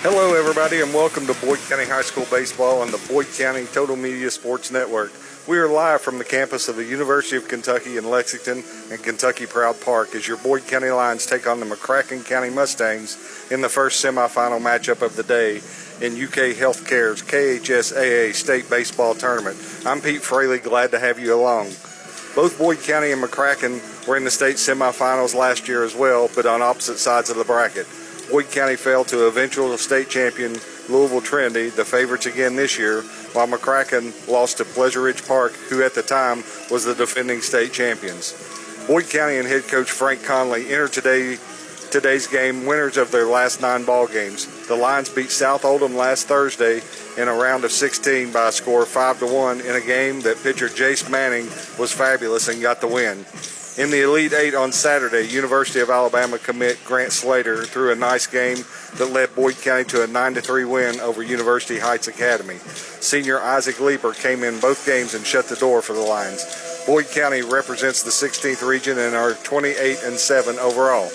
Hello, everybody, and welcome to Boyd County High School Baseball on the Boyd County Total Media Sports Network. We are live from the campus of the University of Kentucky in Lexington and Kentucky Proud Park as your Boyd County Lions take on the Mccracken County Mustangs in the first semifinal matchup of the day in UK Healthcare's KHSAA State Baseball Tournament. I'm Pete Fraley, glad to have you along. Both Boyd County and Mccracken were in the state semifinals last year as well, but on opposite sides of the bracket. Boyd County fell to eventual state champion Louisville Trinity, the favorites again this year, while Mccracken lost to Pleasure Ridge Park, who at the time was the defending state champions. Boyd County and head coach Frank Conley entered today's game winners of their last 9 ball games. The Lions beat South Oldham last Thursday in a round of 16 by a score of 5-1 in a game that pitcher Jace Manning was fabulous and got the win. In the Elite Eight on Saturday, University of Alabama commit Grant Slater threw a nice game that led Boyd County to a 9-3 win over University Heights Academy. Senior Isaac Leeper came in both games and shut the door for the Lions. Boyd County represents the 16th region and are 28-7 overall.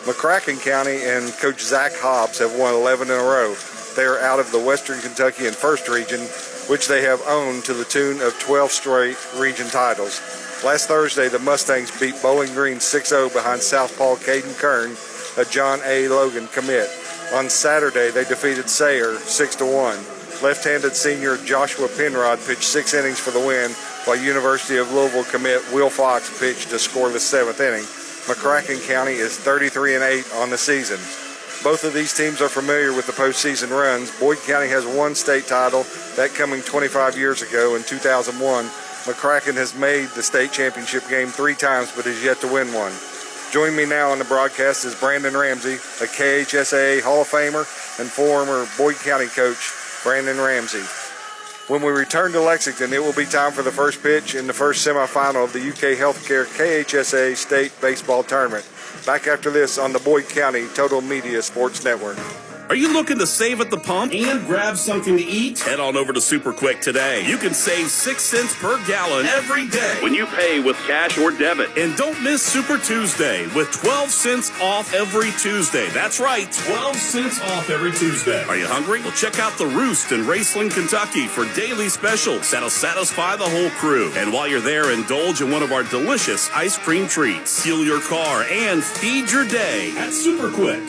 Mccracken County and Coach Zach Hobbs have won 11 in a row. They are out of the Western Kentucky and First Region, which they have owned to the tune of 12 straight region titles. Last Thursday, the Mustangs beat Bowling Green 6-0 behind Southpaw Caden Kern, a John A. Logan commit. On Saturday, they defeated Sayre 6-1. Left-handed senior Joshua Penrod pitched 6 innings for the win, while University of Louisville commit Will Fox pitched a scoreless 7th inning. Mccracken County is 33-8 on the season. Both of these teams are familiar with the postseason runs. Boyd County has one state title, that coming 25 years ago in 2001. Mccracken has made the state championship game 3 times but has yet to win one. Joining me now on the broadcast is Brandon Ramsey, a KHSAA Hall of Famer and former Boyd County coach. Brandon Ramsey. When we return to Lexington, it will be time for the first pitch in the first semifinal of the UK Healthcare KHSAA State Baseball Tournament. Back after this on the Boyd County Total Media Sports Network. Are you looking to save at the pump and grab something to eat? Head on over to Super Quick today. You can save 6 cents per gallon every day when you pay with cash or debit. And don't miss Super Tuesday with 12 cents off every Tuesday. That's right, 12 cents off every Tuesday. Are you hungry? Well, check out The Roost in Raceland, Kentucky for daily specials that'll satisfy the whole crew. And while you're there, indulge in one of our delicious ice cream treats. Fuel your car and feed your day at Super Quick.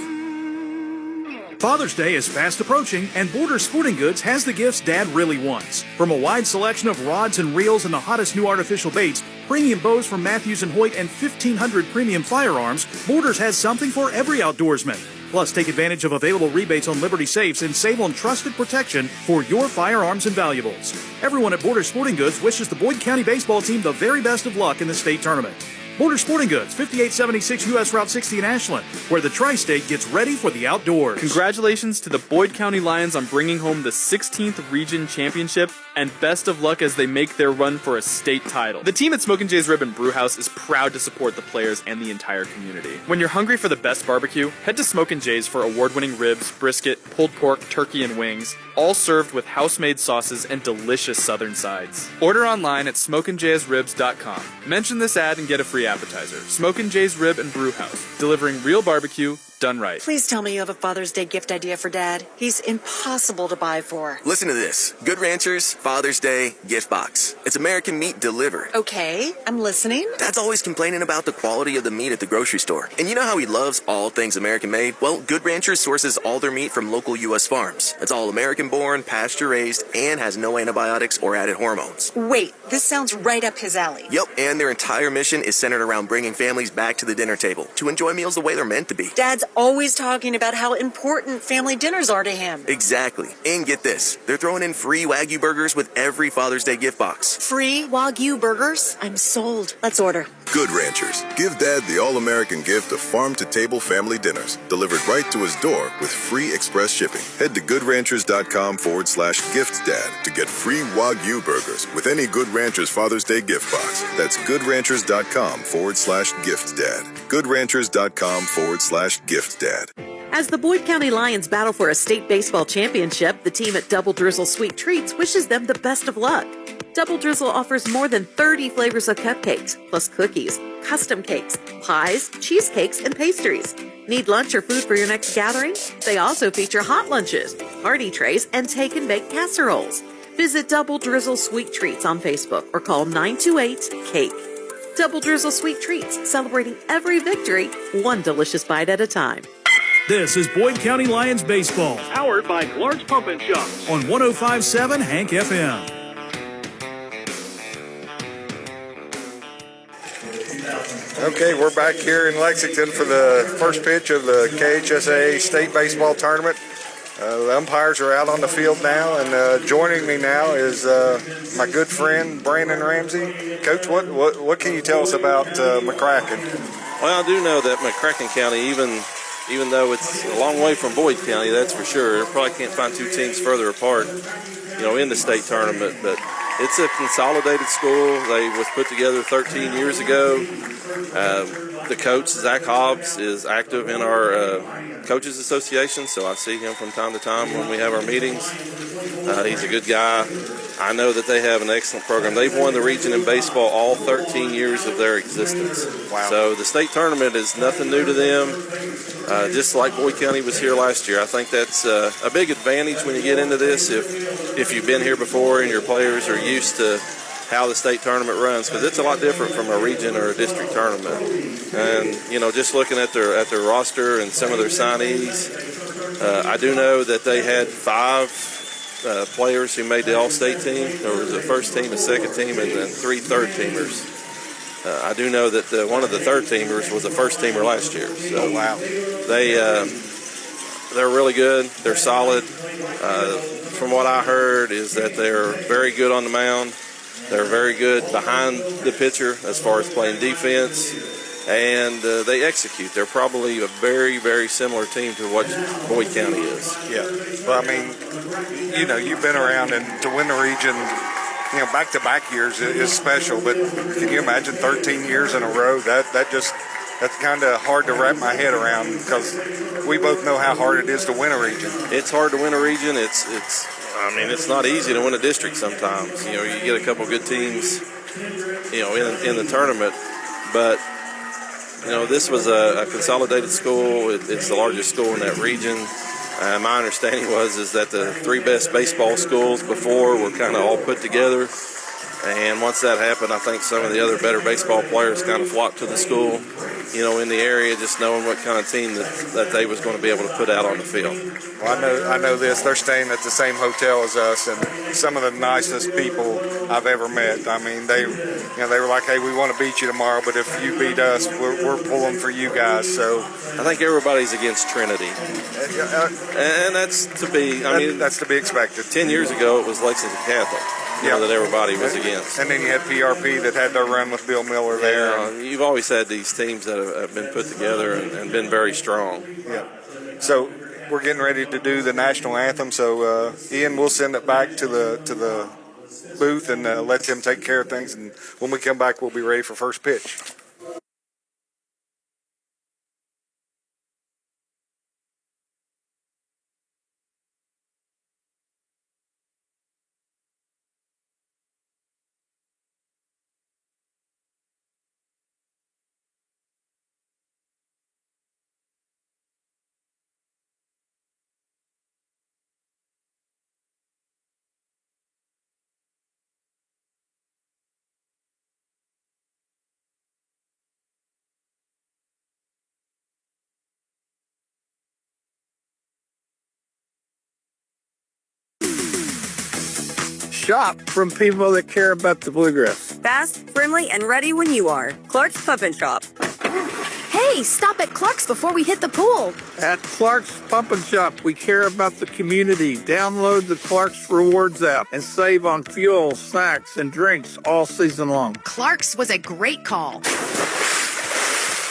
Father's Day is fast approaching, and Border Sporting Goods has the gifts Dad really wants. From a wide selection of rods and reels and the hottest new artificial baits, premium bows from Matthews & Hoyt, and 1,500 premium firearms, Borders has something for every outdoorsman. Plus, take advantage of available rebates on Liberty safes and save on trusted protection for your firearms and valuables. Everyone at Border Sporting Goods wishes the Boyd County baseball team the very best of luck in the state tournament. Border Sporting Goods, 5876 U.S. Route 60 in Ashland, where the Tri-State gets ready for the outdoors. Congratulations to the Boyd County Lions on bringing home the 16th Region Championship, and best of luck as they make their run for a state title. The team at Smokin' Jay's Rib and Brew House is proud to support the players and the entire community. When you're hungry for the best barbecue, head to Smokin' Jay's for award-winning ribs, brisket, pulled pork, turkey, and wings, all served with house-made sauces and delicious southern sides. Order online at smokinjaysribs.com. Mention this ad and get a free appetizer. Smokin' Jay's Rib and Brew House, delivering real barbecue done right. Please tell me you have a Father's Day gift idea for Dad. He's impossible to buy for. Listen to this. Good Ranchers Father's Day gift box. It's American meat delivered. Okay, I'm listening. Dad's always complaining about the quality of the meat at the grocery store. And you know how he loves all things American made? Well, Good Ranchers sources all their meat from local U.S. farms. It's all American born, pasture raised, and has no antibiotics or added hormones. Wait, this sounds right up his alley. Yep, and their entire mission is centered around bringing families back to the dinner table to enjoy meals the way they're meant to be. Dad's always talking about how important family dinners are to him. Exactly. And get this, they're throwing in free Wagyu burgers with every Father's Day gift box. Free Wagyu burgers? I'm sold. Let's order. Good Ranchers. Give Dad the all-American gift of farm-to-table family dinners delivered right to his door with free express shipping. Head to goodranchers.com/giftsdad to get free Wagyu burgers with any Good Ranchers Father's Day gift box. That's goodranchers.com/giftsdad. goodranchers.com/giftsdad. As the Boyd County Lions battle for a state baseball championship, the team at Double Drizzle Sweet Treats wishes them the best of luck. Double Drizzle offers more than 30 flavors of cupcakes, plus cookies, custom cakes, pies, cheesecakes, and pastries. Need lunch or food for your next gathering? They also feature hot lunches, party trays, and take-and-bake casseroles. Visit Double Drizzle Sweet Treats on Facebook or call 928-CAKE. Double Drizzle Sweet Treats, celebrating every victory, one delicious bite at a time. This is Boyd County Lions Baseball Powered by Clark's Pump and Shops. on 105.7 Hank FM. Okay, we're back here in Lexington for the first pitch of the KHSAA State Baseball Tournament. The umpires are out on the field now, and joining me now is my good friend Brandon Ramsey. Coach, what can you tell us about Mccracken? Well, I do know that Mccracken County, even though it's a long way from Boyd County, that's for sure. Probably can't find two teams further apart, in the state tournament. But it's a consolidated school. They was put together 13 years ago. The coach, Zach Hobbs, is active in our Coaches Association, so I see him from time to time when we have our meetings. He's a good guy. I know that they have an excellent program. They've won the region in baseball all 13 years of their existence. Wow. So the state tournament is nothing new to them, just like Boyd County was here last year. I think that's a big advantage when you get into this if you've been here before and your players are used to how the state tournament runs, because it's a lot different from a region or a district tournament. And just looking at their roster and some of their signees, I do know that they had 5 players who made the all-state team. There was a first team, a second team, and then 3 third-teamers. I do know that one of the third-teamers was a first-teamer last year. So wow, they're really good. They're solid. From what I heard is that they're very good on the mound. They're very good behind the pitcher as far as playing defense, and they execute. They're probably a very, very similar team to what Boyd County is. Yeah. Well, I mean, you've been around, and to win the region, back-to-back years is special. But can you imagine 13 years in a row? That's kind of hard to wrap my head around, because we both know how hard it is to win a region. It's hard to win a region. It's not easy to win a district sometimes. You get a couple good teams, in the tournament. But, this was a consolidated school. It's the largest school in that region. My understanding is that the 3 best baseball schools before were kind of all put together. And once that happened, I think some of the other better baseball players kind of flocked to the school, in the area, just knowing what kind of team that they was going to be able to put out on the field. Well, I know this. They're staying at the same hotel as us, and some of the nicest people I've ever met. I mean, they were like, "Hey, we want to beat you tomorrow, but if you beat us, we're pulling for you guys." So I think everybody's against Trinity, and that's to be. That's to be expected. 10 years ago, it was Lexington Catholic. That everybody was against. And then you had PRP that had their run with Bill Miller there. You've always had these teams that have been put together and been very strong. Yeah. So we're getting ready to do the national anthem. So Ian, we'll send it back to the booth and let them take care of things. And when we come back, we'll be ready for first pitch. Shop from people that care about the bluegrass. Fast, friendly, and ready when you are. Clark's Pump and Shop. Hey, stop at Clark's before we hit the pool. At Clark's Pump and Shop, we care about the community. Download the Clark's Rewards app and save on fuel, snacks, and drinks all season long. Clark's was a great call.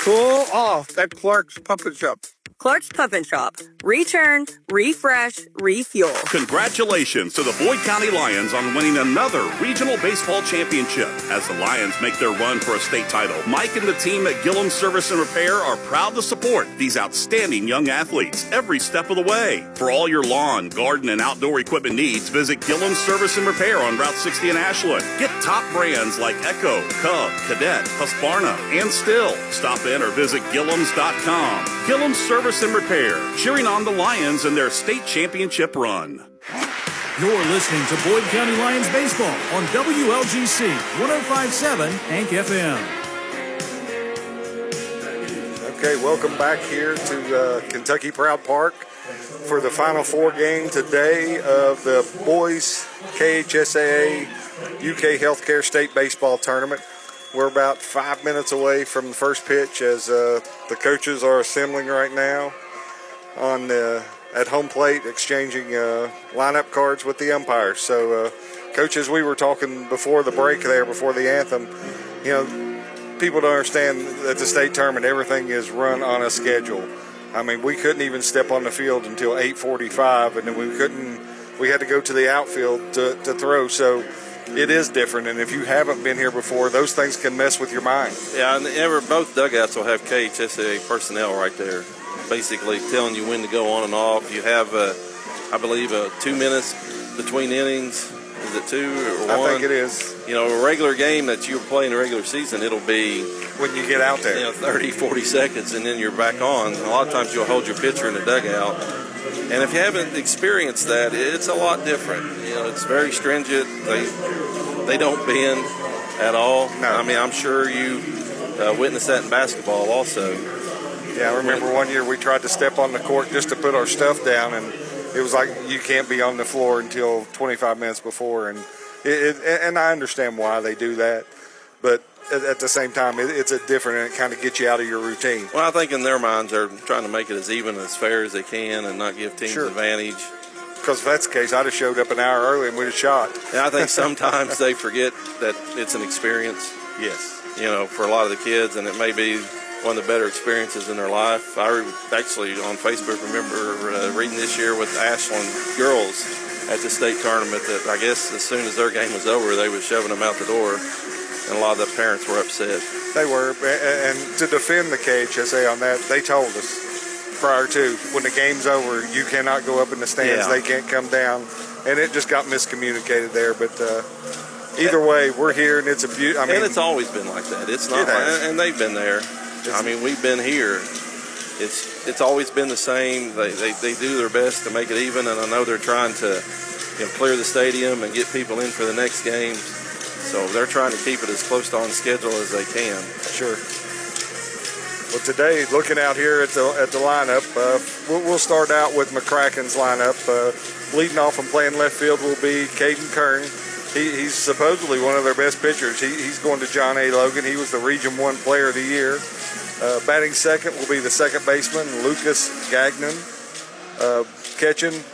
Cool off at Clark's Pump and Shop. Clark's Pump and Shop. Return, refresh, refuel. Congratulations to the Boyd County Lions on winning another regional baseball championship. As the Lions make their run for a state title, Mike and the team at Gillum Service and Repair are proud to support these outstanding young athletes every step of the way. For all your lawn, garden, and outdoor equipment needs, visit Gillum Service and Repair on Route 60 in Ashland. Get top brands like Echo, Cub, Cadet, Husqvarna, and Still. Stop in or visit Gillums.com. Gillum Service and Repair, cheering on the Lions in their state championship run. You're listening to Boyd County Lions Baseball on WLGC 105.7 Hank FM. Okay, welcome back here to Kentucky Proud Park for the Final Four game today of the Boys KHSAA UK Healthcare State Baseball Tournament. We're about 5 minutes away from the first pitch as the coaches are assembling right now at home plate, exchanging lineup cards with the umpires. So, coaches, we were talking before the break there, before the anthem, you know, people don't understand that the state tournament, everything is run on a schedule. I mean, we couldn't even step on the field until 8:45, and then we had to go to the outfield to throw. So it is different, and if you haven't been here before, those things can mess with your mind. Yeah, and both dugouts will have KHSA personnel right there, basically telling you when to go on and off. You have, I believe, 2 minutes between innings. Is it 2 or 1? I think it is. You know, a regular game that you're playing a regular season, it'll be when you get out there, 30, 40 seconds, and then you're back on. A lot of times you'll hold your pitcher in the dugout. And if you haven't experienced that, it's a lot different. You know, it's very stringent. They don't bend at all. No. I mean, I'm sure you witnessed that in basketball also. Yeah, I remember one year we tried to step on the court just to put our stuff down, and it was like you can't be on the floor until 25 minutes before. And I understand why they do that, but at the same time, it's a different, and it kind of gets you out of your routine. Well, I think in their minds they're trying to make it as even and as fair as they can and not give teams advantage. Because if that's the case, I'd have showed up an hour early and we'd have shot. And I think sometimes they forget that it's an experience. Yes. You know, for a lot of the kids, and it may be one of the better experiences in their life. I actually on Facebook remember reading this year with Ashland girls at the state tournament that I guess as soon as their game was over, they were shoving them out the door. And a lot of the parents were upset. They were, and to defend the KHSA on that, they told us prior to, when the game's over, you cannot go up in the stands, they can't come down, and it just got miscommunicated there, but either way, we're here, and it's a beauty. I mean, and it's always been like that. It's not, and they've been there. I mean, we've been here. It's always been the same. They do their best to make it even, and I know they're trying to clear the stadium and get people in for the next games. So they're trying to keep it as close to on schedule as they can. Sure. Well, today, looking out here at the lineup, we'll start out with Mccracken's lineup. Leading off and playing left field will be Caden Kern. He's supposedly one of their best pitchers. He's going to John A. Logan. He was the Region 1 Player of the Year. Batting second will be the second baseman, Lucas Gagnon. Catching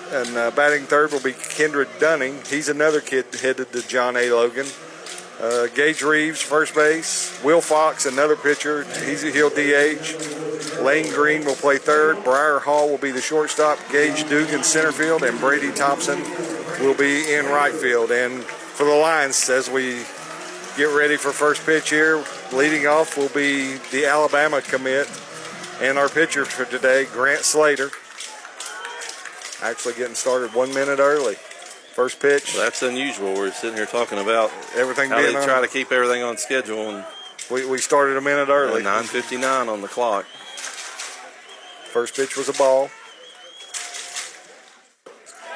and batting third will be Kendra Dunning. He's another kid headed to John A. Logan. Gage Reeves, first base. Will Fox, another pitcher. He'll DH. Lane Green will play third. Briar Hall will be the shortstop. Gage Dugan, center field. And Brady Thompson will be in right field. And for the Lions, as we get ready for first pitch here, leading off will be the Alabama commit. And our pitcher for today, Grant Slater. Actually getting started 1 minute early. First pitch. Well, that's unusual. We're sitting here talking about everything how being they try to keep everything on schedule, and we started a minute early. 9:59 on the clock. First pitch was a ball.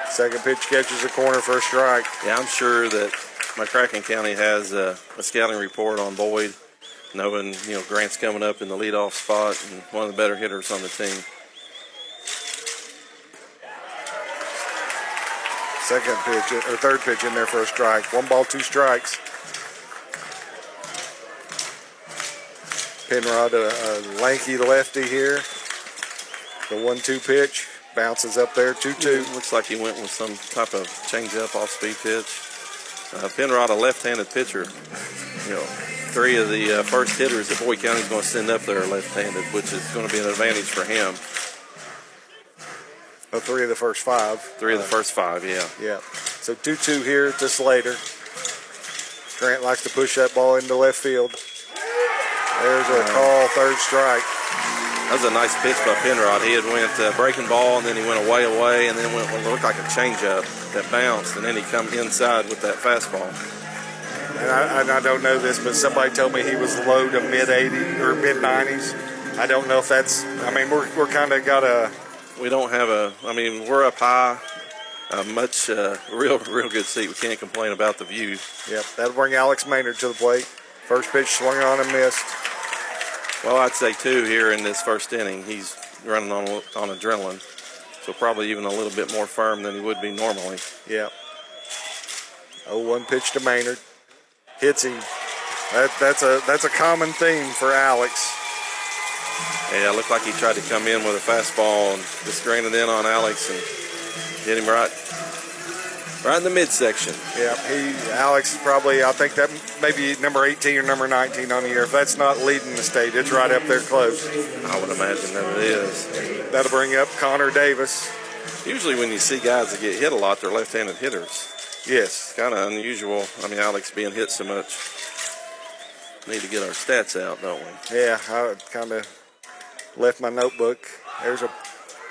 Second pitch catches a corner for a strike. Yeah, I'm sure that Mccracken County has a scouting report on Boyd, knowing Grant's coming up in the leadoff spot and one of the better hitters on the team. Second pitch or third pitch in there for a strike. 1 ball, 2 strikes. Penrod, a lanky lefty here. The 1-2 pitch bounces up there. 2-2. Looks like he went with some type of change-up off-speed pitch. Penrod, a left-handed pitcher. 3 of the first hitters that Boyd County is going to send up there are left-handed, which is going to be an advantage for him. 3 of the first 5. 3 of the first 5, yeah. Yeah. So 2-2 here to Slater. Grant likes to push that ball into left field. There's a call, third strike. That was a nice pitch by Penrod. He had went breaking ball, and then he went away, and then went what looked like a changeup that bounced, and then he come inside with that fastball. And I don't know this, but somebody told me he was low to mid-80s or mid-90s. I don't know if that's. I mean, we're kind of got a. We don't have a. I mean, we're up high. Real good seat. We can't complain about the view. Yep, that'll bring Alex Maynard to the plate. First pitch swung on and missed. Well, I'd say 2 here in this first inning. He's running on adrenaline, so probably even a little bit more firm than he would be normally. Yep. 0-1 pitch to Maynard. Hits him. That's a common theme for Alex. Yeah, it looked like he tried to come in with a fastball and just grained it in on Alex and hit him right in the midsection. Yeah, Alex probably, I think that maybe number 18 or number 19 on the year. If that's not leading the state, it's right up there close. I would imagine that it is. That'll bring up Connor Davis. Usually when you see guys that get hit a lot, they're left-handed hitters. Yes. Kind of unusual. I mean, Alex being hit so much. Need to get our stats out, don't we? Yeah, I kind of left my notebook. There's a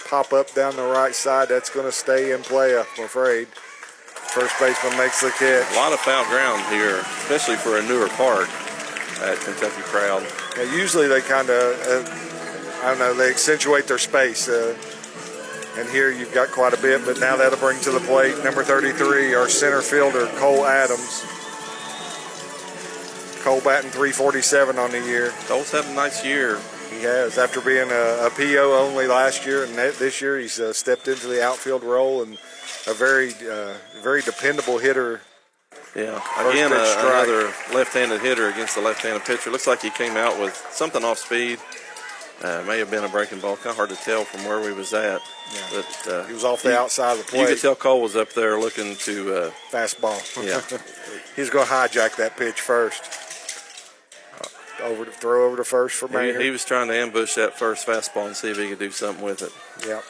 pop-up down the right side. That's going to stay in play, I'm afraid. First baseman makes the catch. A lot of foul ground here, especially for a newer park at Kentucky Proud. Yeah, usually they kind of, I don't know, they accentuate their space. And here you've got quite a bit, but now that'll bring to the plate number 33, our center fielder, Cole Adams. Cole batting .347 on the year. Cole's had a nice year. He has, after being a PO only last year, and this year he's stepped into the outfield role and a very dependable hitter. Yeah, again, another left-handed hitter against the left-handed pitcher. Looks like he came out with something off speed. May have been a breaking ball. Kind of hard to tell from where we was at. Yeah. But he was off the outside of the plate. You could tell Cole was up there looking to fastball. Yeah, he's going to hijack that pitch first. Throw over to first for Maynard. He was trying to ambush that first fastball and see if he could do something with it. Yep.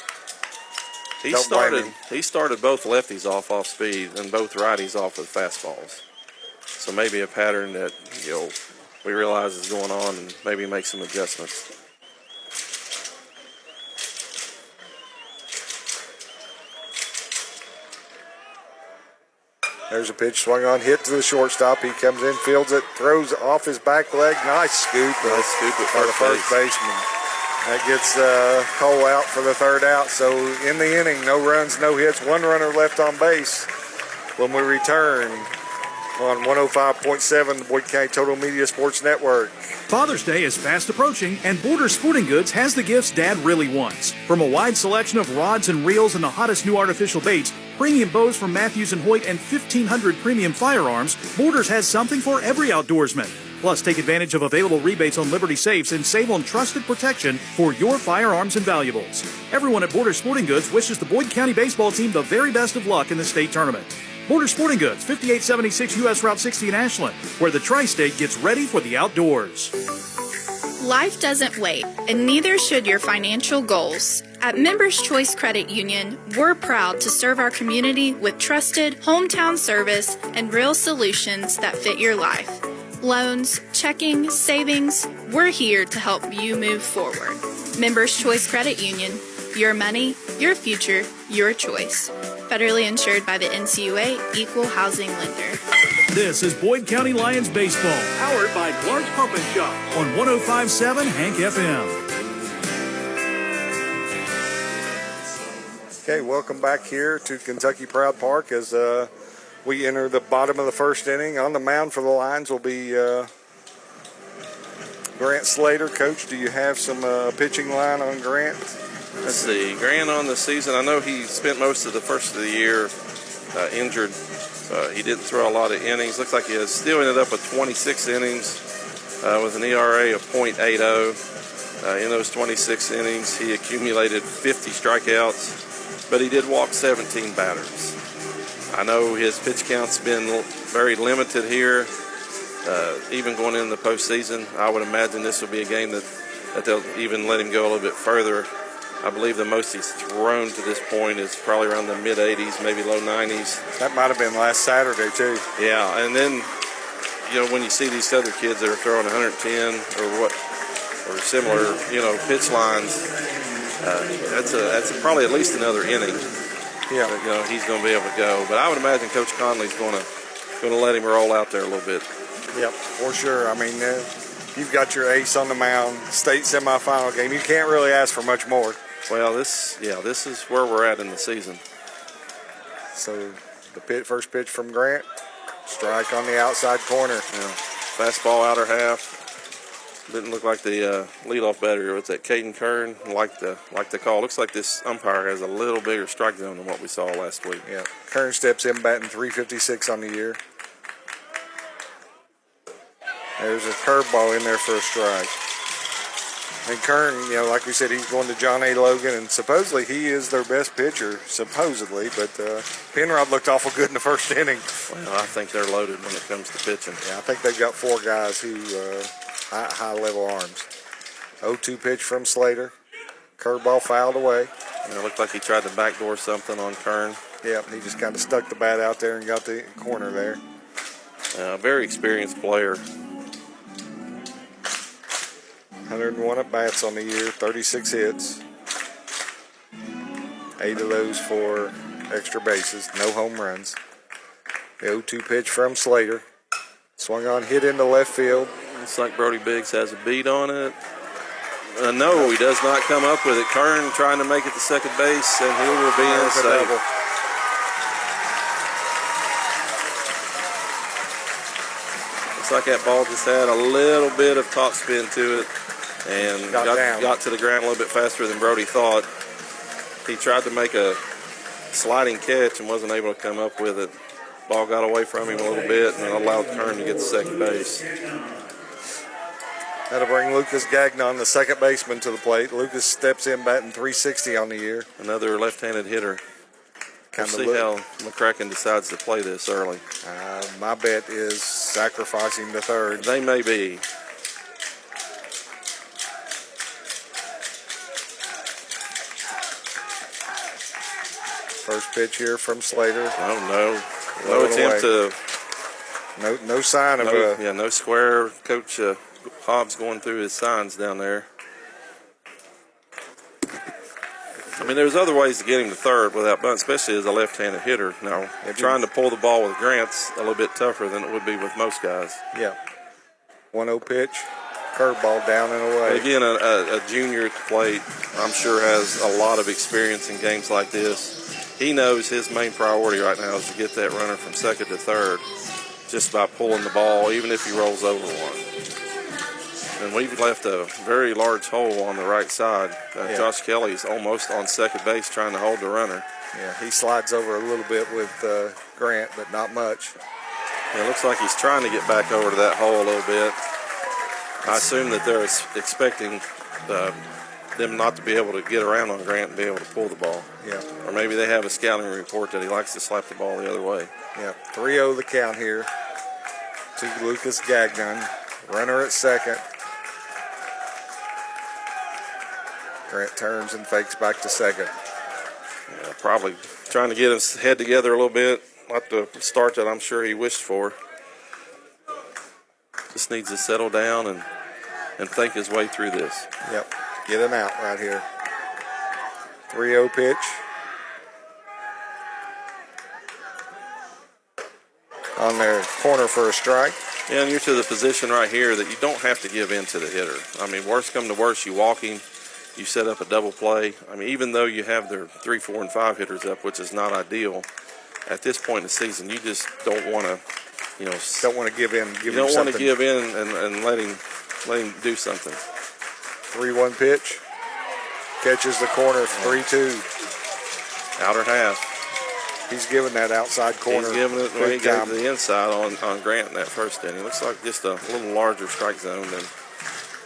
He started both lefties off speed and both righties off with fastballs. So maybe a pattern that we realize is going on and maybe make some adjustments. There's a pitch swung on, hit to the shortstop. He comes in, fields it, throws off his back leg. Nice scoop. Nice scoop by the first baseman. That gets Cole out for the third out. So in the inning, no runs, no hits, one runner left on base. When we return on 105.7, the Boyd County Total Media Sports Network. Father's Day is fast approaching, and Borders Sporting Goods has the gifts Dad really wants. From a wide selection of rods and reels and the hottest new artificial baits, premium bows from Matthews and Hoyt, and 1,500 premium firearms, Borders has something for every outdoorsman. Plus, take advantage of available rebates on Liberty safes and save on trusted protection for your firearms and valuables. Everyone at Borders Sporting Goods wishes the Boyd County baseball team the very best of luck in the state tournament. Borders Sporting Goods, 5876 U.S. Route 60 in Ashland, where the Tri-State gets ready for the outdoors. Life doesn't wait, and neither should your financial goals. At Members Choice Credit Union, we're proud to serve our community with trusted, hometown service and real solutions that fit your life. Loans, checking, savings, we're here to help you move forward. Members Choice Credit Union, your money, your future, your choice. Federally insured by the NCUA, Equal Housing Lender. This is Boyd County Lions Baseball, powered by Clark's Pump and Shop on 105.7 Hank FM. Okay, welcome back here to Kentucky Proud Park as we enter the bottom of the first inning. On the mound for the Lions will be Grant Slater. Coach, do you have some pitching line on Grant? Let's see. Grant on the season. I know he spent most of the first of the year injured. He didn't throw a lot of innings. Looks like he has still ended up with 26 innings with an ERA of .80. In those 26 innings, he accumulated 50 strikeouts, but he did walk 17 batters. I know his pitch count's been very limited here, even going into the postseason. I would imagine this will be a game that they'll even let him go a little bit further. I believe the most he's thrown to this point is probably around the mid-80s, maybe low 90s. That might have been last Saturday, too. Yeah, and then, when you see these other kids that are throwing 110 or similar, pitch lines, that's probably at least another inning. Yeah. He's going to be able to go. But I would imagine Coach Conley's going to let him roll out there a little bit. Yep, for sure. I mean, you've got your ace on the mound, state semifinal game. You can't really ask for much more. Well, this is where we're at in the season. So the first pitch from Grant, strike on the outside corner. Yeah. Fastball outer half. Didn't look like the leadoff batter. What's that, Caden Kern? Like the call. Looks like this umpire has a little bigger strike zone than what we saw last week. Yeah. Kern steps in batting .356 on the year. There's a curveball in there for a strike. And Kern, like we said, he's going to John A. Logan, and supposedly he is their best pitcher, supposedly. But Penrod looked awful good in the first inning. Well, I think they're loaded when it comes to pitching. Yeah, I think they've got 4 guys who high-level arms. 0-2 pitch from Slater. Curveball fouled away. It looked like he tried to backdoor something on Kern. Yep, he just kind of stuck the bat out there and got the corner there. Very experienced player. 101 at bats on the year, 36 hits. 8 of those for extra bases, no home runs. The 0-2 pitch from Slater. Swung on, hit into left field. Looks like Brody Biggs has a beat on it. No, he does not come up with it. Kern trying to make it to second base, and he will be in safe. Looks like that ball just had a little bit of top spin to it and got to the ground a little bit faster than Brody thought. He tried to make a sliding catch and wasn't able to come up with it. Ball got away from him a little bit and allowed Kern to get to second base. That'll bring Lucas Gagnon, the second baseman, to the plate. Lucas steps in batting .360 on the year. Another left-handed hitter. We'll see how Mccracken decides to play this early. My bet is sacrificing the third. They may be. First pitch here from Slater. Oh, no. No attempt to... No sign of no square. Coach Hobbs going through his signs down there. I mean, there's other ways to get him to third without bunting, especially as a left-handed hitter. Now, trying to pull the ball with Grant's a little bit tougher than it would be with most guys. Yeah. 1-0 pitch. Curveball down and away. But again, a junior at the plate, I'm sure, has a lot of experience in games like this. He knows his main priority right now is to get that runner from second to third just by pulling the ball, even if he rolls over one. And we've left a very large hole on the right side. Josh Kelly's almost on second base trying to hold the runner. Yeah, he slides over a little bit with Grant, but not much. It looks like he's trying to get back over to that hole a little bit. I assume that they're expecting them not to be able to get around on Grant and be able to pull the ball. Yeah. Or maybe they have a scouting report that he likes to slap the ball the other way. Yeah. 3-0 the count here to Lucas Gagnon. Runner at second. Grant turns and fakes back to second. Yeah, probably trying to get his head together a little bit. Not the start that I'm sure he wished for. Just needs to settle down and think his way through this. Yep. Get him out right here. 3-0 pitch. On their corner for a strike. Yeah, and you're to the position right here that you don't have to give in to the hitter. I mean, worst come to worst, you walk him, you set up a double play. I mean, even though you have their 3, 4, and 5 hitters up, which is not ideal, at this point in the season, you just don't want to, don't want to give in. You don't want to give in and let him do something. 3-1 pitch. Catches the corner, 3-2. Outer half. He's giving that outside corner. He's giving it when he got to the inside on Grant in that first inning. Looks like just a little larger strike zone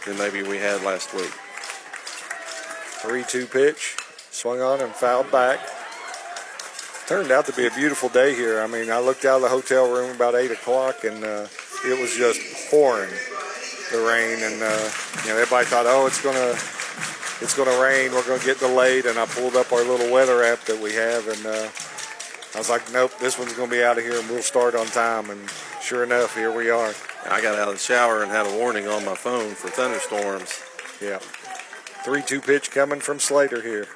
than maybe we had last week. 3-2 pitch. Swung on and fouled back. Turned out to be a beautiful day here. I mean, I looked out of the hotel room about 8 o'clock, and it was just pouring the rain. And everybody thought, oh, it's gonna rain. We're gonna get delayed. And I pulled up our little weather app that we have, and I was like, nope, this one's gonna be out of here, and we'll start on time. And sure enough, here we are. I got out of the shower and had a warning on my phone for thunderstorms. Yeah. 3-2 pitch coming from Slater here.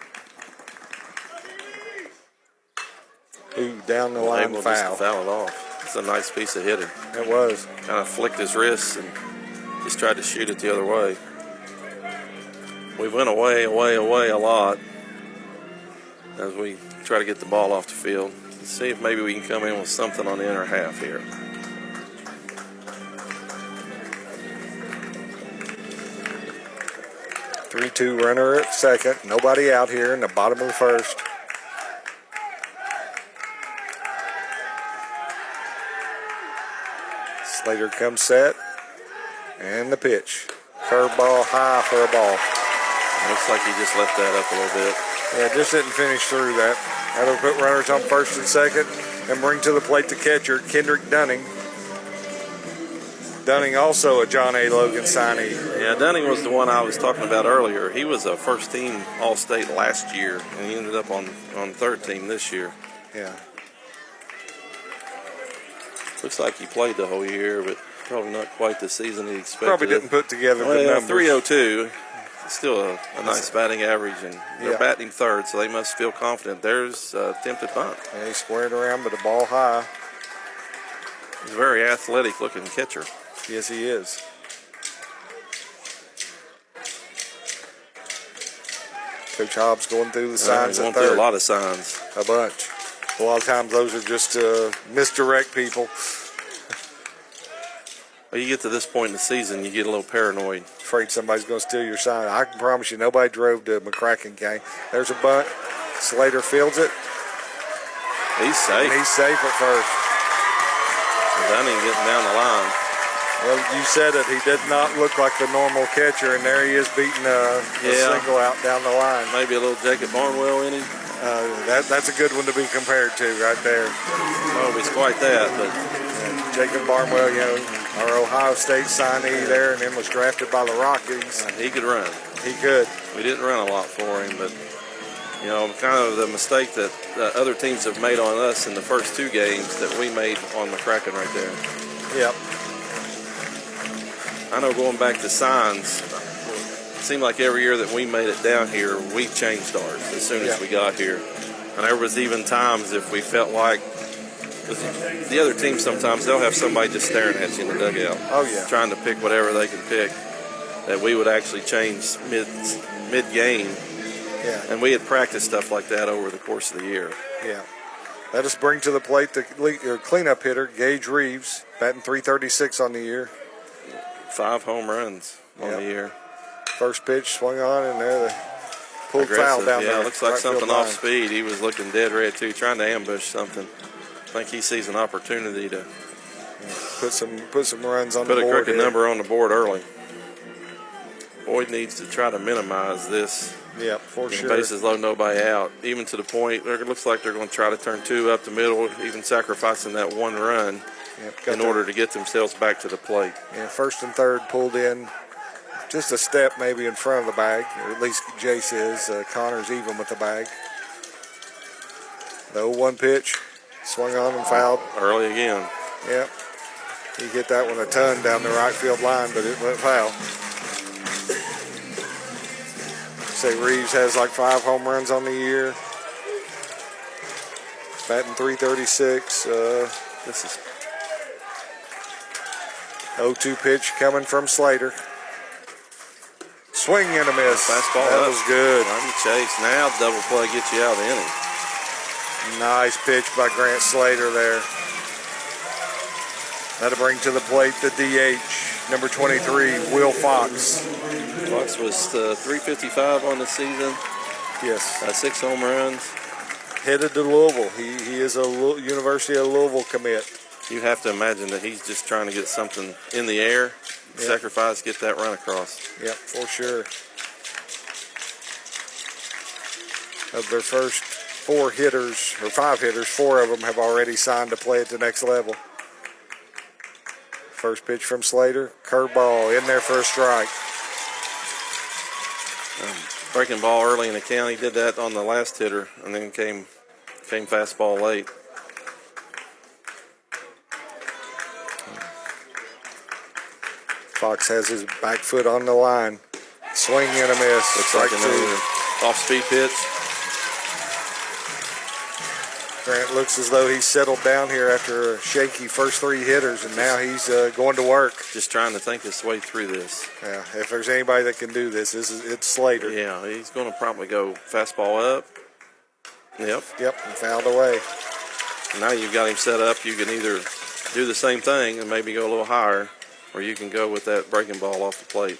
Ooh, down the line foul. Just foul it off. It's a nice piece of hitting. It was. Kind of flicked his wrists and just tried to shoot it the other way. We went away a lot as we try to get the ball off the field. Let's see if maybe we can come in with something on the inner half here. Three-two runner at second. Nobody out here in the bottom of the first. Slater comes set. And the pitch. Curveball high for a ball. Looks like he just left that up a little bit. Yeah, just didn't finish through that. That'll put runners on first and second and bring to the plate the catcher, Kendrick Dunning. Dunning also a John A. Logan signee. Yeah, Dunning was the one I was talking about earlier. He was a first-team All-State last year, and he ended up on third team this year. Yeah. Looks like he played the whole year, but probably not quite the season he expected. Probably didn't put together the numbers. 302. Still a nice batting average, and they're batting third, so they must feel confident. There's a attempted bunt. Yeah, he squared around, but the ball high. He's a very athletic-looking catcher. Yes, he is. Coach Hobbs going through the signs going at third. through a lot of signs. A bunch. A lot of times those are just misdirect people. Well, you get to this point in the season, you get a little paranoid. Afraid somebody's going to steal your sign. I can promise you nobody drove to Mccracken game. There's a bunt. Slater fields it. He's safe. And he's safe at first. Dunning getting down the line. Well, you said it. He did not look like the normal catcher, and there he is beating a single out down the line. Maybe a little Jacob Barnwell in him. That's a good one to be compared to right there. Well, he's quite that, but Jacob Barnwell, you know, our Ohio State signee there, and then was drafted by the Rockies. He could run. He could. We didn't run a lot for him, but you know, kind of the mistake that other teams have made on us in the first two games that we made on Mccracken right there. Yep. I know going back to signs, it seemed like every year that we made it down here, we changed ours as soon as we got here. And there was even times if we felt like, the other team sometimes, they'll have somebody just staring at you in the dugout. Oh, yeah. Trying to pick whatever they can pick. That we would actually change mid-game. Yeah. And we had practiced stuff like that over the course of the year. Yeah. Let us bring to the plate the cleanup hitter, Gage Reeves, batting .336 on the year. 5 home runs on the year. First pitch swung on, and there they pulled foul down there. Yeah, looks like right something field off line. speed. He was looking dead red, too, trying to ambush something. I think he sees an opportunity to put some runs on the board. Put a crooked here. number on the board early. Boyd needs to try to minimize this. Yeah, for sure. Bases low, nobody out. Even to the point, it looks like they're going to try to turn 2 up the middle, even sacrificing that 1 run in order to get themselves back to the plate. Yeah, first and third pulled in just a step maybe in front of the bag, or at least Jace is. Connor's even with the bag. The 0-1 pitch, swung on and fouled. Early again. Yep. He hit that one a ton down the right field line, but it went foul. Say Reeves has like 5 home runs on the year. Batting .336. This is 0-2 pitch coming from Slater. Swing and a miss. Fastball. That was good. Rodney Chase. Now double play gets you out of the inning. Nice pitch by Grant Slater there. That'll bring to the plate the DH, number 23, Will Fox. Fox was 355 on the season. Yes. 6 home runs. Headed to Louisville. He is a University of Louisville commit. You have to imagine that he's just trying to get something in the air, sacrifice, get that run across. Yep, for sure. Of their first 4 hitters, or 5 hitters, 4 of them have already signed to play at the next level. First pitch from Slater, curveball in there for a strike. Breaking ball early in the count. He did that on the last hitter, and then came fastball late. Fox has his back foot on the line. Swing and a miss. Looks like another off-speed pitch. Grant looks as though he's settled down here after a shaky first 3 hitters, and now he's going to work. Just trying to think his way through this. Yeah, if there's anybody that can do this, it's Slater. Yeah, he's going to probably go fastball up. Yep, and fouled away. Now you've got him set up. You can either do the same thing and maybe go a little higher, or you can go with that breaking ball off the plate.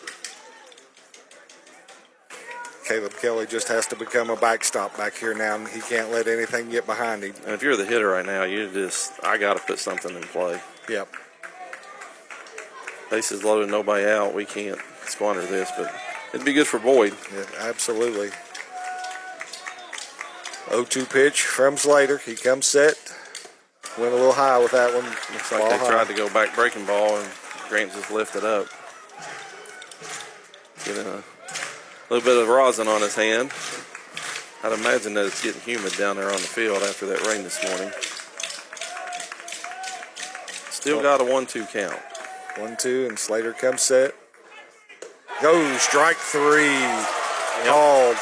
Caleb Kelly just has to become a backstop back here now. He can't let anything get behind him. And if you're the hitter right now, I got to put something in play. Yep. Bases loaded, nobody out. We can't squander this, but it'd be good for Boyd. Yeah, absolutely. 0-2 pitch from Slater. He comes set. Went a little high with that one. Looks like they tried to go back breaking ball, and Grant just lifted up. Getting a little bit of rosin on his hand. I'd imagine that it's getting humid down there on the field after that rain this morning. Still got a 1-2 count. 1-2, and Slater comes set. Goes strike 3. Called.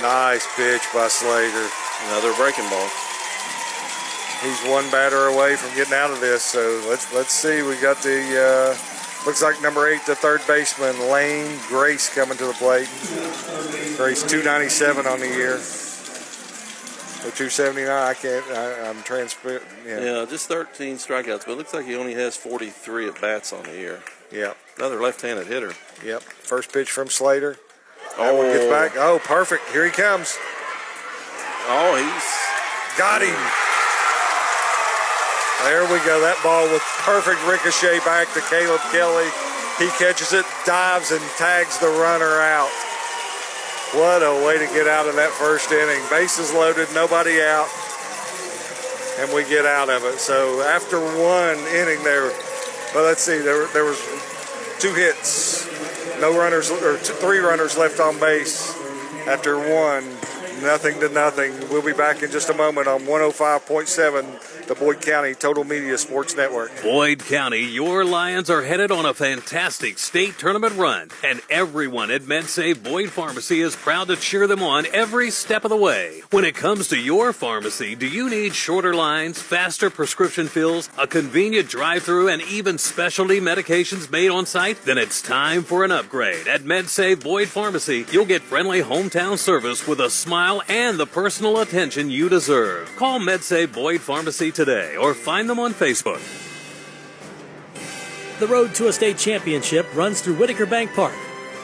Nice pitch by Slater. Another breaking ball. He's one batter away from getting out of this. So let's see. We got the looks like number 8, the third baseman, Lane Grace, coming to the plate. Grace 297 on the year. Or 279. I'm transparent. Yeah, just 13 strikeouts, but it looks like he only has 43 at bats on the year. Yep. Another left-handed hitter. Yep. First pitch from Slater. That one gets back. Oh, perfect. Here he comes. Oh, he's got him. There we go. That ball with perfect ricochet back to Caleb Kelly. He catches it, dives, and tags the runner out. What a way to get out of that first inning. Bases loaded, nobody out, and we get out of it. So after one inning there, well, let's see, there was 2 hits, no runners, or 3 runners left on base. After one, 0-0. We'll be back in just a moment on 105.7. the Boyd County Total Media Sports Network. Boyd County, your Lions are headed on a fantastic state tournament run, and everyone at MedSave Boyd Pharmacy is proud to cheer them on every step of the way. When it comes to your pharmacy, do you need shorter lines, faster prescription fills, a convenient drive-through, and even specialty medications made on site? Then it's time for an upgrade. At MedSave Boyd Pharmacy, you'll get friendly hometown service with a smile and the personal attention you deserve. Call MedSave Boyd Pharmacy today or find them on Facebook. The road to a state championship runs through Whitaker Bank Park,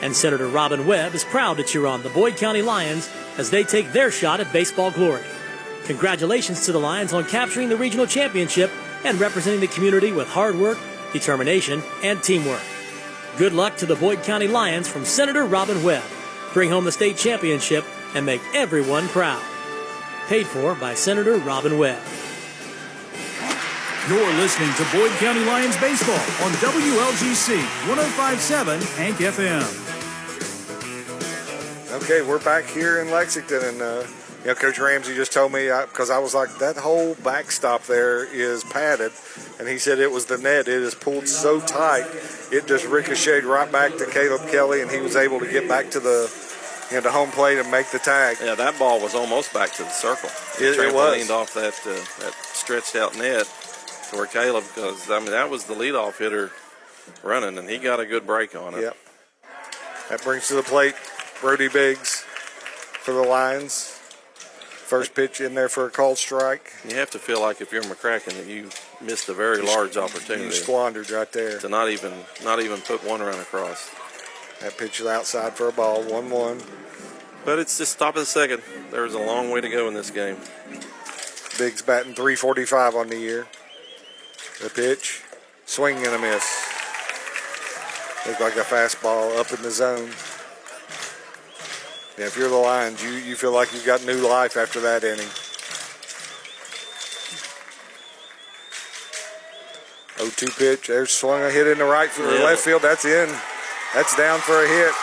and Senator Robin Webb is proud to cheer on the Boyd County Lions as they take their shot at baseball glory. Congratulations to the Lions on capturing the regional championship and representing the community with hard work, determination, and teamwork. Good luck to the Boyd County Lions from Senator Robin Webb. Bring home the state championship and make everyone proud. Paid for by Senator Robin Webb. You're listening to Boyd County Lions Baseball on WLGC 105.7 Hank FM. Okay, we're back here in Lexington, and Coach Ramsey just told me, because I was like, that whole backstop there is padded, and he said it was the net. It is pulled so tight, it just ricocheted right back to Caleb Kelly, and he was able to get back to the home plate and make the tag. Yeah, that ball was almost back to the circle. It was. Trampolined off that stretched out net to where Caleb, because that was the leadoff hitter running, and he got a good break on it. Yep. That brings to the plate Brody Biggs for the Lions. First pitch in there for a called strike. You have to feel like if you're Mccracken that you missed a very large opportunity. You squandered right there. To not even put one run across. That pitch is outside for a ball, 1-1. But it's just top of the second. There's a long way to go in this game. Biggs batting .345 on the year. The pitch, swing and a miss. Looked like a fastball up in the zone. Yeah, if you're the Lions, you feel like you've got new life after that inning. 0-2 pitch. There's swung a hit in the left field. That's in. That's down for a hit.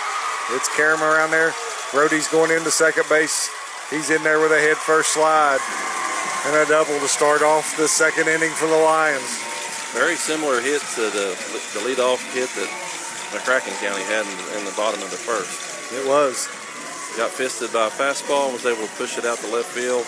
It's carrying him around there. Brody's going into second base. He's in there with a head first slide. And a double to start off the second inning for the Lions. Very similar hit to the leadoff hit that Mccracken County had in the bottom of the first. It was. Got fisted by a fastball and was able to push it out to left field.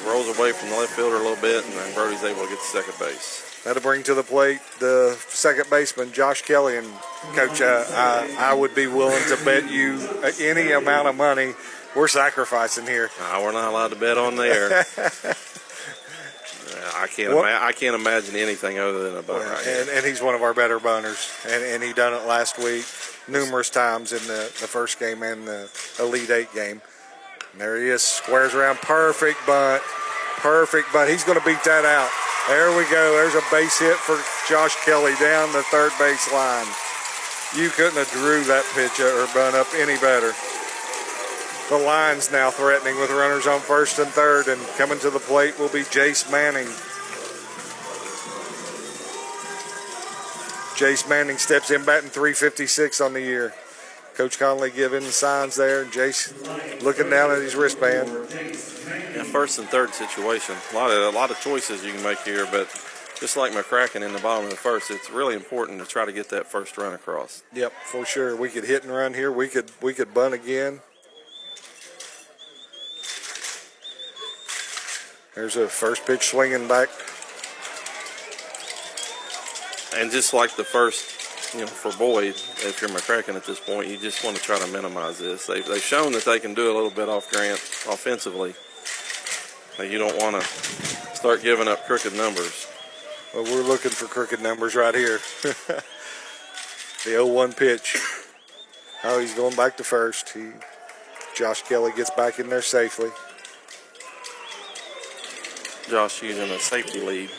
rolls away from the left fielder a little bit, and then Brody's able to get to second base. That'll bring to the plate the second baseman, Josh Kelly. And, Coach, I would be willing to bet you any amount of money we're sacrificing here. We're not allowed to bet on there. I can't imagine anything other than a bunt right here. And he's one of our better bunters, and he done it last week numerous times in the first game and the Elite Eight game. And there he is, squares around, perfect bunt. He's going to beat that out. There we go. There's a base hit for Josh Kelly down the third base line. You couldn't have drew that pitch or bunt up any better. The Lions now threatening with runners on first and third, and coming to the plate will be Jace Manning. Jace Manning steps in batting .356 on the year. Coach Conley giving signs there. Jace looking down at his wristband. Yeah, first and third situation. A lot of choices you can make here, but just like Mccracken in the bottom of the first, it's really important to try to get that first run across. Yep, for sure. We could hit and run here. We could bunt again. There's a first pitch swinging back. And just like the first, for Boyd, if you're Mccracken at this point, you just want to try to minimize this. They've shown that they can do a little bit off Grant offensively. You don't want to start giving up crooked numbers. Well, we're looking for crooked numbers right here. The 0-1 pitch. Oh, he's going back to first. Josh Kelly gets back in there safely. Josh using a safety lead.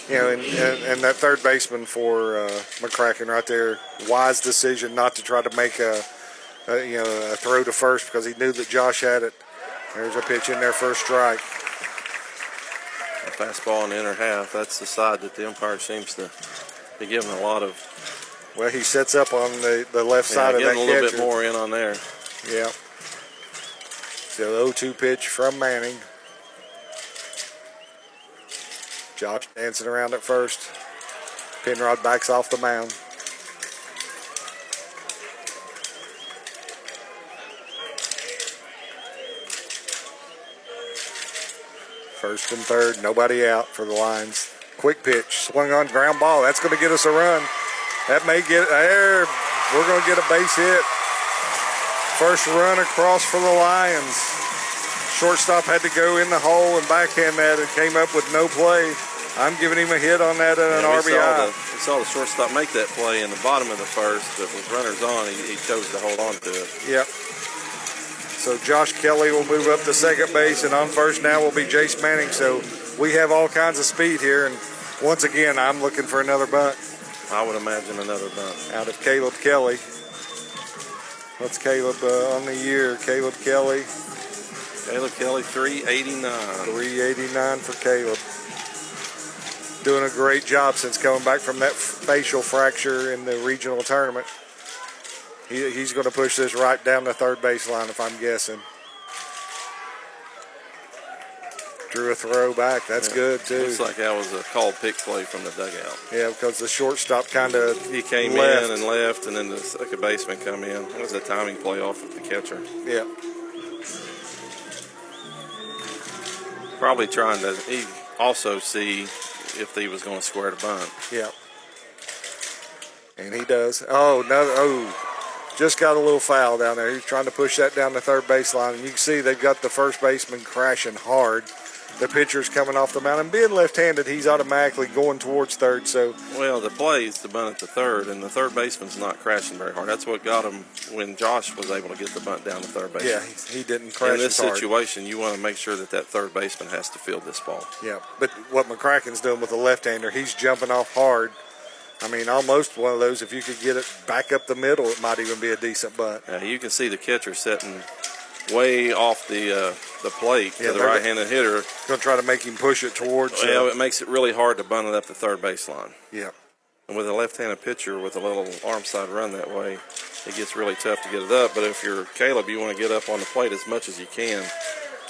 And that third baseman for Mccracken right there, wise decision not to try to make a throw to first because he knew that Josh had it. There's a pitch in there for a strike. A fastball in the inner half. That's the side that the umpire seems to be giving a lot of. Well, he sets up on the left side of that catcher. Getting a little bit more in on there. Yeah. So the 0-2 pitch from Manning. Josh dancing around at first. Penrod backs off the mound. First and third, nobody out for the Lions. Quick pitch, swung on, ground ball. That's going to get us a run. That may get there. We're going to get a base hit. First run across for the Lions. Shortstop had to go in the hole and backhand that. It came up with no play. I'm giving him a hit on that at an RBI. We saw the shortstop make that play in the bottom of the first, but with runners on, he chose to hold on to it. Yep. So Josh Kelly will move up to second base, and on first now will be Jace Manning. So we have all kinds of speed here, and once again, I'm looking for another bunt. I would imagine another bunt. Out of Caleb Kelly. What's Caleb on the year? Caleb Kelly, 389. 389 for Caleb. Doing a great job since coming back from that facial fracture in the regional tournament. He's going to push this right down the third baseline, if I'm guessing. Drew a throw back. That's good, too. Looks like that was a called pick play from the dugout. Yeah, because the shortstop kind of He came in and left, and then the second baseman come in. It was a timing play off of the catcher. Yeah. Probably trying to also see if he was going to square the bunt. Yeah. And he does. Just got a little foul down there. He's trying to push that down the third baseline, and you can see they've got the first baseman crashing hard. The pitcher's coming off the mound, and being left-handed, he's automatically going towards third. So, well, the play is the bunt at the third, and the third baseman's not crashing very hard. That's what got him when Josh was able to get the bunt down the third base. Yeah, he didn't crash in this hard. situation. You want to make sure that third baseman has to field this ball. Yeah, but what Mccracken's doing with the left-hander, he's jumping off hard. I mean, almost one of those, if you could get it back up the middle, it might even be a decent bunt. Yeah, you can see the catcher sitting way off the plate to the right-handed hitter. Going to try to make him push it towards. Yeah, it makes it really hard to bunt it up the third baseline. Yeah. And with a left-handed pitcher with a little arm side run that way, it gets really tough to get it up. But if you're Caleb, you want to get up on the plate as much as you can.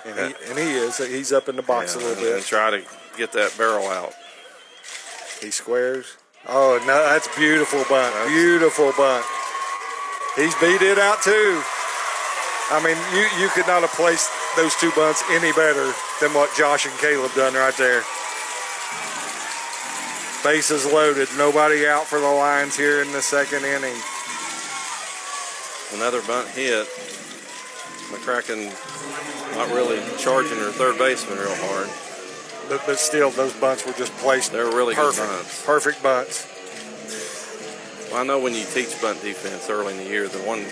And he is. He's up in the box a little bit. And try to get that barrel out. He squares. Oh, no, that's beautiful bunt. Beautiful bunt. He's beat it out, too. I mean, you could not have placed those two bunts any better than what Josh and Caleb done right there. Bases loaded, nobody out for the Lions here in the second inning. Another bunt hit. Mccracken not really charging her third baseman real hard. But still, those bunts were just placed. They're really perfect, good bunts. Perfect bunts. Well, I know when you teach bunt defense early in the year, the one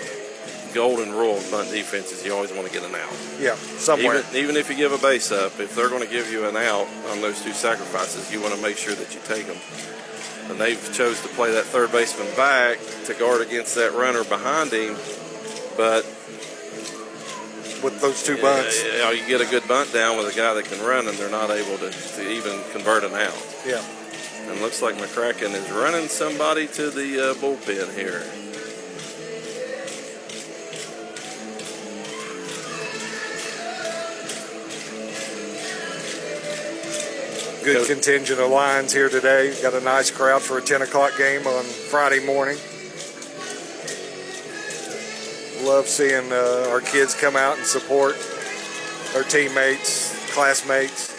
golden rule of bunt defense is you always want to get an out. Yeah, somewhere. Even if you give a base up, if they're going to give you an out on those two sacrifices, you want to make sure that you take them. And they've chose to play that third baseman back to guard against that runner behind him. But with those two bunts, you get a good bunt down with a guy that can run, and they're not able to even convert an out. Yeah. And looks like Mccracken is running somebody to the bullpen here. Good contingent of Lions here today. Got a nice crowd for a 10 o'clock game on Friday morning. Love seeing our kids come out and support their teammates, classmates.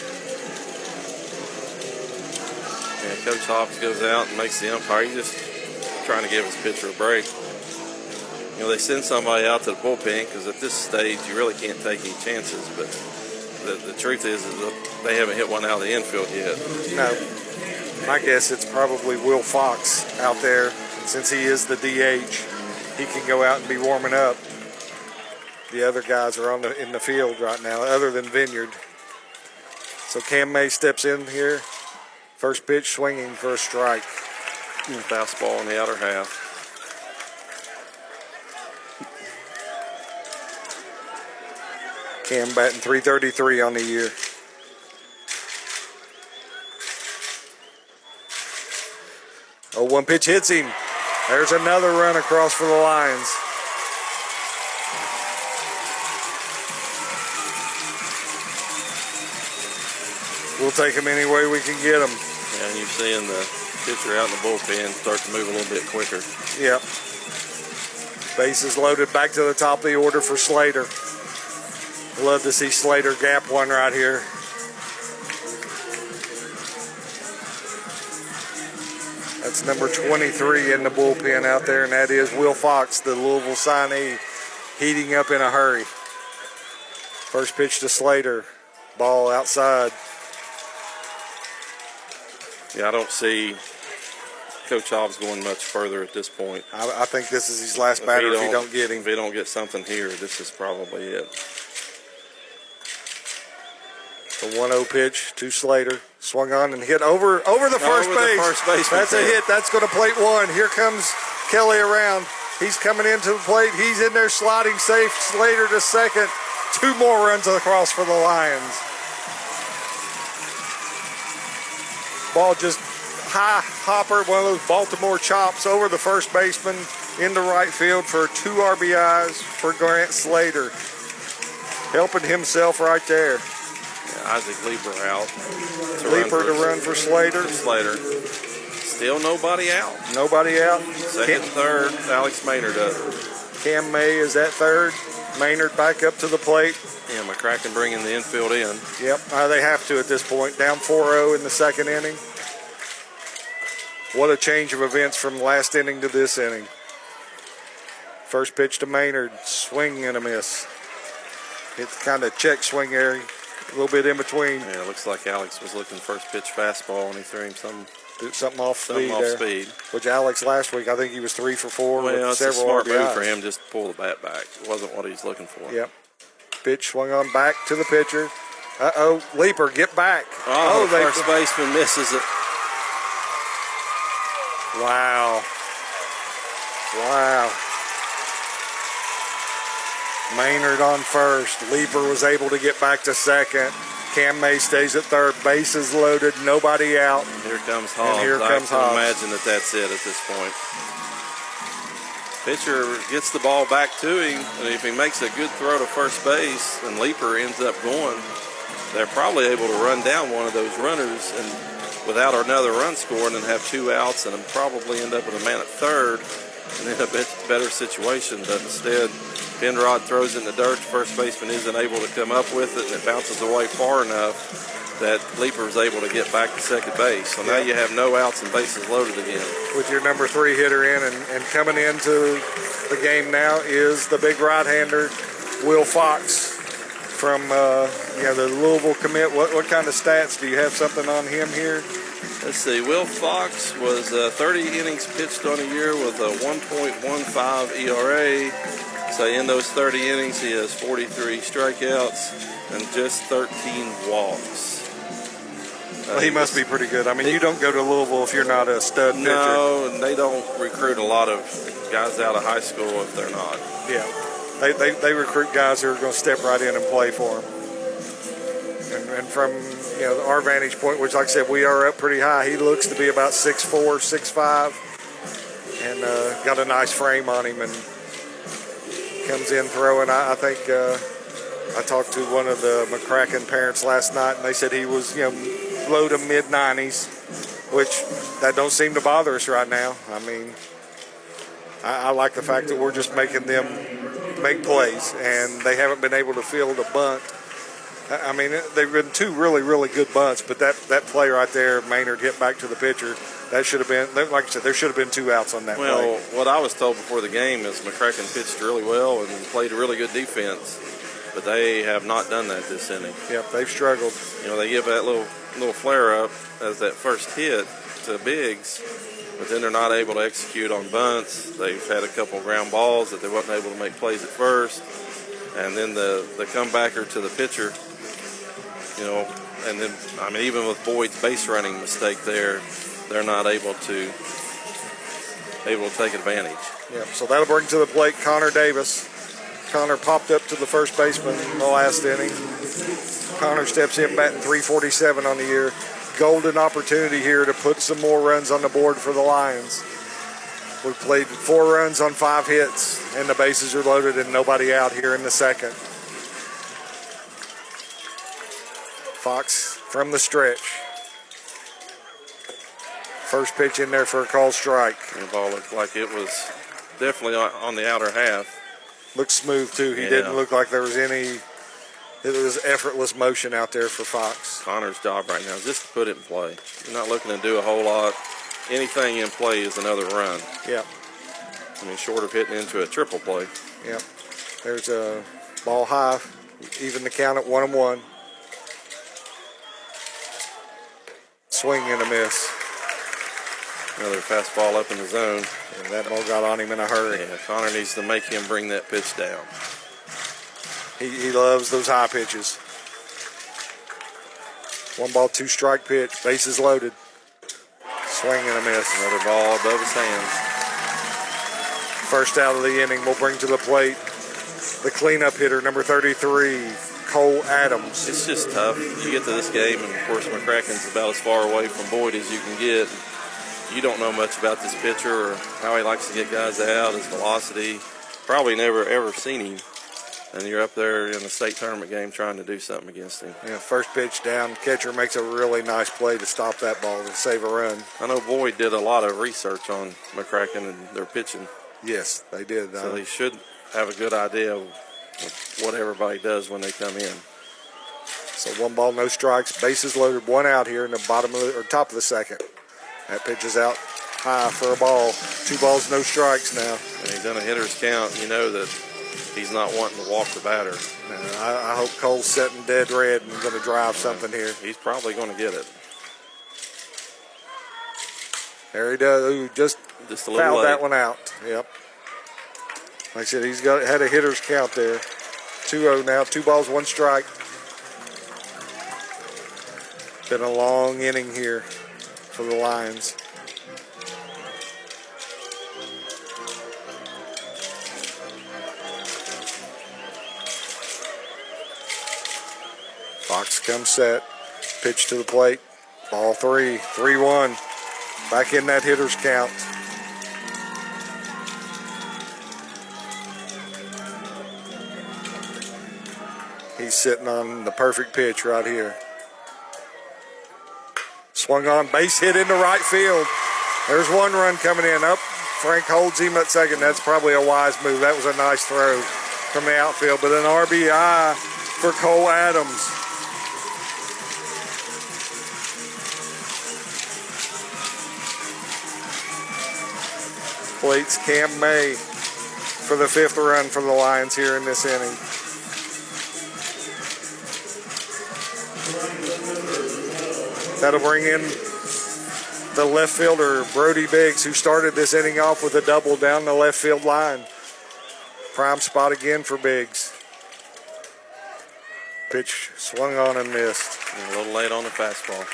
Yeah, Coach Hobbs goes out and makes the umpire. He's just trying to give his pitcher a break. You know, they send somebody out to the bullpen because at this stage you really can't take any chances, but the truth is that they haven't hit one out of the infield yet. No. My guess it's probably Will Fox out there. Since he is the DH, he can go out and be warming up. The other guys are in the field right now, other than Vineyard. So Cam May steps in here. First pitch swinging for a strike. Fastball in the outer half. Cam batting .333 on the year. Oh, one pitch hits him. There's another run across for the Lions. We'll take them any way we can get them. Yeah, and you're seeing the pitcher out in the bullpen start to move a little bit quicker. Yep. Bases loaded, back to the top of the order for Slater. Love to see Slater gap one right here. That's number 23 in the bullpen out there, and that is Will Fox, the Louisville signee, heating up in a hurry. First pitch to Slater. Ball outside. Yeah, I don't see Coach Hobbs going much further at this point. I think this is his last batter if he don't get him. If he don't get something here, this is probably it. The 1-0 pitch to Slater. Swung on and hit over the first base. That's a hit. That's going to plate one. Here comes Kelly around. He's coming into the plate. He's in there sliding safe. Slater to second. Two more runs across for the Lions. Ball just high hopper, one of those Baltimore chops over the first baseman into right field for 2 RBIs for Grant Slater. Helping himself right there. Yeah, Isaac Leeper out. To run for Slater. Still nobody out. Nobody out. Second, third, Alex Maynard up. Cam May is at third. Maynard back up to the plate. Yeah, Mccracken bringing the infield in. Yep, they have to at this point. Down 4-0 in the second inning. What a change of events from last inning to this inning. First pitch to Maynard. Swing and a miss. It's kind of check swing area. A little bit in between. Yeah, it looks like Alex was looking first pitch fastball and he threw him something off speed. Which Alex last week, I think he was 3 for 4 well, with it's several a smart RBIs. move for him just to pull the bat back. It wasn't what he's looking for. Yep. Pitch swung on back to the pitcher. Uh-oh, Leeper, get back. Oh, the first baseman misses it. Wow. Maynard on first. Leeper was able to get back to second. Cam May stays at third. Bases loaded, nobody out. And here comes Hobbs. I can imagine that's it at this point. Pitcher gets the ball back to him, and if he makes a good throw to first base and Leeper ends up going, they're probably able to run down one of those runners and without another run scoring and have 2 outs and probably end up with a man at third and in a bit better situation. But instead, Penrod throws it in the dirt. The first baseman isn't able to come up with it, and it bounces away far enough that Leeper is able to get back to second base. So now you have no outs and bases loaded again. With your number 3 hitter in, and coming into the game now is the big right-hander, Will Fox, from the Louisville commit. What kind of stats? Do you have something on him here? Let's see. Will Fox was 30 innings pitched on a year with a 1.15 ERA. So in those 30 innings, he has 43 strikeouts and just 13 walks. Well, he must be pretty good. I mean, you don't go to Louisville if you're not a stud pitcher. No, and they don't recruit a lot of guys out of high school if they're not. Yeah. They recruit guys who are going to step right in and play for them. And from our vantage point, which, like I said, we are up pretty high, he looks to be about 6'4", 6'5", and got a nice frame on him and comes in throwing. I think I talked to one of the Mccracken parents last night, and they said he was low to mid 90s, which that don't seem to bother us right now. I mean, I like the fact that we're just making them make plays, and they haven't been able to field a bunt. I mean, they've been 2 really, really good bunts, but that play right there, Maynard hit back to the pitcher, that should have been, like I said, there should have been 2 outs on that play. Well, what I was told before the game is Mccracken pitched really well and played a really good defense, but they have not done that this inning. Yep, they've struggled. They give that little flare-up as that first hit to Biggs, but then they're not able to execute on bunts. They've had a couple ground balls that they wasn't able to make plays at first, and then the comebacker to the pitcher, and then, I mean, even with Boyd's base running mistake there, they're not able to take advantage. Yeah, so that'll bring to the plate Connor Davis. Connor popped up to the first baseman in the last inning. Connor steps in batting .347 on the year. Golden opportunity here to put some more runs on the board for the Lions. We've played 4 runs on 5 hits, and the bases are loaded and nobody out here in the second. Fox from the stretch. First pitch in there for a called strike. The ball looked like it was definitely on the outer half. Looked smooth, too. He didn't look like there was any... It was effortless motion out there for Fox. Connor's job right now is just to put it in play. You're not looking to do a whole lot. Anything in play is another run. Yeah. I mean, short of hitting into a triple play. Yep. There's a ball high. Even the count at 1-1. Swing and a miss. Another fastball up in the zone. And that ball got on him in a hurry. Yeah, Connor needs to make him bring that pitch down. He loves those high pitches. 1 ball, 2 strike pitch. Bases loaded. Swing and a miss. Another ball above his hands. First out of the inning, we'll bring to the plate the cleanup hitter, number 33, Cole Adams. It's just tough. You get to this game, and of course Mccracken's about as far away from Boyd as you can get. You don't know much about this pitcher or how he likes to get guys out, his velocity. Probably never ever seen him. And you're up there in a state tournament game trying to do something against him. Yeah, first pitch down. Catcher makes a really nice play to stop that ball and save a run. I know Boyd did a lot of research on Mccracken and their pitching. Yes, they did. So he should have a good idea of what everybody does when they come in. So 1 ball, no strikes. Bases loaded, 1 out here in the bottom of or top of the second. That pitch is out high for a ball. 2 balls, no strikes now. And he's in a hitter's count. You know that he's not wanting to walk the batter. I hope Cole's setting dead red and going to drive something here. He's probably going to get it. There he does. Ooh, just a little fouled late. that one out. Yep. Like I said, he's had a hitter's count there. 2-0 now. 2 balls, 1 strike. Been a long inning here for the Lions. Fox comes set. Pitch to the plate. Ball 3. 3-1. Back in that hitter's count. He's sitting on the perfect pitch right here. Swung on, base hit into right field. There's 1 run coming in. Up, Frank holds him at second. That's probably a wise move. That was a nice throw. from the outfield, but an RBI for Cole Adams. Plates Cam May for the 5th run for the Lions here in this inning. That'll bring in the left fielder, Brody Biggs, who started this inning off with a double down the left field line. Prime spot again for Biggs. Pitch swung on and missed. A little late on the fastball.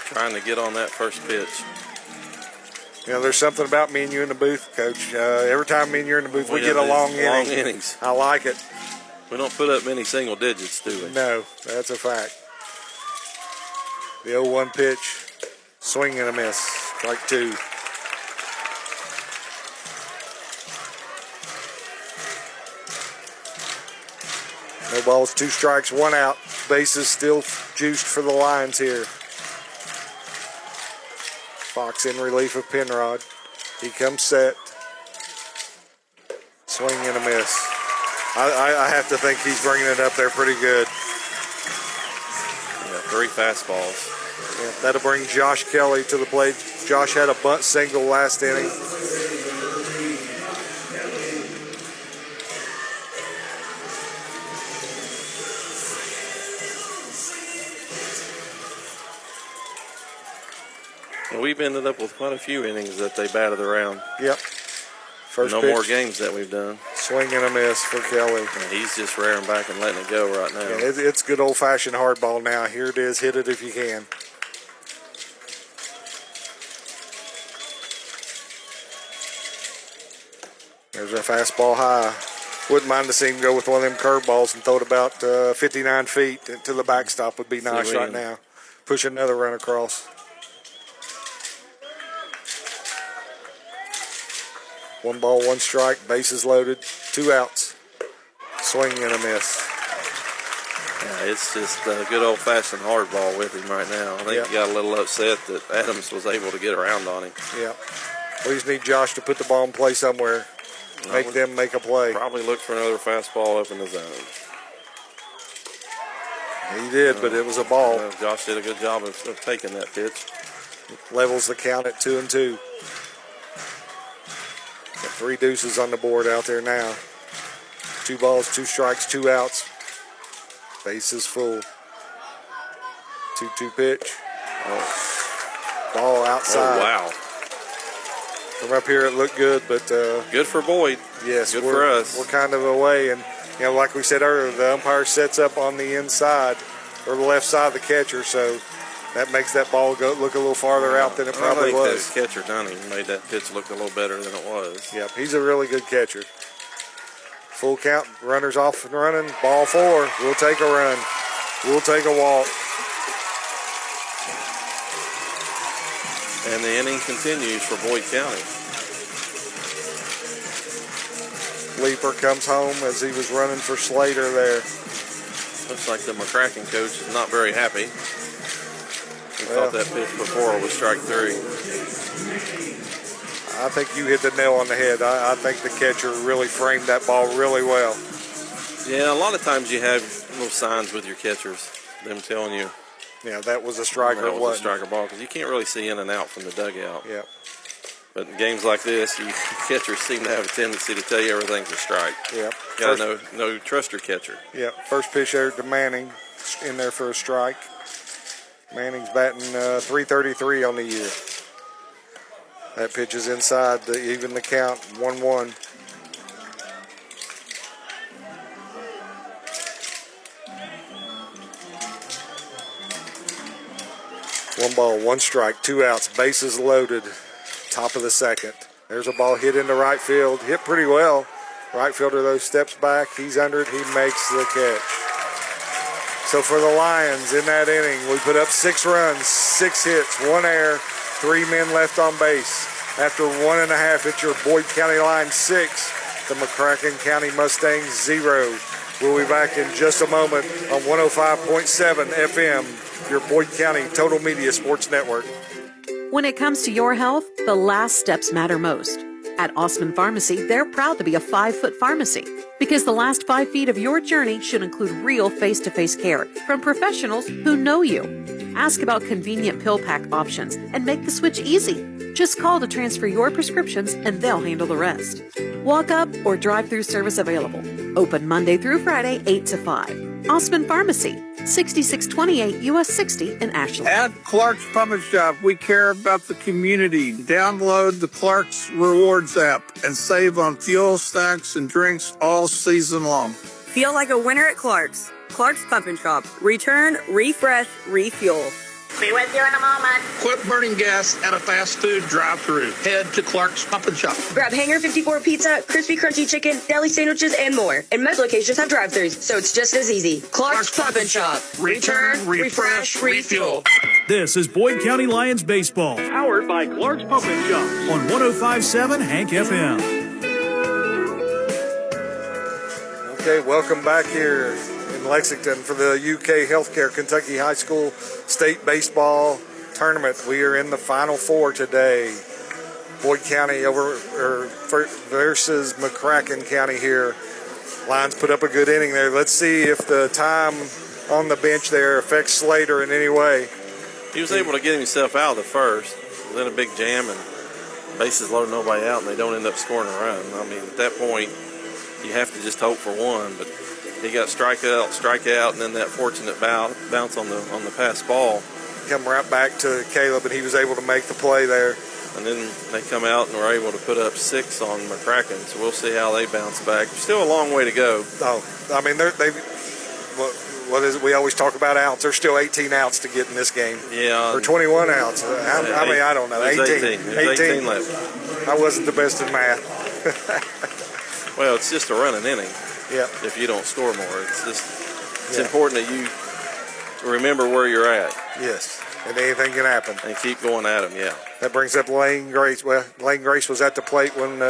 Trying to get on that first pitch. You know, there's something about me and you in the booth, Coach. Every time me and you're in the booth, we get a long innings. I like it. We don't put up many single digits, do we? No, that's a fact. The 0-1 pitch, swing and a miss, strike 2. No balls, 2 strikes, 1 out. Bases still juiced for the Lions here. Fox in relief of Penrod. He comes set. Swing and a miss. I have to think he's bringing it up there pretty good. Yeah, 3 fastballs. Yeah, that'll bring Josh Kelly to the plate. Josh had a bunt single last inning. And we've ended up with quite a few innings that they batted around. Yep. First no pitch. More games that we've done. Swing and a miss for Kelly. And he's just rearing back and letting it go right now. Yeah, it's good old-fashioned hardball now. Here it is. Hit it if you can. There's a fastball high. Wouldn't mind to see him go with one of them curveballs and throw it about 59 feet to the backstop would be nice right now. Push another run across. 1 ball, 1 strike, bases loaded, 2 outs. Swing and a miss. Yeah, it's just a good old-fashioned hardball with him right now. I think he got a little upset that Adams was able to get around on him. Yeah. We just need Josh to put the ball in play somewhere. Make them make a play. Probably look for another fastball up in the zone. He did, but it was a ball. Josh did a good job of taking that pitch. Levels the count at 2-2. Got 3 deuces on the board out there now. 2 balls, 2 strikes, 2 outs. Bases full. 2-2 pitch. Ball outside. Oh, wow. From up here, it looked good, but good for Boyd. Yes, good for us. We're kind of away, and you know, like we said earlier, the umpire sets up on the inside or the left side of the catcher, so that makes that ball look a little farther out than it probably was. I think that catcher Dunning made that pitch look a little better than it was. Yep, he's a really good catcher. Full count, runners off and running. Ball 4. We'll take a run. We'll take a walk. And the inning continues for Boyd County. Leaper comes home as he was running for Slater there. Looks like the Mccracken coach is not very happy. He thought that pitch before was strike 3. I think you hit the nail on the head. I think the catcher really framed that ball really well. Yeah, a lot of times you have little signs with your catchers, them telling you. Yeah, that was a striker. That was a striker ball because you can't really see in and out from the dugout. Yeah. But in games like this, catchers seem to have a tendency to tell you everything's a strike. Yep. Gotta know, trust your catcher. Yep. First pitch there to Manning, in there for a strike. Manning's batting .333 on the year. That pitch is inside to even the count, 1-1. One ball, 1 strike, 2 outs, bases loaded, top of the second. There's a ball hit into right field, hit pretty well. Right fielder, though, steps back. He's under it. He makes the catch. So for the Lions in that inning, we put up 6 runs, 6 hits, 1 error, 3 men left on base. After 1.5, it's your Boyd County Lions 6, the Mccracken County Mustangs 0. We'll be back in just a moment on 105.7 FM, your Boyd County Total Media Sports Network. When it comes to your health, the last steps matter most. At Osman Pharmacy, they're proud to be a 5-foot pharmacy. Because the last 5 feet of your journey should include real face-to-face care from professionals who know you. Ask about convenient pill pack options and make the switch easy. Just call to transfer your prescriptions and they'll handle the rest. Walk up or drive-through service available. Open Monday through Friday, 8 to 5. Osmond Pharmacy, 6628 US 60 in Ashland. At Clark's Pump and Shop, we care about the community. Download the Clark's Rewards app and save on fuel, snacks, and drinks all season long. Feel like a winner at Clark's. Clark's Pump and Shop. Return, refresh, refuel. Be with you in a moment. Quit burning gas at a fast food drive-thru. Head to Clark's Pump and Shop. Grab Hanger 54 pizza, crispy crunchy chicken, deli sandwiches, and more. And most locations have drive-thrus, so it's just as easy. Clark's Pump and Shop. Return, refresh, refuel. This is Boyd County Lions baseball, Powered by Clark's Pump and Shop. on 105.7 Hank FM. Okay, welcome back here in Lexington for the UK Healthcare Kentucky High School State Baseball Tournament. We are in the Final Four today. Boyd County versus Mccracken County here. Lions put up a good inning there. Let's see if the time on the bench there affects Slater in any way. He was able to get himself out of the first. He was in a big jam and bases loaded, nobody out, and they don't end up scoring a run. I mean, at that point, you have to just hope for one, but he got strikeout, and then that fortunate bounce on the pass ball. Come right back to Caleb, and he was able to make the play there. And then they come out and were able to put up 6 on Mccracken, so we'll see how they bounce back. Still a long way to go. Oh, I mean, what is it? We always talk about outs. There's still 18 outs to get in this game. Yeah. Or 21 outs. How many? I don't know. 18. There's 18 left. I wasn't the best in math. Well, it's just a running inning. Yeah. If you don't score more, it's important that you remember where you're at. Yes. And anything can happen. And keep going at them, yeah. That brings up Lane Grace. Well, Lane Grace was at the plate when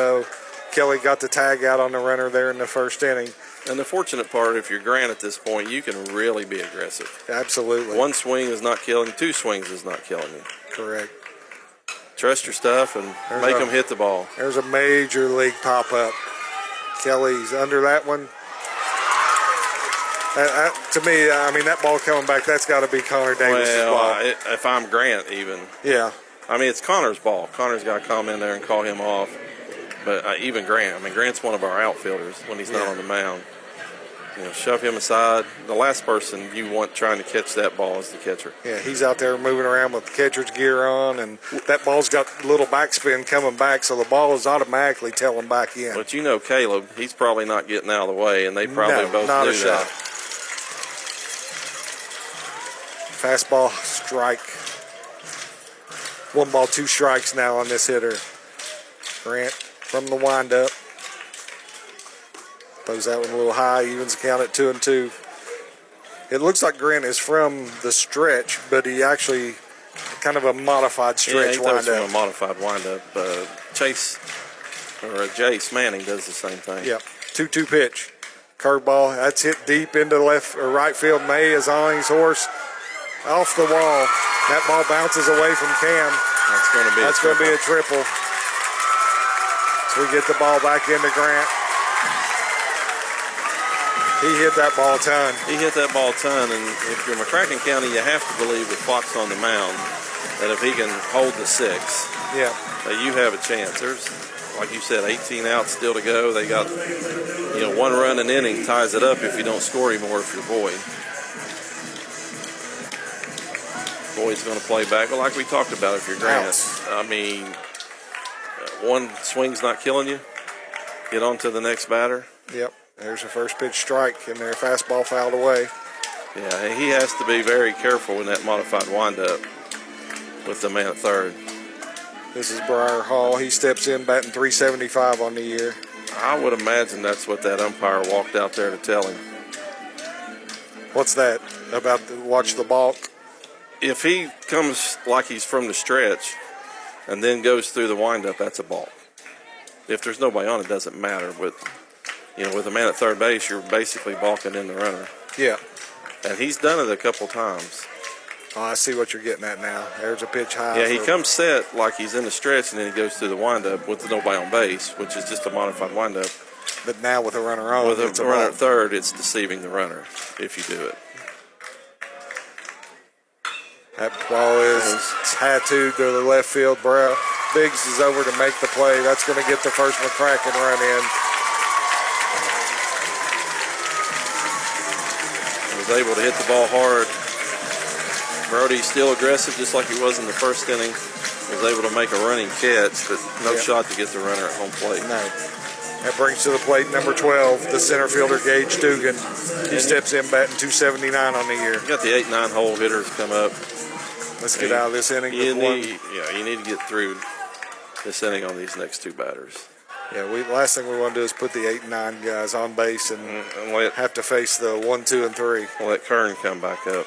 Kelly got the tag out on the runner there in the first inning. And the fortunate part, if you're Grant at this point, you can really be aggressive. Absolutely. One swing is not killing you. 2 swings is not killing you. Correct. Trust your stuff and make them hit the ball. There's a major league pop-up. Kelly's under that one. To me, I mean, that ball coming back, that's got to be Connor Davis' ball. If I'm Grant even. Yeah. I mean, it's Connor's ball. Connor's got to come in there and call him off. But even Grant, I mean, Grant's one of our outfielders when he's not on the mound. You know, shove him aside. The last person you want trying to catch that ball is the catcher. Yeah, he's out there moving around with the catcher's gear on, and that ball's got a little backspin coming back, so the ball is automatically telling back in. But you know Caleb, he's probably not getting out of the way, and they probably both not knew a shot. that. Fastball, strike. 1 ball, 2 strikes now on this hitter. Grant from the windup. Throws that one a little high, evens the count at 2-2. It looks like Grant is from the stretch, but he actually kind of a modified stretch windup. Yeah, he throws windup. from a modified windup. Jace Manning does the same thing. Yep, 2-2 pitch. Curveball, that's hit deep into left or right field. May is on his horse. Off the wall. That ball bounces away from Cam. That's going to be a triple. So we get the ball back into Grant. He hit that ball a ton. And if you're Mccracken County, you have to believe with Fox on the mound that if he can hold the 6, that you have a chance. There's, like you said, 18 outs still to go. They got, 1 run an inning ties it up if you don't score anymore if you're Boyd. Boyd's going to play back. Well, like we talked about, if you're Grant, I mean, 1 swing's not killing you. Get on to the next batter. Yep. There's a first pitch strike in there. Fastball fouled away. Yeah, he has to be very careful in that modified windup with the man at third. This is Briar Hall. He steps in batting .375 on the year. I would imagine that's what that umpire walked out there to tell him. What's that? About watch the balk? If he comes like he's from the stretch and then goes through the windup, that's a balk. If there's nobody on, it doesn't matter. But, with a man at third base, you're basically balking in the runner. Yeah. And he's done it a couple times. Oh, I see what you're getting at now. There's a pitch high. Yeah, he comes set like he's in the stretch, and then he goes through the windup with nobody on base, which is just a modified windup. But now with a runner on, With it's a runner at third, it's deceiving the runner if you do it. That ball is tattooed to the left field. Biggs is over to make the play. That's going to get the first Mccracken run in. Was able to hit the ball hard. Brody still aggressive, just like he was in the first inning. Was able to make a running catch, but no shot to get the runner at home plate. No. That brings to the plate number 12, the center fielder, Gage Dugan. He steps in batting .279 on the year. You got the 8-9 hole hitters come up. Let's get out of this inning. You need to get through this inning on these next two batters. Yeah, last thing we want to do is put the 8 and 9 guys on base and have to face the 1, 2, and 3. Let Kern come back up.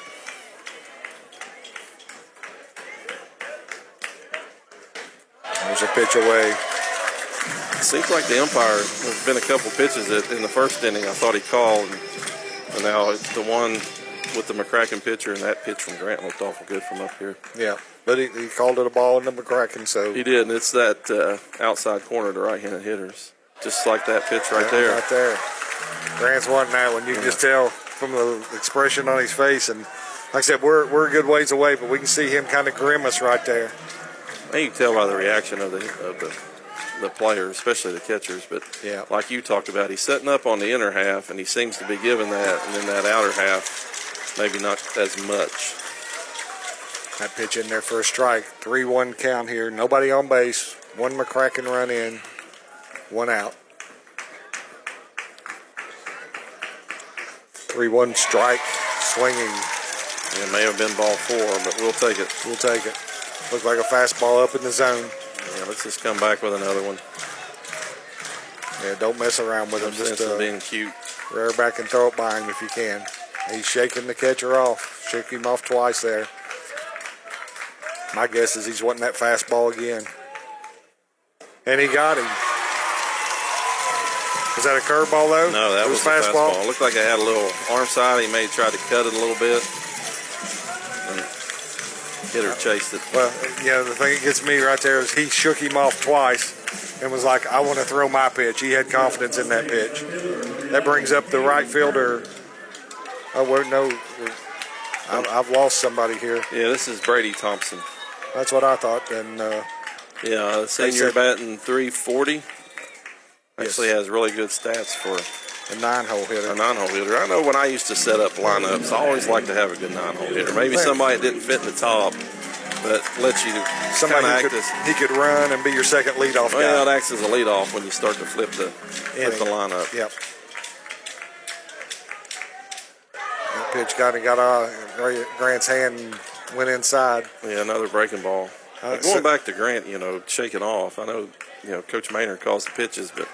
There's a pitch away. It seems like the umpire, there's been a couple pitches that in the first inning I thought he called, and now it's the one with the Mccracken pitcher, and that pitch from Grant looked awful good from up here. Yeah, but he called it a ball in the Mccracken, so. He did, and it's that outside corner to right-handed hitters. Just like that pitch right there. Right there. Grant's wanting that one. You can just tell from the expression on his face, and like I said, we're a good ways away, but we can see him kind of grimace right there. I think you can tell by the reaction of the players, especially the catchers. But like you talked about, he's setting up on the inner half, and he seems to be giving that, and then that outer half, maybe not as much. That pitch in there for a strike. 3-1 count here. Nobody on base. One Mccracken run in. One out. 3-1 strike. Swinging. It may have been ball 4, but we'll take it. We'll take it. Looks like a fastball up in the zone. Yeah, let's just come back with another one. Yeah, don't mess around with him. Just being cute. Rear back and throw it by him if you can. He's shaking the catcher off. Shook him off twice there. My guess is he's wanting that fastball again. And he got him. Was that a curveball though? No, that was a fastball. It looked like it had a little arm side. He may have tried to cut it a little bit. Hitter chased it. Well, yeah, the thing that gets me right there is he shook him off twice and was like, I want to throw my pitch. He had confidence in that pitch. That brings up the right fielder. Oh, well, no, I've lost somebody here. Yeah, this is Brady Thompson. That's what I thought. And senior batting .340. Actually has really good stats for a 9-hole hitter. A 9-hole hitter. I know when I used to set up lineups, I always like to have a good 9-hole hitter. Maybe somebody that didn't fit in the top, but lets you somebody act he could run and be your second leadoff guy. Well, it acts as a leadoff when you start to flip the lineup. Yep. That pitch got Grant's hand and went inside. Yeah, another breaking ball. Going back to Grant, shaking off. I know, Coach Maynard calls the pitches, but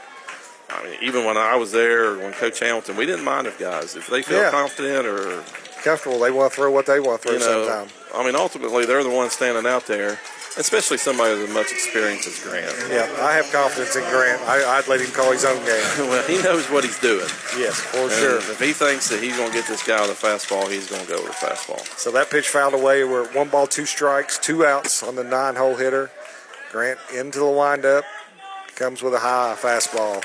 I mean, even when I was there, or when Coach Hamilton, we didn't mind if guys, if they feel confident or comfortable, they want to throw what they want to throw sometimes. I mean, ultimately, they're the ones standing out there, especially somebody with as much experience as Grant. Yeah, I have confidence in Grant. I'd let him call his own game. Well, he knows what he's doing. Yes, for sure. If he thinks that he's going to get this guy with a fastball, he's going to go with a fastball. So that pitch fouled away. We're at 1 ball, 2 strikes, 2 outs on the 9-hole hitter. Grant into the windup, comes with a high fastball.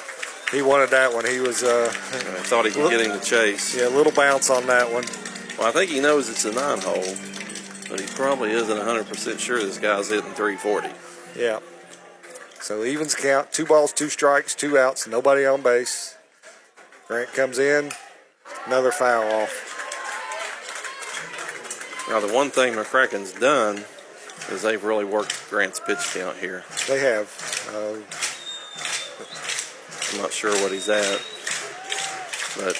He wanted that one. He was. I thought he could get him to chase. Yeah, a little bounce on that one. Well, I think he knows it's a 9-hole, but he probably isn't 100% sure this guy's hitting .340. Yeah. So evens count. 2 balls, 2 strikes, 2 outs, nobody on base. Grant comes in, another foul off. Now, the one thing Mccracken's done is they've really worked Grant's pitch count here. They have. I'm not sure what he's at, but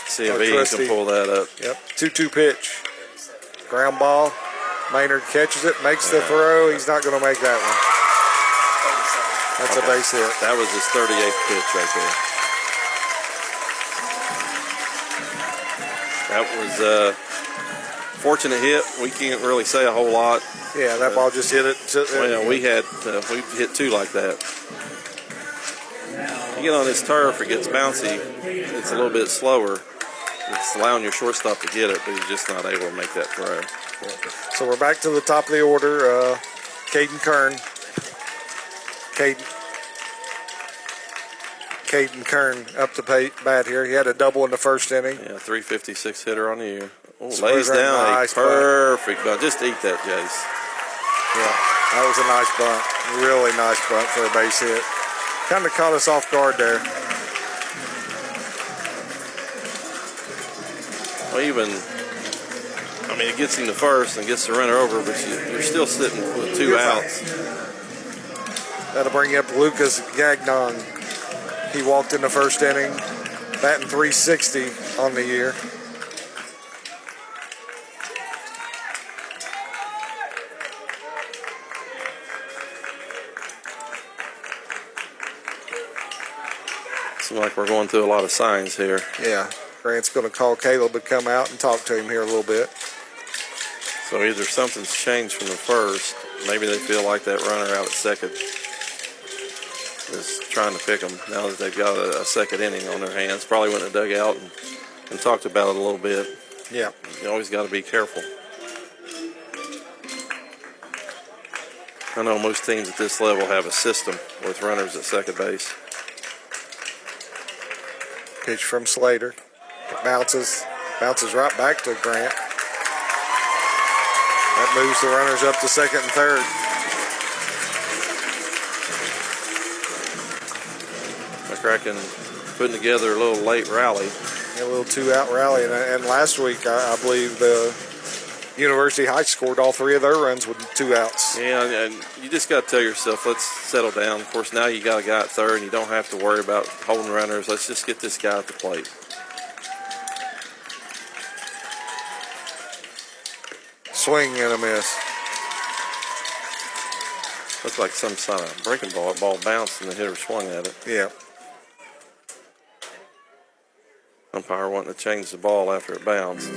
see if he can pull that up. Yep, 2-2 pitch. Ground ball. Maynard catches it, makes the throw. He's not going to make that one. That's a base hit. That was his 38th pitch right there. That was a fortunate hit. We can't really say a whole lot. Yeah, that ball just hit it. Well, we hit 2 like that. You get on this turf, it gets bouncy. It's a little bit slower. It's allowing your shortstop to get it, but he's just not able to make that throw. So we're back to the top of the order. Caden Kern. Caden Caden Kern up to bat here. He had a double in the first inning. Yeah, 356 hitter on the year. Oh, Swing lays down nice a perfect bunt. Just eat that, Jace. Yeah, that was a nice bunt. Really nice bunt for a base hit. Kind of caught us off guard there. Well, it gets him to first and gets the runner over, but you're still sitting with 2 outs. That'll bring up Lucas Gagnon. He walked in the first inning, batting .360 on the year. Seems like we're going through a lot of signs here. Yeah, Grant's going to call Caleb to come out and talk to him here a little bit. So either something's changed from the first. Maybe they feel like that runner out at second is trying to pick them now that they've got a second inning on their hands. Probably went in the dugout and talked about it a little bit. Yeah. You always got to be careful. I know most teams at this level have a system with runners at second base. Pitch from Slater. It bounces right back to Grant. That moves the runners up to second and third. Mccracken putting together a little late rally. A little 2-out rally. And last week, I believe the University Heights scored all 3 of their runs with 2 outs. Yeah, and you just got to tell yourself, let's settle down. Of course, now you got a guy at third, and you don't have to worry about holding runners. Let's just get this guy at the plate. Swing and a miss. Looked like some kind of breaking ball. That ball bounced, and the hitter swung at it. Yeah. Umpire wanting to change the ball after it bounced.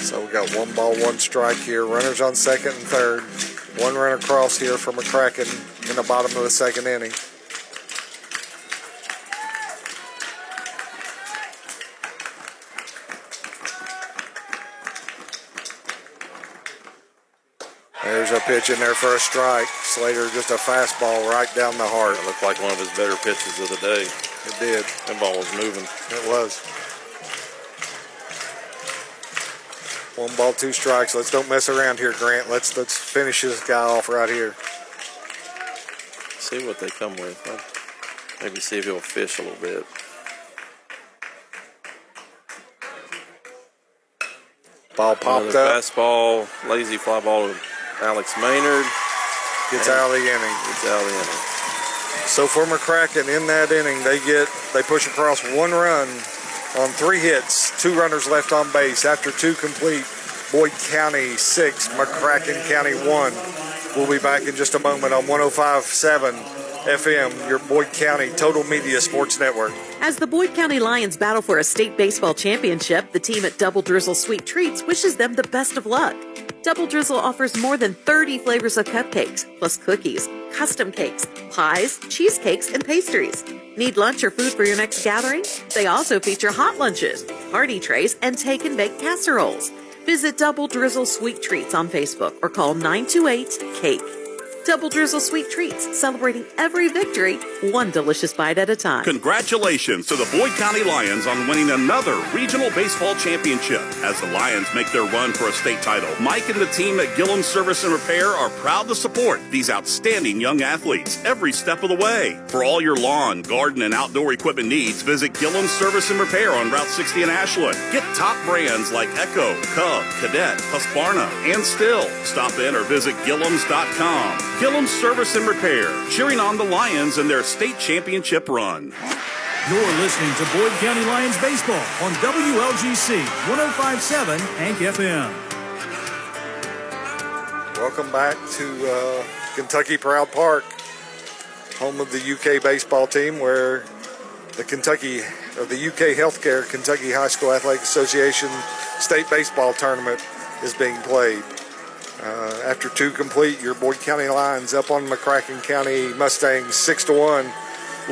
So we got 1 ball, 1 strike here. Runners on second and third. 1 run across here from Mccracken in the bottom of the second inning. There's a pitch in there for a strike. Slater just a fastball right down the heart. It looked like one of his better pitches of the day. It did. That ball was moving. It was. 1 ball, 2 strikes. Let's don't mess around here, Grant. Let's finish this guy off right here. See what they come with. Maybe see if he'll fish a little bit. Ball popped Another up. fastball, lazy fly ball to Alex Maynard. Gets out of the inning. Gets out of the inning. So for Mccracken in that inning, they push across 1 run on 3 hits, 2 runners left on base. After 2 complete, Boyd County 6, Mccracken County 1. We'll be back in just a moment on 105.7 FM, your Boyd County Total Media Sports Network. As the Boyd County Lions battle for a state baseball championship, the team at Double Drizzle Sweet Treats wishes them the best of luck. Double Drizzle offers more than 30 flavors of cupcakes, plus cookies, custom cakes, pies, cheesecakes, and pastries. Need lunch or food for your next gathering? They also feature hot lunches, party trays, and take and bake casseroles. Visit Double Drizzle Sweet Treats on Facebook or call 928-CAKE. Double Drizzle Sweet Treats, celebrating every victory, 1 delicious bite at a time. Congratulations to the Boyd County Lions on winning another regional baseball championship. As the Lions make their run for a state title, Mike and the team at Gillum Service and Repair are proud to support these outstanding young athletes every step of the way. For all your lawn, garden, and outdoor equipment needs, visit Gillum Service and Repair on Route 60 in Ashland. Get top brands like Echo, Cub, Cadet, Husqvarna, and Still. Stop in or visit Gillums.com. Gillum Service and Repair, cheering on the Lions in their state championship run. You're listening to Boyd County Lions Baseball on WLGC 105.7 Hank FM. Welcome back to Kentucky Proud Park, home of the UK baseball team, where the UK Healthcare Kentucky High School Athletic Association State Baseball Tournament is being played. After 2 complete, your Boyd County Lions up on Mccracken County Mustangs 6-1.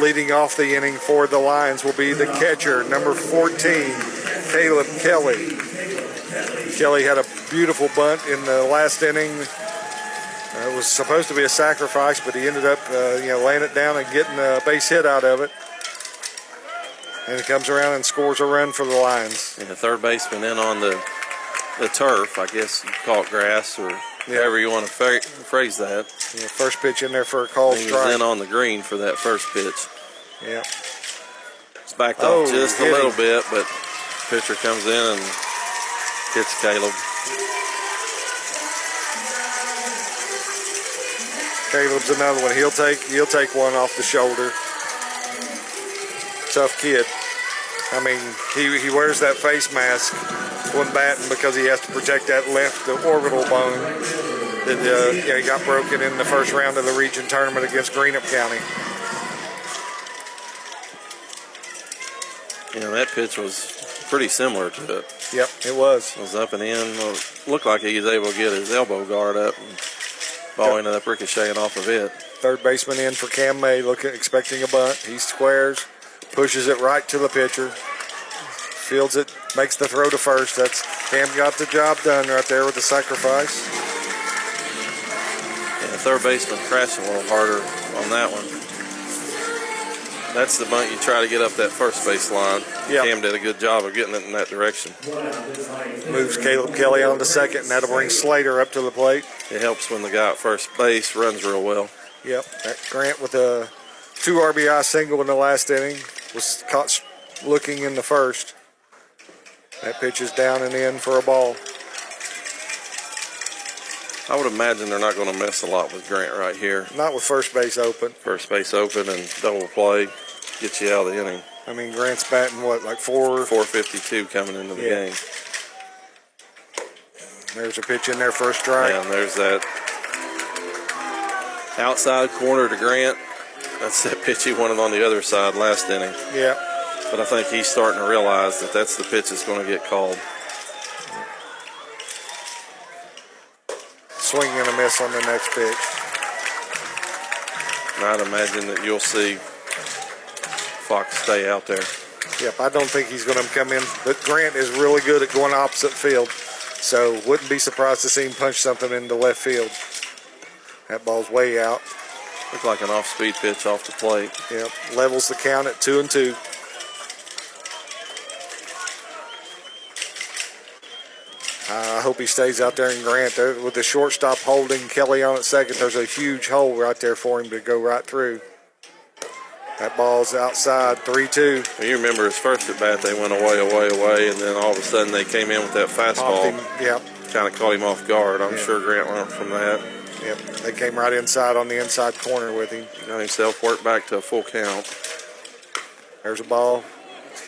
Leading off the inning for the Lions will be the catcher, number 14, Caleb Kelly. Kelly had a beautiful bunt in the last inning It was supposed to be a sacrifice, but he ended up, laying it down and getting a base hit out of it. And he comes around and scores a run for the Lions. And the third baseman in on the turf, I guess you call it grass or however you want to phrase that. Yeah, first pitch in there for a called strike. He was in on the green for that first pitch. Yeah. It's backed off just a little bit, but pitcher comes in and hits Caleb. Caleb's another one. He'll take one off the shoulder. Tough kid. I mean, he wears that face mask when batting because he has to protect that left orbital bone that he got broken in the first round of the region tournament against Greenup County. Yeah, that pitch was pretty similar to it. Yep, it was. It was up and in. Well, it looked like he was able to get his elbow guard up. And ball ended up ricocheting off of it. Third baseman in for Cam May, expecting a bunt. He squares, pushes it right to the pitcher, fields it, makes the throw to first. Cam got the job done right there with the sacrifice. Yeah, third baseman crashing a little harder on that one. That's the bunt you try to get up that first base line. Yep. Cam did a good job of getting it in that direction. Moves Caleb Kelly on to second, and that'll bring Slater up to the plate. It helps when the guy at first base runs real well. Yep. Grant with a 2 RBI single in the last inning was caught looking in the first. That pitch is down and in for a ball. I would imagine they're not going to mess a lot with Grant right here. Not with first base open. First base open and double play gets you out of the inning. I mean, Grant's batting, like 452 coming into the game. There's a pitch in there for a strike. And there's that outside corner to Grant. That's that pitch he wanted on the other side last inning. Yeah. But I think he's starting to realize that that's the pitch that's going to get called. Swing and a miss on the next pitch. And I'd imagine that you'll see Fox stay out there. Yep, I don't think he's going to come in. But Grant is really good at going opposite field. So wouldn't be surprised to see him punch something into left field. That ball's way out. Looked like an off-speed pitch off the plate. Yep, levels the count at 2-2. I hope he stays out there in Grant. With the shortstop holding Kelly on at second, there's a huge hole right there for him to go right through. That ball's outside, 3-2. Well, you remember his first at bat, they went away, and then all of a sudden they came in with that fastball. Yep. Kind of caught him off guard. I'm sure Grant learned from that. Yep, they came right inside on the inside corner with him. Got himself worked back to a full count. There's a ball.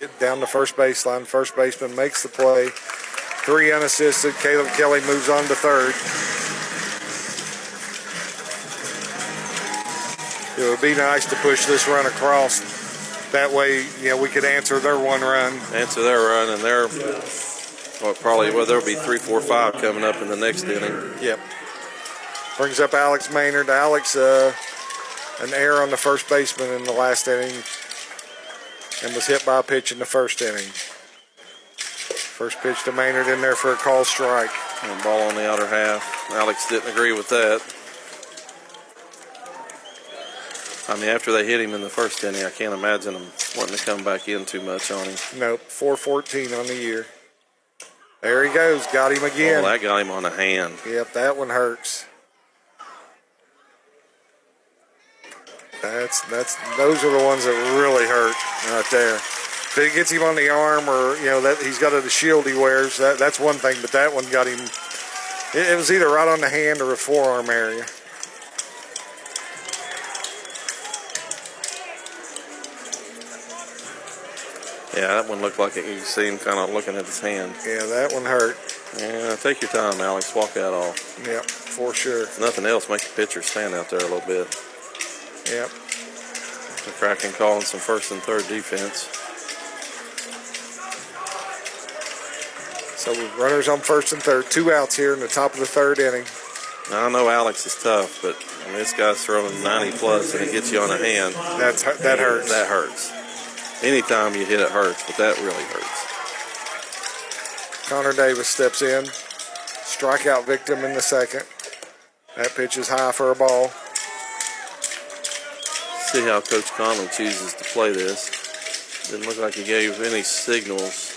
Hit down the first baseline. First baseman makes the play. 3 unassisted. Caleb Kelly moves on to third. It would be nice to push this run across. That way, we could answer their one run. Answer their run, and there'll be 3, 4, 5 coming up in the next inning. Yep. Brings up Alex Maynard. Alex, an error on the first baseman in the last inning and was hit by a pitch in the first inning. First pitch to Maynard in there for a call strike. And ball on the outer half. Alex didn't agree with that. I mean, after they hit him in the first inning, I can't imagine them wanting to come back in too much on him. Nope, 4-14 on the year. There he goes, got him again. Oh, that got him on the hand. Yep, that one hurts. Those are the ones that really hurt right there. If it gets him on the arm, or that he's got the shield he wears, that's one thing. But that one got him. It was either right on the hand or the forearm area. Yeah, that one looked like it. You see him kind of looking at his hand. Yeah, that one hurt. Yeah, take your time, Alex. Walk that off. Yep, for sure. If nothing else, make the pitcher stand out there a little bit. Yep. Mccracken calling some first and third defense. So runners on first and third. 2 outs here in the top of the third inning. Now, I know Alex is tough, but this guy's throwing 90 plus and it gets you on a hand. That hurts. That hurts. Anytime you hit it hurts, but that really hurts. Connor Davis steps in. Strikeout victim in the second. That pitch is high for a ball. See how Coach Conley chooses to play this. Didn't look like he gave any signals.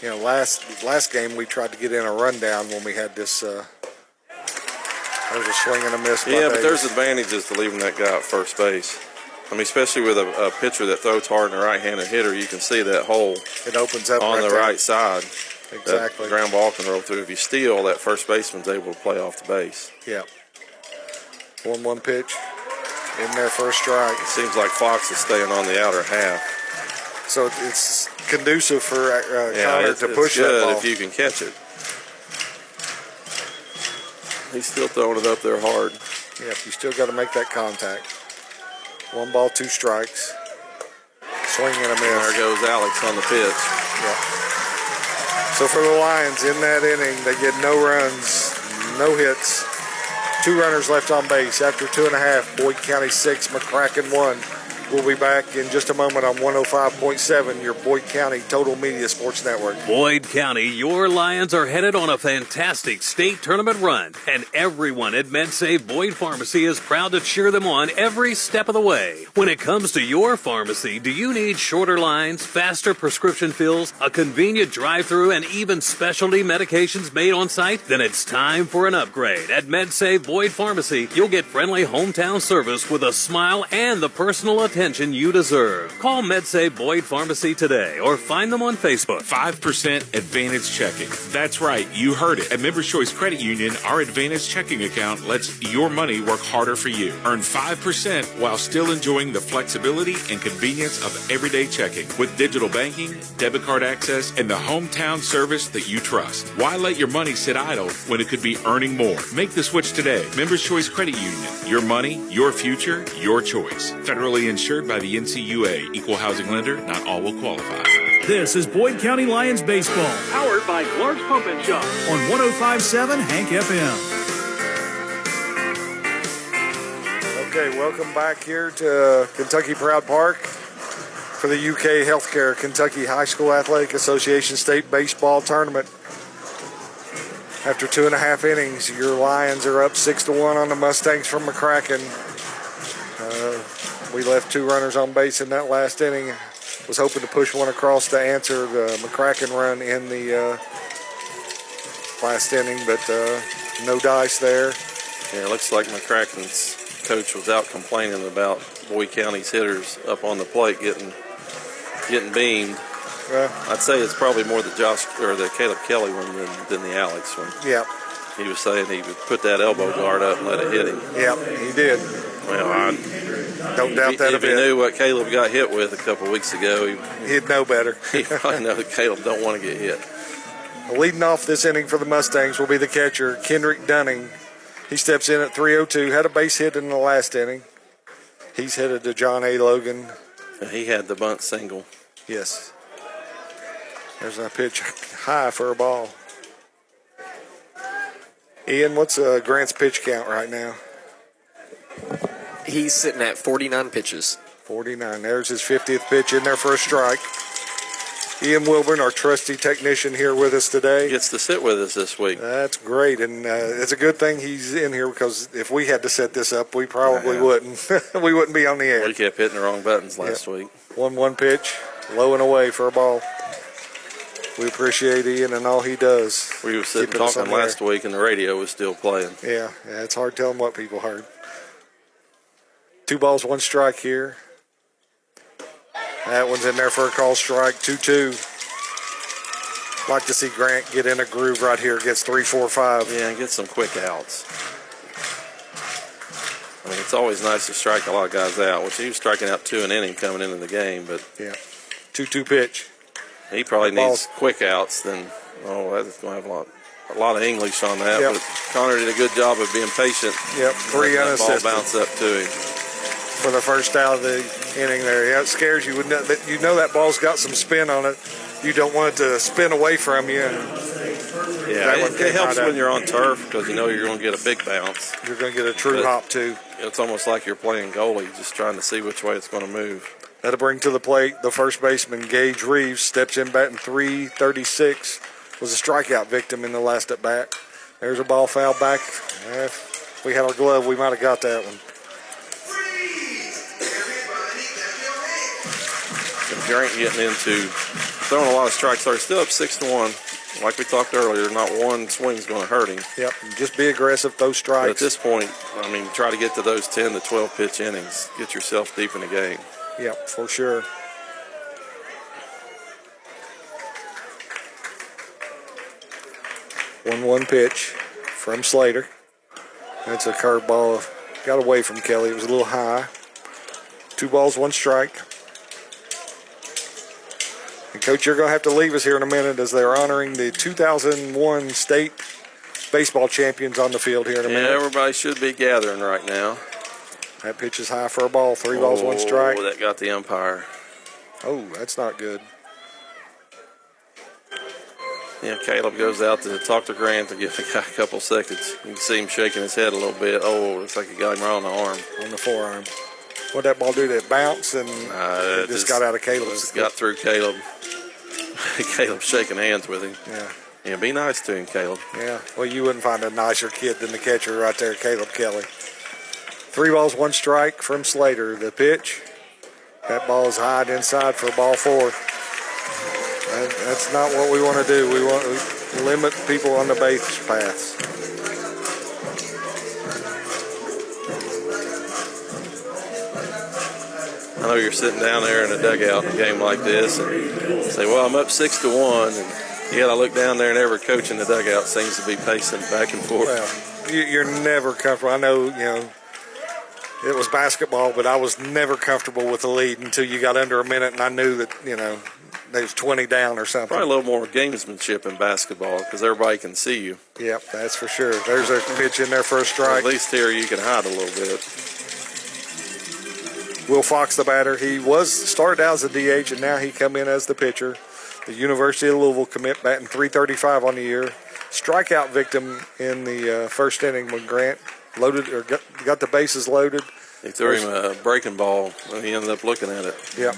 You know, last game we tried to get in a rundown when we had this. There was a swing and a miss. Yeah, but there's advantages to leaving that guy at first base. I mean, especially with a pitcher that throws hard and a right-handed hitter, you can see that hole. It opens up on right the there. right side. Exactly. That ground ball can roll through. If you steal, that first baseman's able to play off the base. Yeah. 1-1 pitch. In there for a strike. It seems like Fox is staying on the outer half. So it's conducive for Yeah, Connor to push that ball. if you can catch it. He's still throwing it up there hard. Yep, you still got to make that contact. 1 ball, 2 strikes. Swing and a miss. There goes Alex on the pitch. Yep. So for the Lions in that inning, they get no runs, no hits. 2 runners left on base after 2.5. Boyd County 6, Mccracken 1. We'll be back in just a moment on 105.7, your Boyd County Total Media Sports Network. Boyd County, your Lions are headed on a fantastic state tournament run, and everyone at MedSave Boyd Pharmacy is proud to cheer them on every step of the way. When it comes to your pharmacy, do you need shorter lines, faster prescription fills, a convenient drive-through, and even specialty medications made on site? Then it's time for an upgrade. At MedSave Boyd Pharmacy, you'll get friendly hometown service with a smile and the personal attention you deserve. Call MedSave Boyd Pharmacy today or find them on Facebook. 5% Advantage Checking. That's right, you heard it. At Members Choice Credit Union, our Advantage Checking account lets your money work harder for you. Earn 5% while still enjoying the flexibility and convenience of everyday checking with digital banking, debit card access, and the hometown service that you trust. Why let your money sit idle when it could be earning more? Make the switch today. Members Choice Credit Union. Your money, your future, your choice. Federally insured by the NCUA. Equal housing lender. Not all will qualify. This is Boyd County Lions baseball, Powered by Clark's Pump and Shop. on 105.7 Hank FM. Okay, welcome back here to Kentucky Proud Park for the UK Healthcare Kentucky High School Athletic Association State Baseball Tournament. After 2.5 innings, your Lions are up 6-1 on the Mustangs from Mccracken. We left 2 runners on base in that last inning. Was hoping to push one across to answer the Mccracken run in the last inning, but no dice there. Yeah, it looks like McCracken's coach was out complaining about Boyd County's hitters up on the plate getting beamed. I'd say it's probably more the Caleb Kelly one than the Alex one. Yep. He was saying he would put that elbow guard up and let it hit him. Yep, he did. Well, I don't doubt that a bit. If he knew what Caleb got hit with a couple of weeks ago, he'd know better. He probably know that Caleb don't want to get hit. Leading off this inning for the Mustangs will be the catcher, Kendrick Dunning. He steps in at 3-0-2, had a base hit in the last inning. He's headed to John A. Logan. He had the bunt single. Yes. There's a pitch high for a ball. Ian, what's Grant's pitch count right now? He's sitting at 49 pitches. 49. There's his 50th pitch in there for a strike. Ian Wilburn, our trusty technician, here with us today. Gets to sit with us this week. That's great, and it's a good thing he's in here because if we had to set this up, we probably wouldn't. We wouldn't be on the air. We kept hitting the wrong buttons last week. 1-1 pitch, low and away for a ball. We appreciate Ian and all he does. We were sitting talking last week, and the radio was still playing. Yeah, it's hard telling what people heard. 2 balls, 1 strike here. That one's in there for a call strike, 2-2. Like to see Grant get in a groove right here, gets 3, 4, 5. Yeah, and get some quick outs. I mean, it's always nice to strike a lot of guys out, which he was striking out 2 an inning coming into the game, but yeah, 2-2 pitch. He probably needs quick outs. Then that's going to have a lot of English on that. But Connor did a good job of being patient. Yep, 3 unassisted. Ball bounce up to him for the first out of the inning there. Yeah, it scares you. You know that ball's got some spin on it. You don't want it to spin away from you. Yeah, it helps when you're on turf because you know you're going to get a big bounce. You're going to get a true hop too. It's almost like you're playing goalie, just trying to see which way it's going to move. That'll bring to the plate the first baseman, Gage Reeves, steps in batting .336. Was a strikeout victim in the last at bat. There's a ball foul back. If we had our glove, we might have got that one. And Grant getting into throwing a lot of strikes. They're still up 6-1. Like we talked earlier, not one swing's going to hurt him. Yep, just be aggressive, those strikes. But at this point, I mean, try to get to those 10 to 12 pitch innings. Get yourself deep in the game. Yep, for sure. One pitch from Slater. That's a curveball. Got away from Kelly. It was a little high. 2 balls, 1 strike. And Coach, you're going to have to leave us here in a minute as they're honoring the 2001 state baseball champions on the field here in a minute. Everybody should be gathering right now. That pitch is high for a ball. 3 balls, 1 strike. Oh, that got the umpire. Oh, that's not good. Yeah, Caleb goes out to talk to Grant to give the guy a couple seconds. You can see him shaking his head a little bit. Oh, looks like he got him right on the arm. On the forearm. What'd that ball do? Did it bounce and it just got out of Caleb's? Just got through Caleb. Caleb shaking hands with him. Yeah. Yeah, be nice to him, Caleb. Yeah. Well, you wouldn't find a nicer kid than the catcher right there, Caleb Kelly. 3 balls, 1 strike from Slater. The pitch. That ball is high inside for ball 4. That's not what we want to do. We want to limit people on the base paths. I know you're sitting down there in a dugout in a game like this and say, well, I'm up 6-1. And yet I look down there and every coach in the dugout seems to be pacing back and forth. Well, you're never comfortable. I know, it was basketball, but I was never comfortable with the lead until you got under a minute and I knew that, there was 20 down or something. Probably a little more gamesmanship in basketball because everybody can see you. Yep, that's for sure. There's a pitch in there for a strike. At least here you can hide a little bit. Will Fox, the batter, he started out as a DH and now he come in as the pitcher. The University of Louisville commit, batting .335 on the year. Strikeout victim in the first inning when Grant got the bases loaded. He threw him a breaking ball and he ended up looking at it. Yep.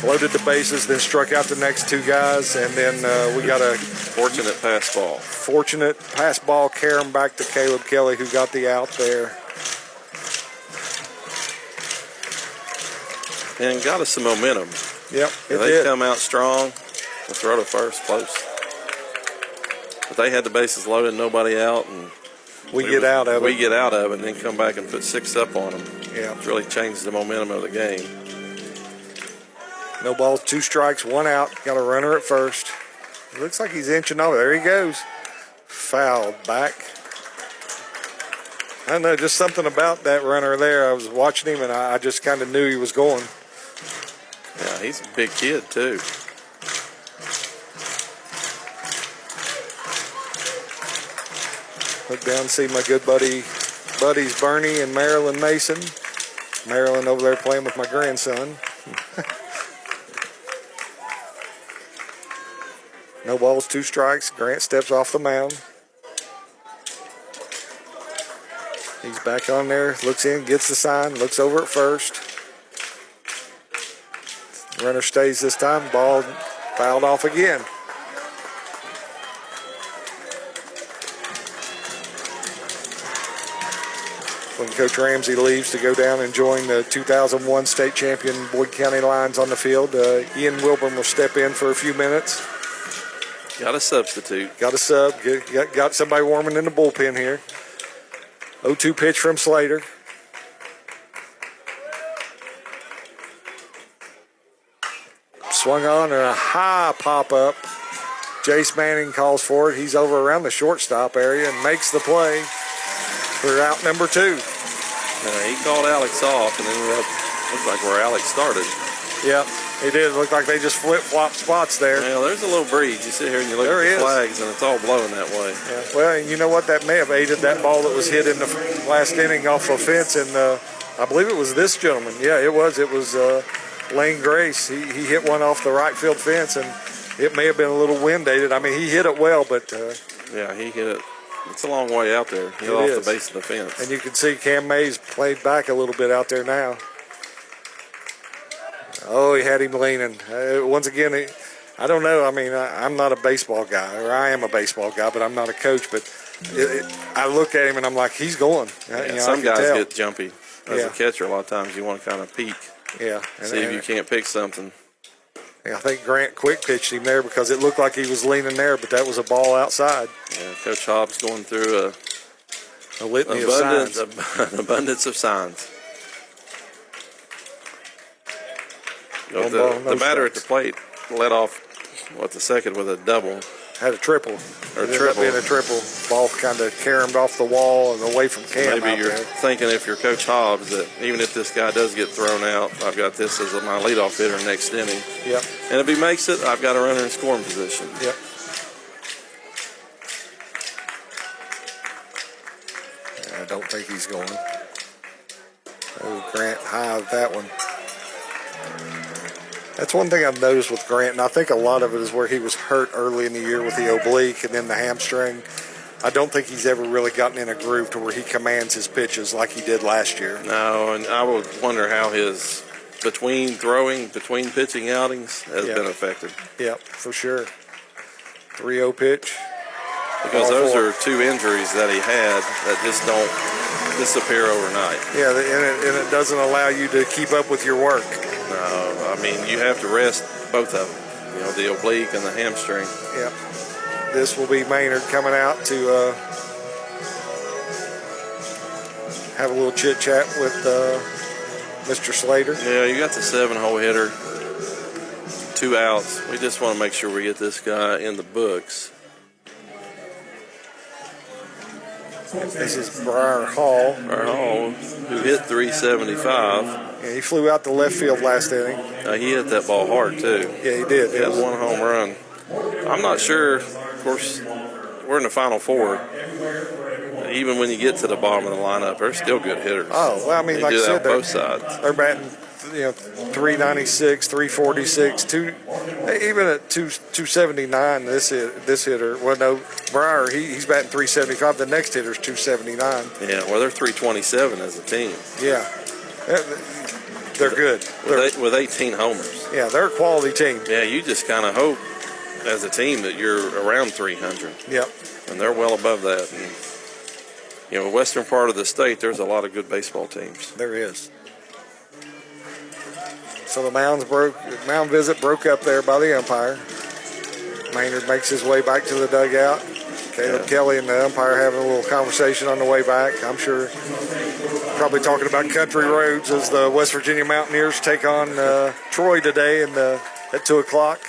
Loaded the bases, then struck out the next 2 guys, and then we got a fortunate pass ball. Fortunate pass ball, carry him back to Caleb Kelly, who got the out there. And got us some momentum. Yep, they come out strong. The throw to first, close. But they had the bases loaded, nobody out, and we get out of it and then come back and put 6 up on them. Yeah, it's really changed the momentum of the game. No balls, 2 strikes, 1 out. Got a runner at first. It looks like he's inching over. There he goes. Fouled back. I don't know, just something about that runner there. I was watching him and I just kind of knew he was going. Yeah, he's a big kid too. Look down and see my good buddies Bernie and Marilyn Mason. Marilyn over there playing with my grandson. No balls, 2 strikes. Grant steps off the mound. He's back on there, looks in, gets the sign, looks over at first. Runner stays this time, ball fouled off again. When Coach Ramsey leaves to go down and join the 2001 state champion Boyd County Lions on the field, Ian Wilburn will step in for a few minutes. Got a substitute. Got a sub. Got somebody warming in the bullpen here. 0-2 pitch from Slater. Swung on and a high pop-up. Jace Manning calls for it. He's over around the shortstop area and makes the play for out number 2. He called Alex off and ended up, looked like where Alex started. Yeah, he did. It looked like they just flip-flopped spots there. Well, there's a little breeze. You sit here and you look at the flags and it's all blowing that way. Yeah. Well, you know what? That may have aided that ball that was hit in the last inning off a fence, and I believe it was this gentleman. Yeah, it was. It was Lane Grace. He hit one off the right field fence, and it may have been a little wind-aided. I mean, he hit it well, but... yeah, he hit it. It's a long way out there. He hit off the base of the fence. And you can see Cam Mays played back a little bit out there now. Oh, he had him leaning. Once again, I don't know. I mean, I'm not a baseball guy, or I am a baseball guy, but I'm not a coach. But I look at him and I'm like, he's going. Yeah, some guys get jumpy. As a catcher, a lot of times you want to kind of peek. Yeah. See if you can't pick something. Yeah, I think Grant quick pitched him there because it looked like he was leaning there, but that was a ball outside. Yeah, Coach Hobbs going through a litany of signs. An abundance of signs. The batter at the plate led off, the second with a double. Had a triple. Or triple. Being a triple. Ball kind of caromed off the wall and away from Cam. Maybe you're thinking, if you're Coach Hobbs, that even if this guy does get thrown out, I've got this as my leadoff hitter next inning. Yep. And if he makes it, I've got a runner in scoring position. Yep. I don't think he's going. Oh, Grant high with that one. That's one thing I've noticed with Grant, and I think a lot of it is where he was hurt early in the year with the oblique and then the hamstring. I don't think he's ever really gotten in a groove to where he commands his pitches like he did last year. No, and I would wonder how his between pitching outings has been affected. Yep, for sure. 3-0 pitch. Because those are two injuries that he had that just don't disappear overnight. Yeah, and it doesn't allow you to keep up with your work. No, I mean, you have to rest both of them, the oblique and the hamstring. Yep. This will be Maynard coming out to have a little chit-chat with Mr. Slater. Yeah, you got the 7-hole hitter, 2 outs. We just want to make sure we get this guy in the books. This is Briar Hall. Who hit 375. Yeah, he flew out to left field last inning. He hit that ball hard, too. Yeah, he did. He had 1 home run. I'm not sure. Of course, we're in the Final Four. Even when you get to the bottom of the lineup, they're still good hitters. Oh, well, I mean, like I said, both sides. They're batting, 396, 346, even at 279. This hitter. Well, no, Briar, he's batting 375. The next hitter's 279. Yeah, well, they're 327 as a team. Yeah, they're good. With 18 homers. Yeah, they're a quality team. Yeah, you just kind of hope as a team that you're around 300. Yep. And they're well above that. And, western part of the state, there's a lot of good baseball teams. There is. So the mound visit broke up there by the umpire. Maynard makes his way back to the dugout. Caleb Kelly and the umpire having a little conversation on the way back. I'm sure probably talking about country roads as the West Virginia Mountaineers take on Troy today at 2 o'clock.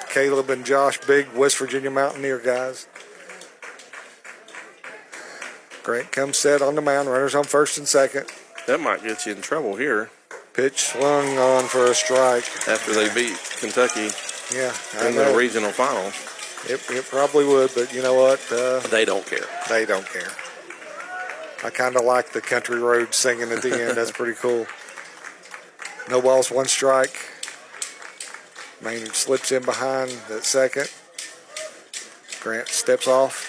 Caleb and Josh, big West Virginia Mountaineer guys. Grant comes set on the mound, runners on first and second. That might get you in trouble here. Pitch swung on for a strike. After they beat Kentucky in the regional finals. It probably would, but you know what? They don't care. They don't care. I kind of like the country road singing at the end. That's pretty cool. No balls, 1 strike. Maynard slips in behind at second. Grant steps off.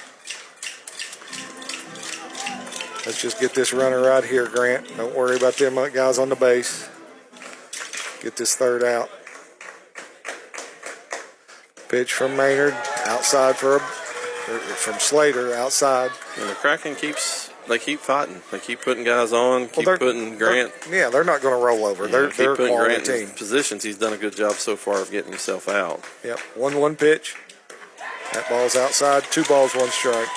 Let's just get this runner right here, Grant. Don't worry about them guys on the base. Get this third out. Pitch from Maynard, outside from Slater, outside. And Mccracken keep fighting. They keep putting guys on, putting Grant. They're not going to roll over. They're a putting quality Grant team. in positions. He's done a good job so far of getting himself out. Yep, 1-1 pitch. That ball's outside. 2 balls, 1 strike.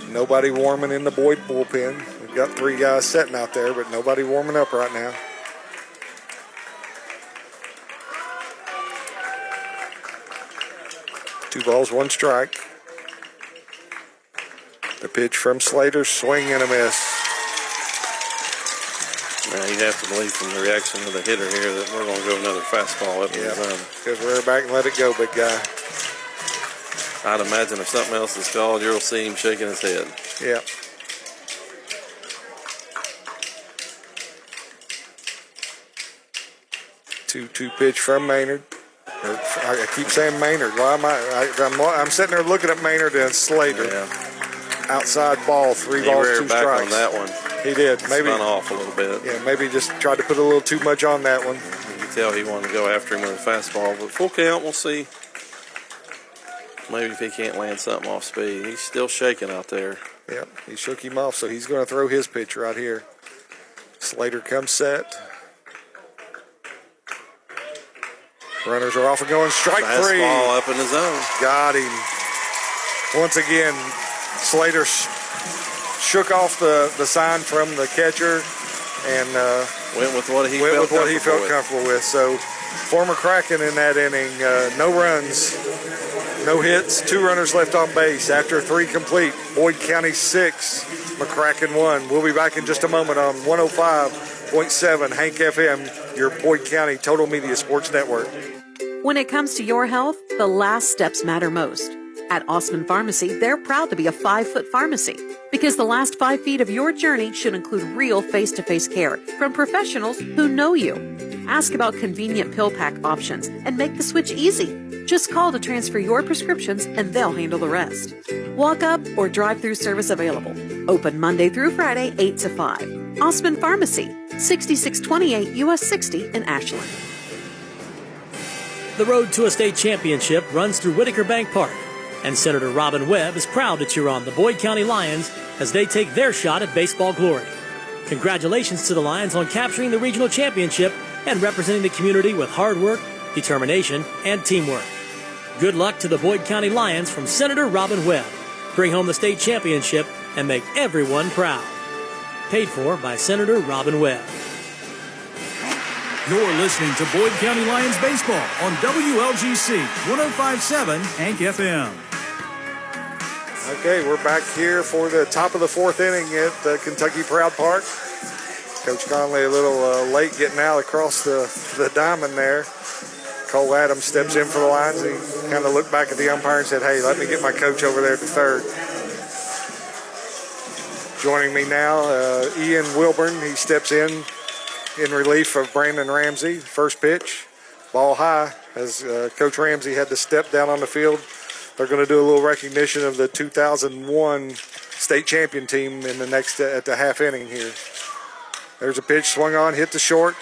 Nobody warming in the Boyd bullpen. We've got 3 guys sitting out there, but nobody warming up right now. Two balls, 1 strike. The pitch from Slater, swing and a miss. Now you'd have to believe from the reaction of the hitter here that we're going to go another fastball up in the zone. Because we're back and let it go, big guy. I'd imagine if something else is called, you'll see him shaking his head. Yeah. Two pitch from Maynard. I keep saying Maynard. Why am I'm sitting there looking at Maynard and Slater. Yeah. Outside ball, 3 balls, 2 back strikes. on that one. He did. Maybe spun off a little bit. Yeah, maybe just tried to put a little too much on that one. You can tell he wanted to go after him with a fastball, but full count, we'll see. Maybe if he can't land something off speed. He's still shaking out there. Yep, he shook him off, so he's going to throw his pitch right here. Slater comes set. Runners are off and going. Strike three. Fastball up in the zone. Got him. Once again, Slater shook off the sign from the catcher and went with what he felt comfortable with. So for Mccracken in that inning, no runs, no hits, 2 runners left on base. After 3 complete, Boyd County 6, Mccracken 1. We'll be back in just a moment on 105.7 Hank FM, your Boyd County Total Media Sports Network. When it comes to your health, the last steps matter most. At Osman Pharmacy, they're proud to be a 5-foot pharmacy because the last 5 feet of your journey should include real face-to-face care from professionals who know you. Ask about convenient pill pack options and make the switch easy. Just call to transfer your prescriptions and they'll handle the rest. Walk up or drive-through service available. Open Monday through Friday, 8 to 5. Osman Pharmacy, 6628 US 60 in Ashland. The road to a state championship runs through Whitaker Bank Park, and Senator Robin Webb is proud to cheer on the Boyd County Lions as they take their shot at baseball glory. Congratulations to the Lions on capturing the regional championship and representing the community with hard work, determination, and teamwork. Good luck to the Boyd County Lions from Senator Robin Webb. Bring home the state championship and make everyone proud. Paid for by Senator Robin Webb. You're listening to Boyd County Lions Baseball on WLGC 105.7 Hank FM. Okay, we're back here for the top of the 4th inning at the Kentucky Proud Park. Coach Conley a little late getting out across the diamond there. Cole Adams steps in for the Lions. He kind of looked back at the umpire and said, hey, let me get my coach over there to third. Joining me now, Ian Wilburn. He steps in relief of Brandon Ramsey. First pitch, ball high, as Coach Ramsey had to step down on the field. They're going to do a little recognition of the 2001 state champion team in the next at the half inning here. There's a pitch swung on, hit to short,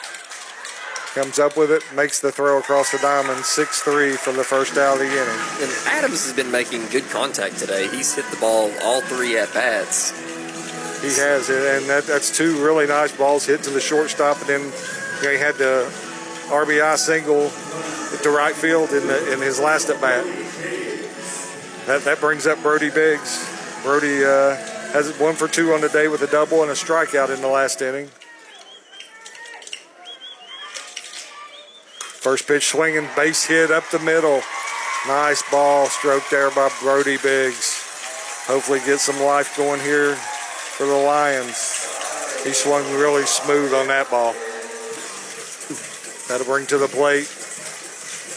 comes up with it, makes the throw across the diamond, 6-3 for the first out of the inning. And Adams has been making good contact today. He's hit the ball all 3 at bats. He has, and that's 2 really nice balls hit to the shortstop, and then he had the RBI single to right field in his last at bat. That brings up Brody Biggs. Brody has 1 for 2 on the day with a double and a strikeout in the last inning. First pitch swinging, base hit up the middle. Nice ball stroke there by Brody Biggs. Hopefully get some life going here for the Lions. He swung really smooth on that ball. That'll bring to the plate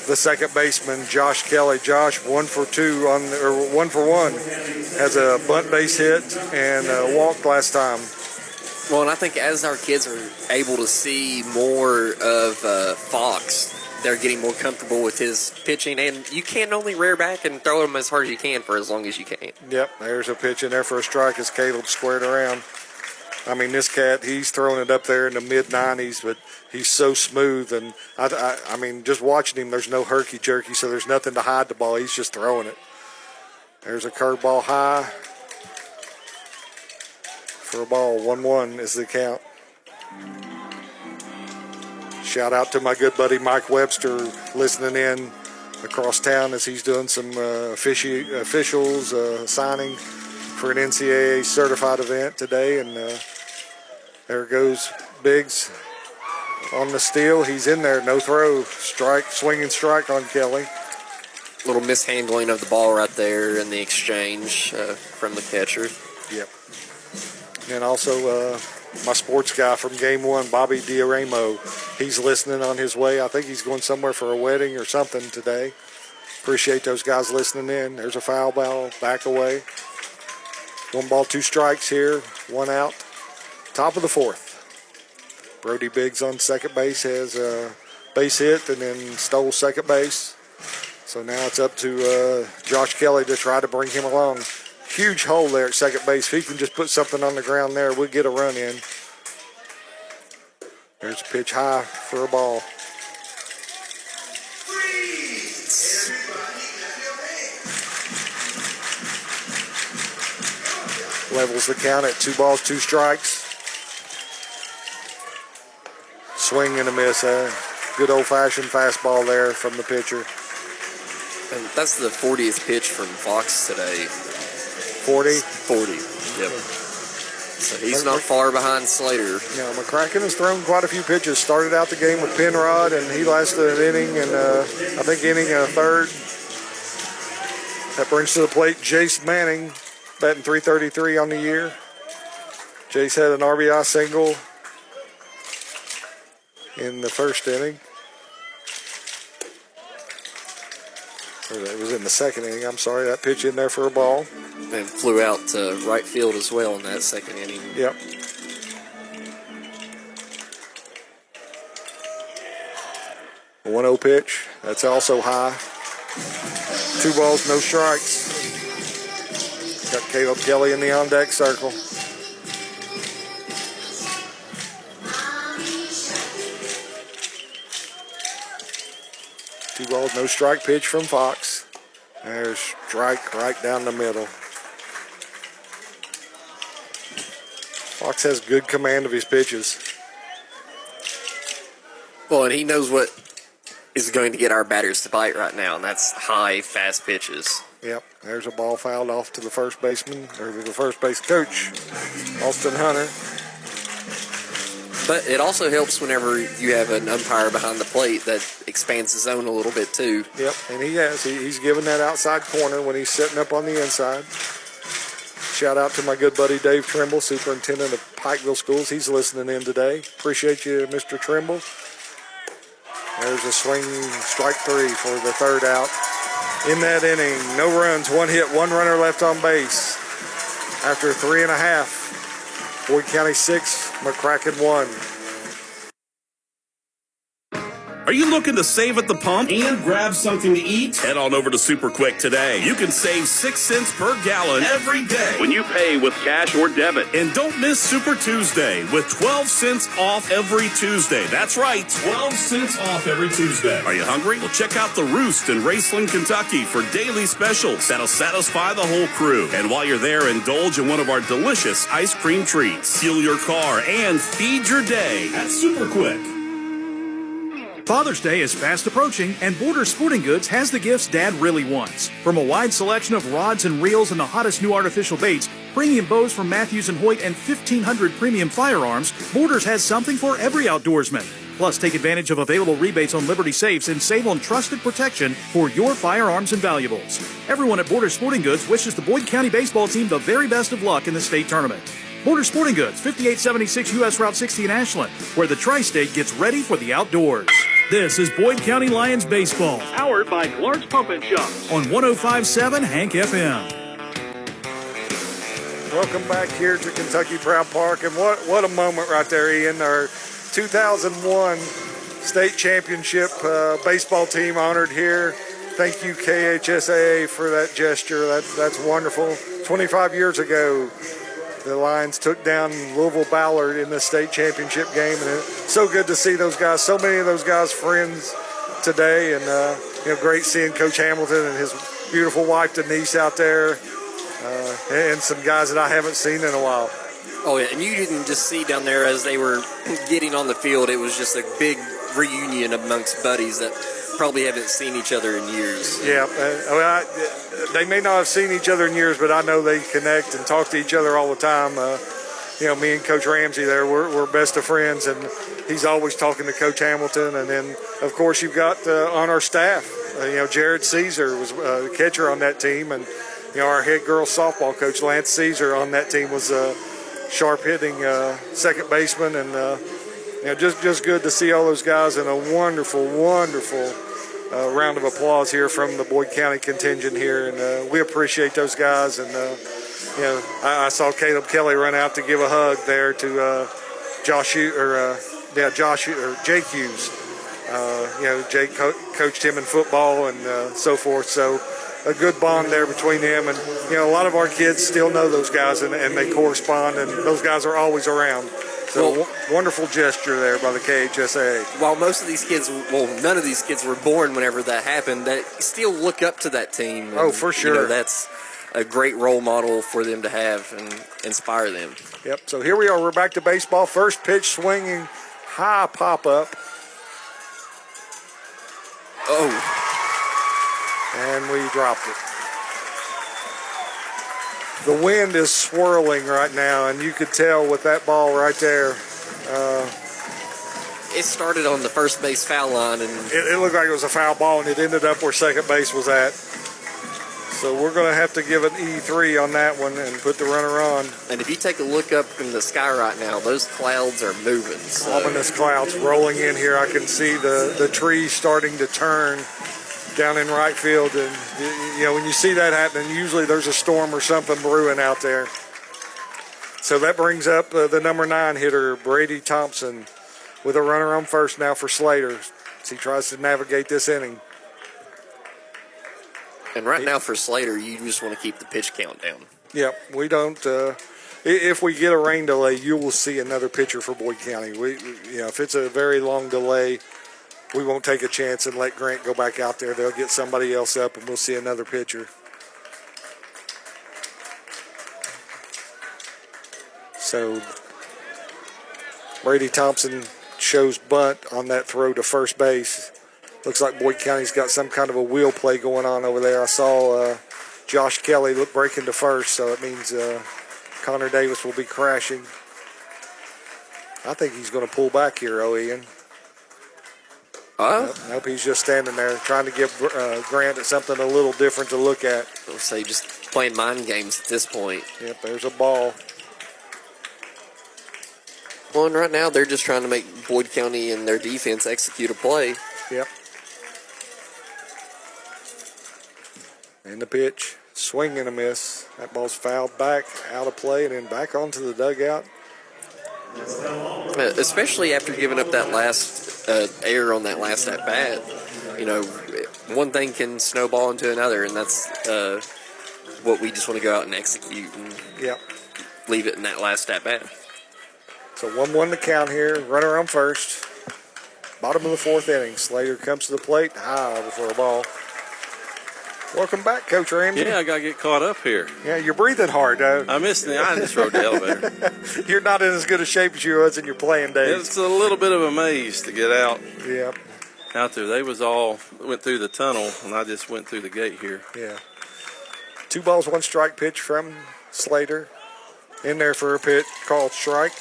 the second baseman, Josh Kelly. Josh, 1 for 1. Has a bunt base hit and a walk last time. Well, and I think as our kids are able to see more of Fox, they're getting more comfortable with his pitching, and you can only rear back and throw him as hard as you can for as long as you can. Yep, there's a pitch in there for a strike as Caleb squared around. I mean, this cat, he's throwing it up there in the mid-90s, but he's so smooth. And, I mean, just watching him, there's no herky-jerky, so there's nothing to hide the ball. He's just throwing it. There's a curveball high for a ball. 1-1 is the count. Shout out to my good buddy Mike Webster listening in across town as he's doing some officials signing for an NCAA certified event today. And there goes Biggs on the steal. He's in there, no throw. Strike, swinging strike on Kelly. Little mishandling of the ball right there in the exchange from the catcher. Yep. And also my sports guy from Game 1, Bobby Diaramo. He's listening on his way. I think he's going somewhere for a wedding or something today. Appreciate those guys listening in. There's a foul ball, back away. 1 ball, 2 strikes here, 1 out. Top of the 4th. Brody Biggs on second base has a base hit and then stole second base. So now it's up to Josh Kelly to try to bring him along. Huge hole there at second base. If he can just put something on the ground there, we'll get a run in. There's a pitch high for a ball. Levels the count at 2 balls, 2 strikes. Swing and a miss. Good old-fashioned fastball there from the pitcher. And that's the 40th pitch from Fox today. 40? 40, yep. So he's not far behind Slater. Yeah, Mccracken has thrown quite a few pitches. Started out the game with Penrod, and he lasted an inning, and I think inning and a third. That brings to the plate Jace Manning, batting .333 on the year. Jace had an RBI single in the first inning. Or it was in the second inning, I'm sorry. That pitch in there for a ball. And flew out to right field as well in that second inning. Yep. A 1-0 pitch. That's also high. 2 balls, no strikes. Got Caleb Kelly in the on-deck circle. Two balls, no strike pitch from Fox. There's strike right down the middle. Fox has good command of his pitches. Well, and he knows what is going to get our batters to bite right now, and that's high, fast pitches. Yep, there's a ball fouled off to the first baseman, or the first base coach, Austin Hunter. But it also helps whenever you have an umpire behind the plate that expands the zone a little bit too. Yep, and he has. He's given that outside corner when he's setting up on the inside. Shout out to my good buddy Dave Trimble, superintendent of Pikeville Schools. He's listening in today. Appreciate you, Mr. Trimble. There's a swing, strike 3 for the third out. In that inning, no runs, 1 hit, 1 runner left on base. After 3.5, Boyd County 6, Mccracken 1. Are you looking to save at the pump and grab something to eat? Head on over to Super Quick today. You can save 6 cents per gallon every day when you pay with cash or debit. And don't miss Super Tuesday with 12 cents off every Tuesday. That's right, 12 cents off every Tuesday. Are you hungry? Well, check out the Roost in Raceland, Kentucky for daily specials that'll satisfy the whole crew. And while you're there, indulge in one of our delicious ice cream treats. Fuel your car and feed your day at Super Quick. Father's Day is fast approaching, and Border Sporting Goods has the gifts Dad really wants. From a wide selection of rods and reels and the hottest new artificial baits, premium bows from Matthews and Hoyt, and 1,500 premium firearms, Borders has something for every outdoorsman. Plus, take advantage of available rebates on Liberty safes and save on trusted protection for your firearms and valuables. Everyone at Border Sporting Goods wishes the Boyd County baseball team the very best of luck in the state tournament. Border Sporting Goods, 5876 U.S. Route 60 in Ashland, where the Tri-State gets ready for the outdoors. This is Boyd County Lions Baseball, powered by Clark's Pump and Shop on 105.7 Hank FM. Welcome back here to Kentucky Proud Park, and what a moment right there, Ian. Our 2001 state championship baseball team honored here. Thank you, KHSAA, for that gesture. That's wonderful. 25 years ago, the Lions took down Louisville Ballard in the state championship game, and it's so good to see those guys, so many of those guys friends today, and great seeing Coach Hamilton and his beautiful wife Denise out there, and some guys that I haven't seen in a while. Oh yeah, and you didn't just see down there as they were getting on the field, it was just a big reunion amongst buddies that probably haven't seen each other in years. Yeah, they may not have seen each other in years, but I know they connect and talk to each other all the time. Me and Coach Ramsey there, we're best of friends, and he's always talking to Coach Hamilton. And then, of course, you've got on our staff, Jared Caesar was the catcher on that team, and our head girls softball coach Lance Caesar on that team was sharp hitting second baseman, and just good to see all those guys, and a wonderful round of applause here from the Boyd County contingent here, and we appreciate those guys. And I saw Caleb Kelly run out to give a hug there to Jake Hughes. Jake coached him in football and so forth. So a good bond there between them, and a lot of our kids still know those guys, and they correspond, and those guys are always around. So wonderful gesture there by the KHSAA. While most of these kids, none of these kids were born whenever that happened, they still look up to that team. Oh, for sure. a great role model for them to have and inspire them. Yep, so here we are. We're back to baseball. First pitch swinging, high pop-up. Oh. And we dropped it. The wind is swirling right now, and you could tell with that ball right there. It started on the first base foul line, and it looked like it was a foul ball, and it ended up where second base was at. So we're going to have to give an E3 on that one and put the runner on. And if you take a look up in the sky right now, those clouds are moving. So. Ominous clouds rolling in here. I can see the trees starting to turn down in right field. And, you know, when you see that happening, usually there's a storm or something brewing out there. So that brings up the number 9 hitter, Brady Thompson, with a runner on first now for Slater as he tries to navigate this inning. And right now for Slater, you just want to keep the pitch count down. Yep, we don't. If we get a rain delay, you will see another pitcher for Boyd County. If it's a very long delay, we won't take a chance and let Grant go back out there. They'll get somebody else up, and we'll see another pitcher. So Brady Thompson shows bunt on that throw to first base. Looks like Boyd County's got some kind of a wheel play going on over there. I saw Josh Kelly breaking to first, so it means Connor Davis will be crashing. I think he's going to pull back here, Ian. Nope, he's just standing there trying to give Grant something a little different to look at. I would say just playing mind games at this point. Yep, there's a ball. Well, and right now they're just trying to make Boyd County and their defense execute a play. Yep. And the pitch, swing and a miss. That ball's fouled back, out of play, and then back onto the dugout. Especially after giving up that last error on that last at bat, you know, one thing can snowball into another, and that's what we just want to go out and execute and leave it in that last at bat. So 1-1 to count here. Runner on first. Bottom of the 4th inning. Slater comes to the plate, high before a ball. Welcome back, Coach Ramsey. Yeah, I got to get caught up here. Yeah, you're breathing hard, though. I just rode the elevator. You're not in as good a shape as you was in your playing days. It's a little bit of a maze to get out. Yep. Out there. They went through the tunnel, and I just went through the gate here. Yeah. 2 balls, 1 strike pitch from Slater. In there for a pitch called strike.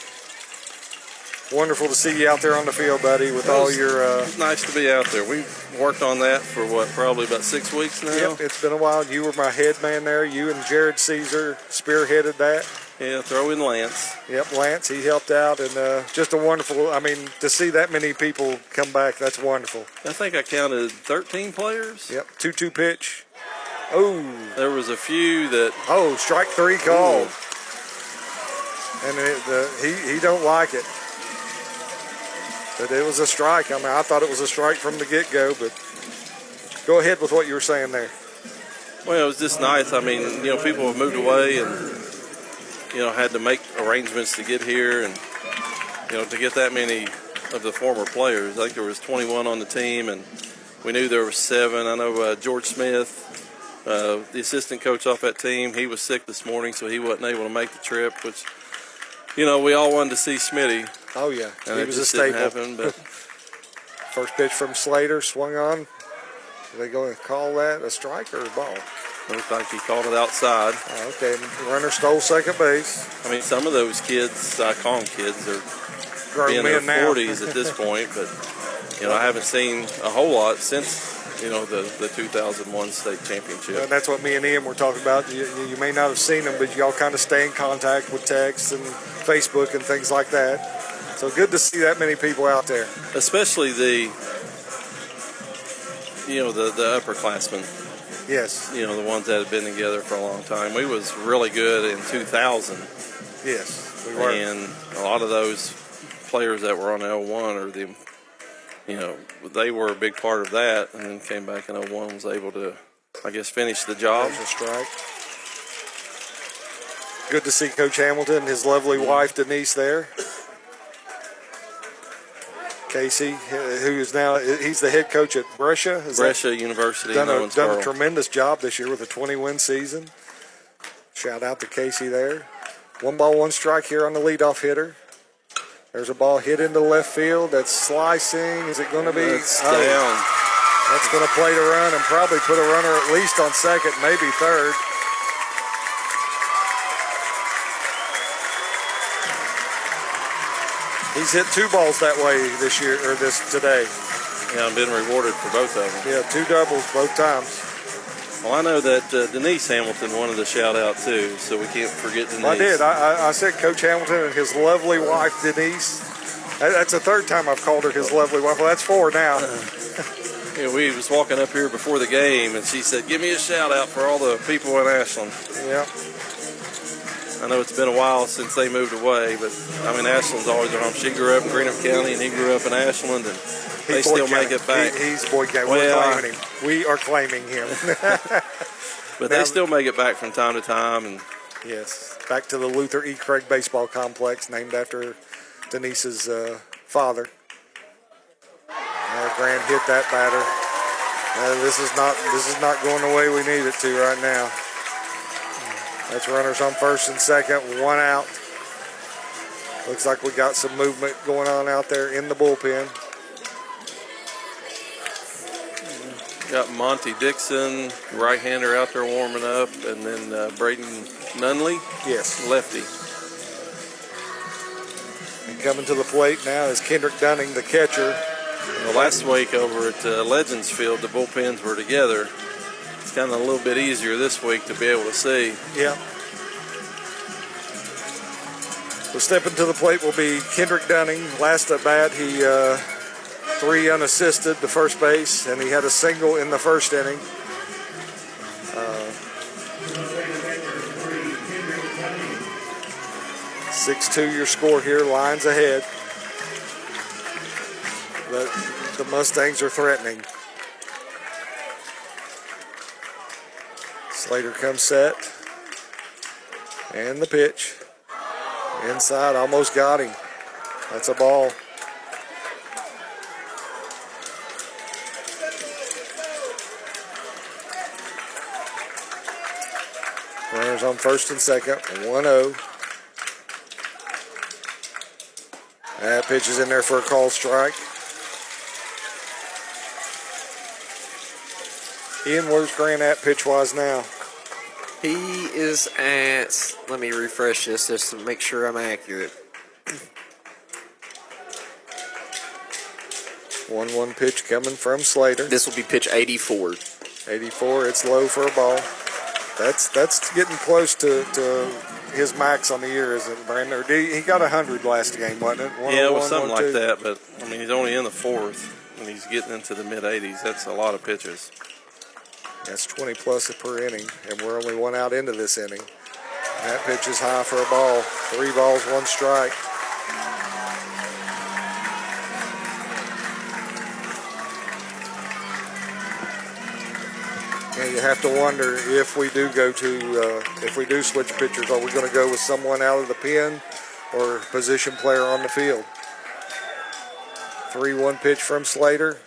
Wonderful to see you out there on the field, buddy, with all your... nice to be out there. We've worked on that for, probably about 6 weeks now? Yep, it's been a while. You were my head man there. You and Jared Caesar spearheaded that. Yeah, throw in Lance. Yep, Lance, he helped out, and just a wonderful... I mean, to see that many people come back, that's wonderful. I think I counted 13 players. Yep, 2-2 pitch. Oh. There was a few that... Oh, strike 3 called. And he don't like it. But it was a strike. I mean, I thought it was a strike from the get-go, but go ahead with what you were saying there. Well, it was just nice. I mean, people have moved away and, had to make arrangements to get here and, to get that many of the former players. I think there was 21 on the team, and we knew there were 7. I know George Smith, the assistant coach off that team, he was sick this morning, so he wasn't able to make the trip, which, we all wanted to see Smitty. Oh, yeah. And he was a staple. Happen, but first pitch from Slater, swung on. Are they going to call that a strike or a ball? Looks like he called it outside. Oh, okay, runner stole second base. I mean, some of those kids, I call them kids, are grown in men their now. 40s at this point. But, I haven't seen a whole lot since, the 2001 state championship. And that's what me and Ian were talking about. You may not have seen them, but y'all kind of stay in contact with text and Facebook and things like that. So good to see that many people out there. Especially the upperclassmen. Yes. The ones that have been together for a long time. We was really good in 2000. Yes, we were. And a lot of those players that were on L1 are they were a big part of that, and then came back in 01, was able to, I guess, finish the job. There's a strike. Good to see Coach Hamilton and his lovely wife Denise there. Casey, who is now, he's the head coach at Brescia. Brescia University. Done a tremendous job this year with a 20-win season. Shout out to Casey there. 1 ball, 1 strike here on the leadoff hitter. There's a ball hit into left field. That's slicing. Is it going to be? That's down. That's going to play to run and probably put a runner at least on second, maybe third. He's hit 2 balls that way this year, or today. Yeah, I've been rewarded for both of them. Yeah, 2 doubles both times. Well, I know that Denise Hamilton wanted a shout out too, so we can't forget Denise. I did. I said Coach Hamilton and his lovely wife, Denise. That's the 3rd time I've called her his lovely wife. Well, that's 4 now. Yeah, we was walking up here before the game, and she said, "Give me a shout out for all the people in Ashland." Yeah. I know it's been a while since they moved away, but I mean, Ashland's always their home. She grew up in Greenup County, and he grew up in Ashland, and they still make it back. He's Boyd County. Well, We're claiming him. We are claiming him. But they still make it back from time to time. And yes, back to the Luther E. Craig Baseball Complex, named after Denise's father. Grant hit that batter. This is not going the way we need it to right now. That's runners on first and second, 1 out. Looks like we got some movement going on out there in the bullpen. Got Monty Dixon, right-hander, out there warming up, and then Braden Nunley, yes, lefty. And coming to the plate now is Kendrick Dunning, the catcher. Well, last week over at Legends Field, the bullpens were together. It's kind of a little bit easier this week to be able to see. Yeah. So stepping to the plate will be Kendrick Dunning. Last at bat, he 3 unassisted to first base, and he had a single in the first inning. 6-2 your score here, Lions ahead. But the Mustangs are threatening. Slater comes set. And the pitch. Inside, almost got him. That's a ball. Runners on first and second, 1-0. That pitch is in there for a called strike. Ian, where's Grant at pitch-wise now? He is at, let me refresh this just to make sure I'm accurate. 1-1 pitch coming from Slater. This will be pitch 84. 84, it's low for a ball. That's getting close to his max on the year, isn't it, Brandon? He got 100 last game, wasn't it? Yeah, it was something like that, but I mean, he's only in the 4th, and he's getting into the mid-80s. That's a lot of pitches. That's 20 plus per inning, and we're only 1 out into this inning. That pitch is high for a ball. 3 balls, 1 strike. And you have to wonder if we do if we do switch pitchers, are we going to go with someone out of the pen or position player on the field? 3-1 pitch from Slater.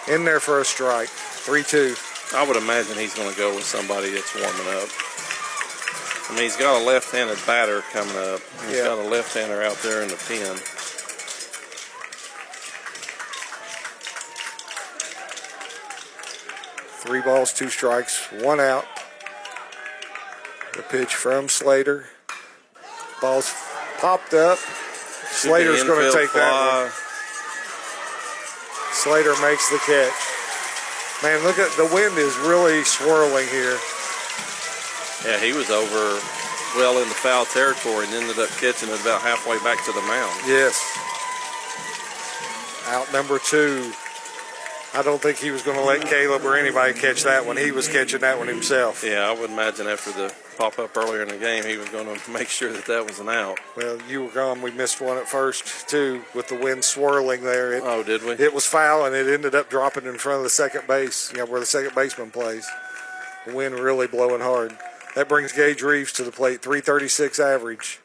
In there for a strike. 3-2. I would imagine he's going to go with somebody that's warming up. I mean, he's got a left-handed batter coming up. He's got a left-hander out there in the pen. Three balls, 2 strikes, 1 out. The pitch from Slater. Ball's popped up. Slater's going to take that one. Slater makes the catch. Man, look at the wind is really swirling here. Yeah, he was over well in the foul territory and ended up catching it about halfway back to the mound. Yes. Out number 2. I don't think he was going to let Caleb or anybody catch that one. He was catching that one himself. Yeah, I would imagine after the pop-up earlier in the game, he was going to make sure that was an out. Well, you were gone. We missed one at first, too, with the wind swirling there. Oh, did we? It was foul, and it ended up dropping in front of the second base, where the second baseman plays. The wind really blowing hard. That brings Gage Reeves to the plate, 336 average.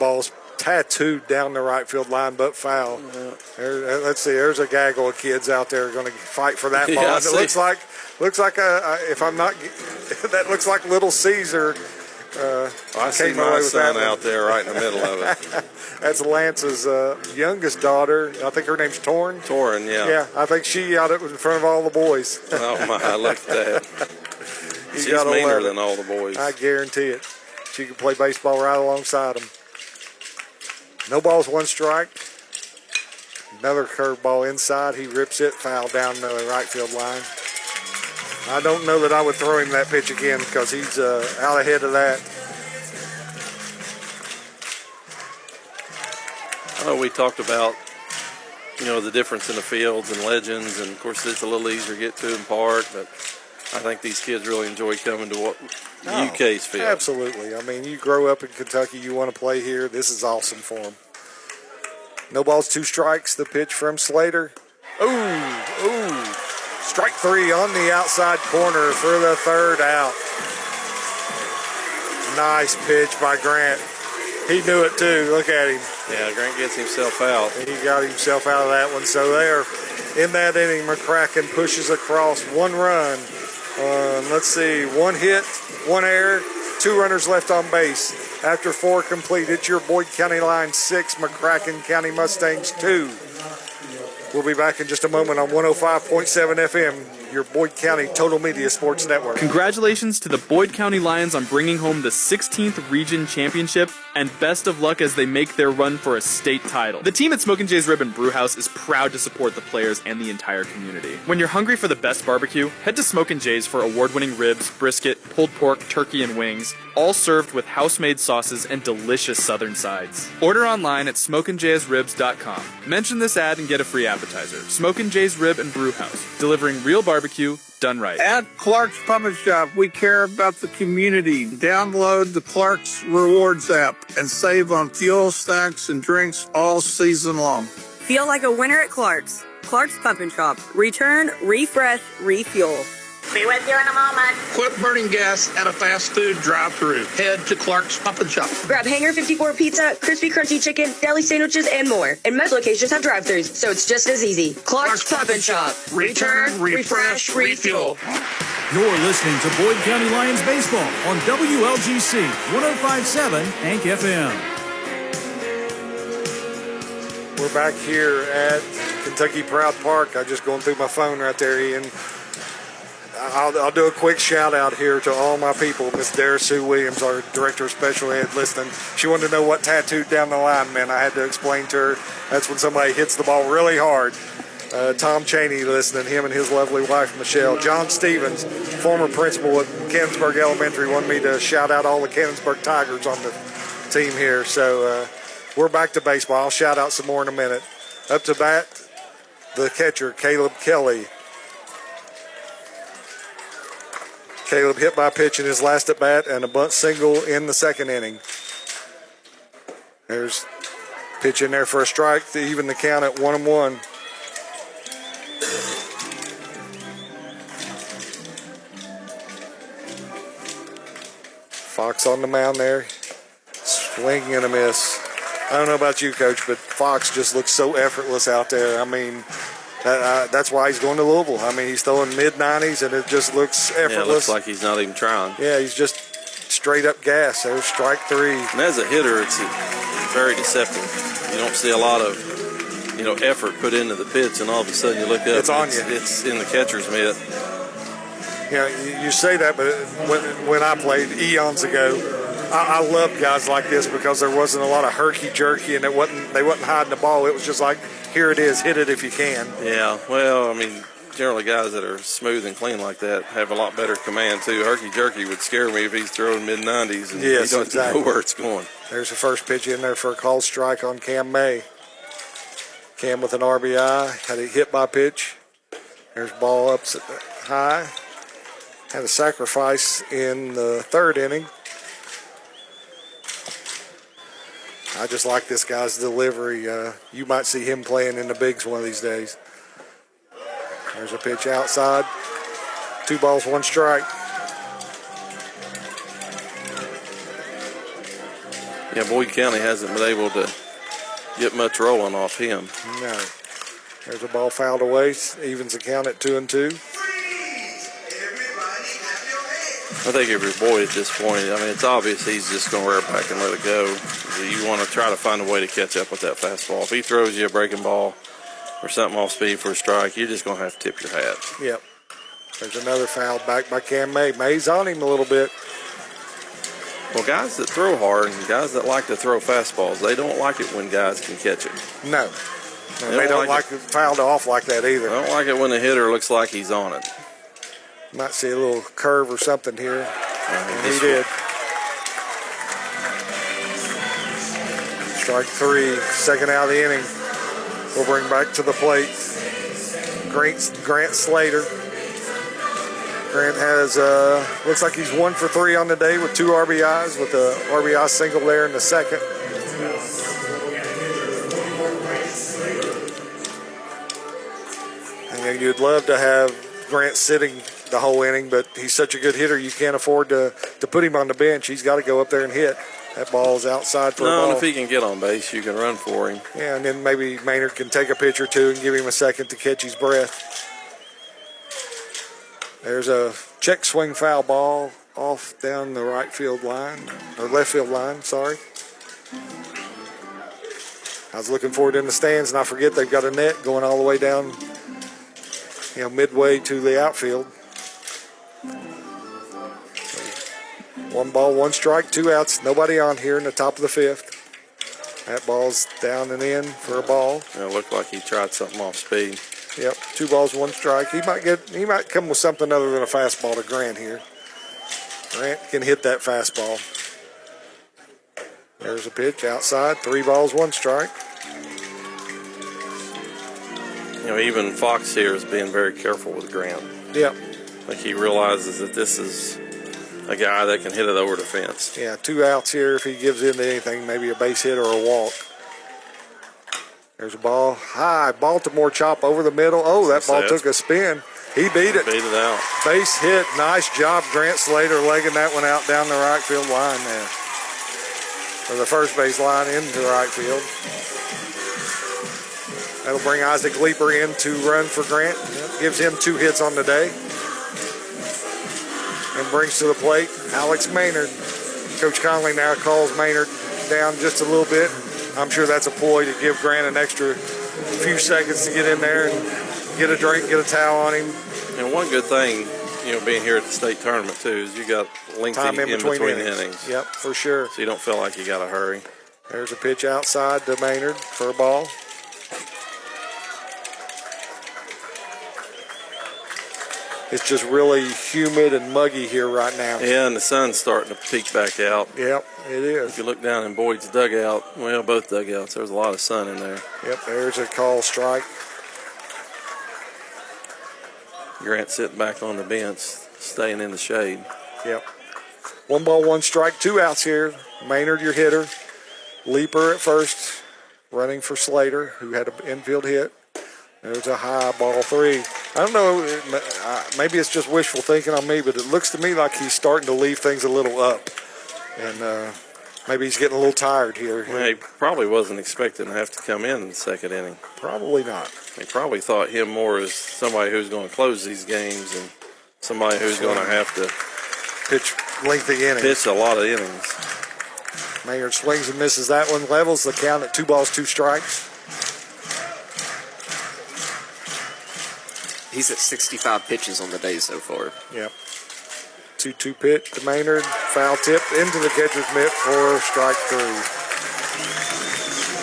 Ball's tattooed down the right field line, but foul. Let's see. There's a gaggle of kids out there going to fight for that ball. Yeah, It looks like if I'm not, that looks like Little Caesar. I see came away my with son that out there right in the middle of it. That's Lance's youngest daughter. I think her name's Torn. Torn, yeah. Yeah, I think she out in front of all the boys. Oh my, look at that. She's gotta meaner love it. than all the boys. I guarantee it. She can play baseball right alongside them. No balls, one strike. Another curveball inside. He rips it, foul down the right field line. I don't know that I would throw him that pitch again because he's out ahead of that. I know we talked about, the difference in the fields and legends, and of course it's a little easier to get to in Park, but I think these kids really enjoy coming to UK's field. Absolutely. I mean, you grow up in Kentucky, you want to play here. This is awesome for them. No balls, two strikes. The pitch from Slater. Ooh. Strike three on the outside corner for the third out. Nice pitch by Grant. He knew it too. Look at him. Yeah, Grant gets himself out. And he got himself out of that one. So there, in that inning, Mccracken pushes across 1 run. Let's see, 1 hit, 1 error, 2 runners left on base. After 4 complete, it's your Boyd County Lions 6, Mccracken County Mustangs 2. We'll be back in just a moment on 105.7 FM, your Boyd County Total Media Sports Network. Congratulations to the Boyd County Lions on bringing home the 16th Region Championship, and best of luck as they make their run for a state title. The team at Smokin' Jay's Rib and Brewhouse is proud to support the players and the entire community. When you're hungry for the best barbecue, head to Smokin' Jay's for award-winning ribs, brisket, pulled pork, turkey, and wings, all served with house-made sauces and delicious southern sides. Order online at smokinjaysribs.com. Mention this ad and get a free appetizer. Smokin' Jay's Rib and Brewhouse, delivering real barbecue done right. At Clark's Pump and Shop, we care about the community. Download the Clark's Rewards app and save on fuel, snacks, and drinks all season long. Feel like a winner at Clark's. Clark's Pump and Shop. Return, refresh, refuel. Be with you in a moment. Quit burning gas at a fast food drive-thru. Head to Clark's Pump and Shop. Grab Hanger 54 pizza, crispy crunchy chicken, deli sandwiches, and more. And most locations have drive-thrus, so it's just as easy. Clark's Pump and Shop. Return, refresh, refuel. You're listening to Boyd County Lions Baseball on WLGC 105.7 Hank FM. We're back here at Kentucky Proud Park. I'm just going through my phone right there, Ian. I'll do a quick shout out here to all my people. Miss Dara Sue Williams, our director of special ed, listening. She wanted to know what tattooed down the line meant. I had to explain to her. That's when somebody hits the ball really hard. Tom Cheney listening, him and his lovely wife Michelle. John Stevens, former principal at Cannonsburg Elementary, wanted me to shout out all the Cannonsburg Tigers on the team here. So we're back to baseball. I'll shout out some more in a minute. Up to bat, the catcher, Caleb Kelly. Caleb hit by pitch in his last at bat and a bunt single in the second inning. There's pitch in there for a strike to even the count at 1-1. Fox on the mound there, swing and a miss. I don't know about you, Coach, but Fox just looks so effortless out there. I mean, that's why he's going to Louisville. I mean, he's throwing mid-90s, and it just looks effortless. Yeah, it looks like he's not even trying. Yeah, he's just straight up gas. There's strike 3. And as a hitter, it's very deceptive. You don't see a lot of, effort put into the pitch, and all of a sudden you look up. It's on you. It's in the catcher's mitt. You say that, but when I played eons ago, I loved guys like this because there wasn't a lot of herky-jerky, and they wasn't hiding the ball. It was just like, here it is, hit it if you can. Yeah, well, I mean, generally guys that are smooth and clean like that have a lot better command, too. Herky-jerky would scare me if he's throwing mid-90s and yes, he doesn't know where it's going. There's the first pitch in there for a called strike on Cam May. Cam with an RBI, had a hit by pitch. There's ball up high. Had a sacrifice in the third inning. I just like this guy's delivery. You might see him playing in the bigs one of these days. There's a pitch outside. 2 balls, 1 strike. Yeah, Boyd County hasn't been able to get much rolling off him. No. There's a ball fouled away. Evens the count at 2-2. I think if you're Boyd at this point, I mean, it's obvious he's just going to rear back and let it go. You want to try to find a way to catch up with that fastball. If he throws you a breaking ball or something off speed for a strike, you're just going to have to tip your hat. Yep. There's another foul back by Cam May. May's on him a little bit. Well, guys that throw hard and guys that like to throw fastballs, they don't like it when guys can catch it. No. They don't like it fouled off like that either. They don't like it when the hitter looks like he's on it. Might see a little curve or something here. And he did. Strike 3, second out of the inning. We'll bring back to the plate Grant Slater. Grant has, looks like he's 1 for 3 on the day with 2 RBIs, with the RBI single there in the second. And you'd love to have Grant sitting the whole inning, but he's such a good hitter, you can't afford to put him on the bench. He's got to go up there and hit. That ball's outside for a ball. No, if he can get on base, you can run for him. Yeah, and then maybe Maynard can take a pitch or two and give him a second to catch his breath. There's a check swing foul ball off down the right field line, or left field line, sorry. I was looking for it in the stands, and I forget they've got a net going all the way down, midway to the outfield. 1 ball, 1 strike, 2 outs, nobody on here in the top of the 5th. That ball's down and in for a ball. It looked like he tried something off speed. Yep, 2 balls, 1 strike. He might come with something other than a fastball to Grant here. Grant can hit that fastball. There's a pitch outside, 3 balls, 1 strike. Even Fox here is being very careful with Grant. Yep. I think he realizes that this is a guy that can hit it over the fence. Yeah, 2 outs here. If he gives in to anything, maybe a base hit or a walk. There's a ball high. Baltimore chop over the middle. Oh, that ball took a spin. He beat it. Beat it out. Base hit. Nice job, Grant Slater, legging that one out down the right field line there. Or the first base line into right field. That'll bring Isaac Leeper in to run for Grant. Gives him 2 hits on the day. And brings to the plate Alex Maynard. Coach Conley now calls Maynard down just a little bit. I'm sure that's a ploy to give Grant an extra few seconds to get in there and get a drink, get a towel on him. And one good thing, being here at the state tournament too, is you got lengthy time in between innings. Yep, for sure. So you don't feel like you got to hurry. There's a pitch outside to Maynard for a ball. It's just really humid and muggy here right now. Yeah, and the sun's starting to peek back out. Yep, it is. If you look down in Boyd's dugout, well, both dugouts, there's a lot of sun in there. Yep, there's a call strike. Grant sitting back on the bench, staying in the shade. Yep. 1 ball, 1 strike, 2 outs here. Maynard, your hitter. Leeper at first, running for Slater, who had an infield hit. There's a high ball 3. I don't know, maybe it's just wishful thinking on me, but it looks to me like he's starting to leave things a little up. And maybe he's getting a little tired here. Well, he probably wasn't expecting to have to come in the second inning. Probably not. He probably thought him more as somebody who's going to close these games and somebody who's going to have to pitch lengthy innings. Pitch a lot of innings. Maynard swings and misses that one, levels the count at 2 balls, 2 strikes. He's at 65 pitches on the day so far. Yep. 2-2 pitch to Maynard. Foul tip into the catcher's mitt for strike 3.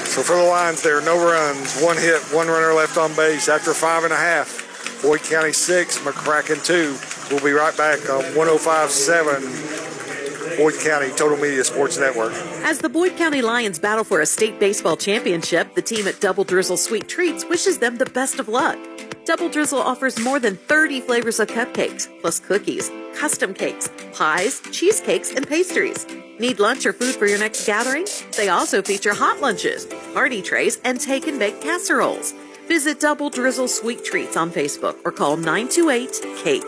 So for the Lions there, no runs, 1 hit, 1 runner left on base after 5.5. Boyd County 6, Mccracken 2. We'll be right back on 105.7 Boyd County Total Media Sports Network. As the Boyd County Lions battle for a state baseball championship, the team at Double Drizzle Sweet Treats wishes them the best of luck. Double Drizzle offers more than 30 flavors of cupcakes, plus cookies, custom cakes, pies, cheesecakes, and pastries. Need lunch or food for your next gathering? They also feature hot lunches, party trays, and take and bake casseroles. Visit Double Drizzle Sweet Treats on Facebook or call 928-CAKE.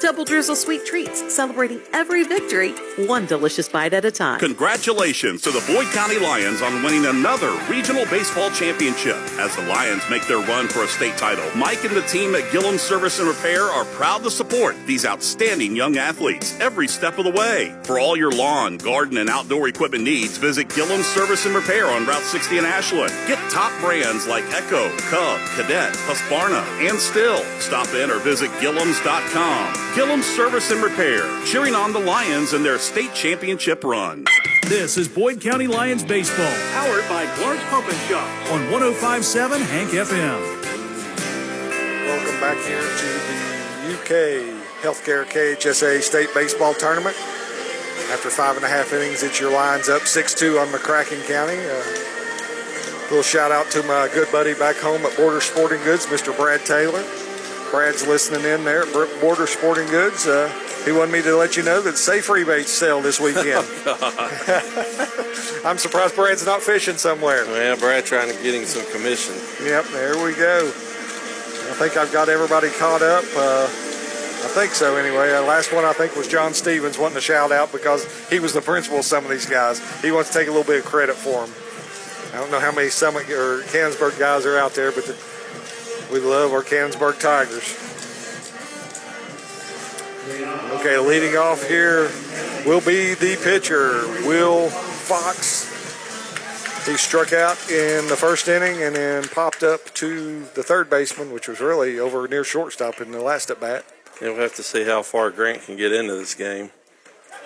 Double Drizzle Sweet Treats, celebrating every victory, one delicious bite at a time. Congratulations to the Boyd County Lions on winning another regional baseball championship. As the Lions make their run for a state title, Mike and the team at Gillum Service and Repair are proud to support these outstanding young athletes every step of the way. For all your lawn, garden, and outdoor equipment needs, visit Gillum Service and Repair on Route 60 in Ashland. Get top brands like Echo, Cub, Cadet, Husqvarna, and Still. Stop in or visit Gillums.com. Gillum Service and Repair, cheering on the Lions in their state championship run. This is Boyd County Lions baseball, powered by Clark's Pump and Shop on 105.7 Hank FM. Welcome back here to the UK Healthcare KHSA State Baseball Tournament. After 5.5 innings, it's your Lions up 6-2 on Mccracken County. Little shout out to my good buddy back home at Border Sporting Goods, Mr. Brad Taylor. Brad's listening in there at Border Sporting Goods. He wanted me to let you know that safe rebates sale this weekend. I'm surprised Brad's not fishing somewhere. Yeah, Brad trying to get him some commission. Yep, there we go. I think I've got everybody caught up. I think so anyway. Last one I think was John Stevens wanting to shout out because he was the principal of some of these guys. He wants to take a little bit of credit for them. I don't know how many Summit or Canonsburg guys are out there, but we love our Canonsburg Tigers. Okay, leading off here will be the pitcher, Will Fox. He struck out in the first inning and then popped up to the third baseman, which was really over near shortstop in the last at bat. Yeah, we'll have to see how far Grant can get into this game.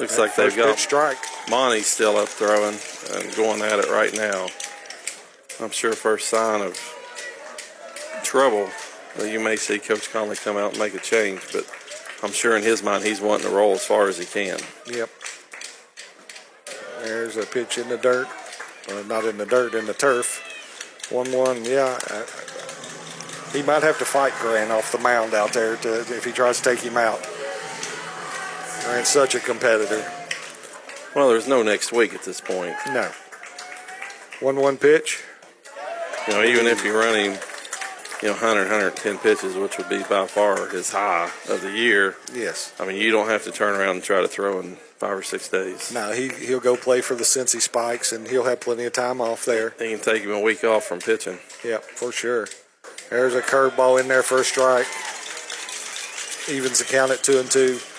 Looks like they've got strike. Monty still up throwing and going at it right now. I'm sure first sign of trouble that you may see Coach Conley come out and make a change, but I'm sure in his mind he's wanting to roll as far as he can. Yep. There's a pitch in the dirt. Well, not in the dirt, in the turf. 1-1, yeah. He might have to fight Grant off the mound out there if he tries to take him out. Grant's such a competitor. Well, there's no next week at this point. No. 1-1 pitch. You know, even if you're running, 100, 110 pitches, which would be by far his high of the year. Yes. I mean, you don't have to turn around and try to throw in 5 or 6 days. No, he'll go play for the Cincy Spikes, and he'll have plenty of time off there. He can take him a week off from pitching. Yep, for sure. There's a curveball in there for a strike. Evens the count at 2-2.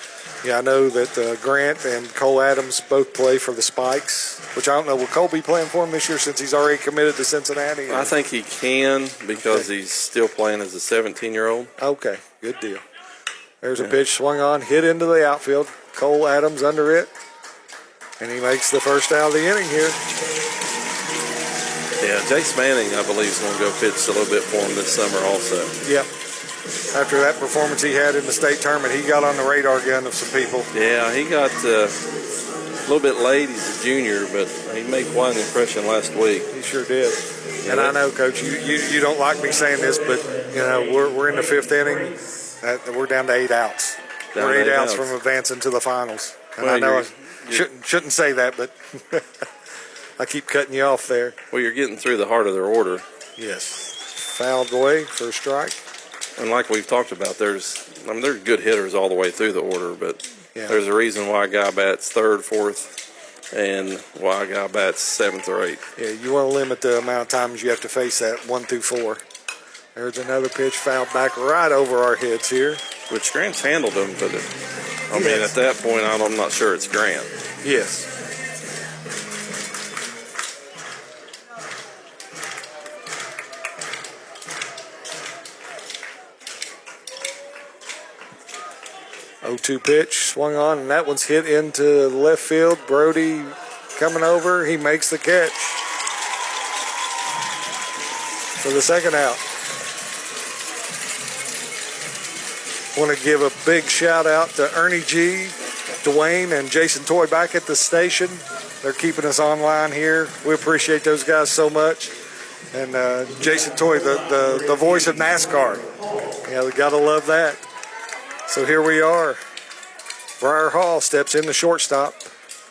Yeah, I know that Grant and Cole Adams both play for the Spikes, which I don't know. Will Cole be playing for him this year since he's already committed to Cincinnati? I think he can because he's still playing as a 17-year-old. Okay, good deal. There's a pitch swung on, hit into the outfield. Cole Adams under it, and he makes the first out of the inning here. Yeah, Jace Manning, I believe, is going to go pitch a little bit for him this summer also. Yep. After that performance he had in the state tournament, he got on the radar gun of some people. Yeah, he got a little bit late. He's a junior, but he made quite an impression last week. He sure did. And I know, Coach, you don't like me saying this, but, we're in the 5th inning. We're down to 8 outs. We're 8 outs from advancing to the finals. And I know I shouldn't say that, but I keep cutting you off there. Well, you're getting through the heart of their order. Yes. Fouled away for a strike. And like we've talked about, they're good hitters all the way through the order, but there's a reason why a guy bats 3rd, 4th, and why a guy bats 7th or 8th. Yeah, you want to limit the amount of times you have to face that 1 through 4. There's another pitch fouled back right over our heads here. Which Grant's handled them, but I mean, at that point, I'm not sure it's Grant. Yes. Oh-2 pitch swung on, and that one's hit into left field. Brody coming over, he makes the catch for the second out. Want to give a big shout out to Ernie G, Dwayne, and Jason Toy back at the station. They're keeping us online here. We appreciate those guys so much. And Jason Toy, the voice of NASCAR. Yeah, we got to love that. So here we are. Briar Hall steps in the shortstop.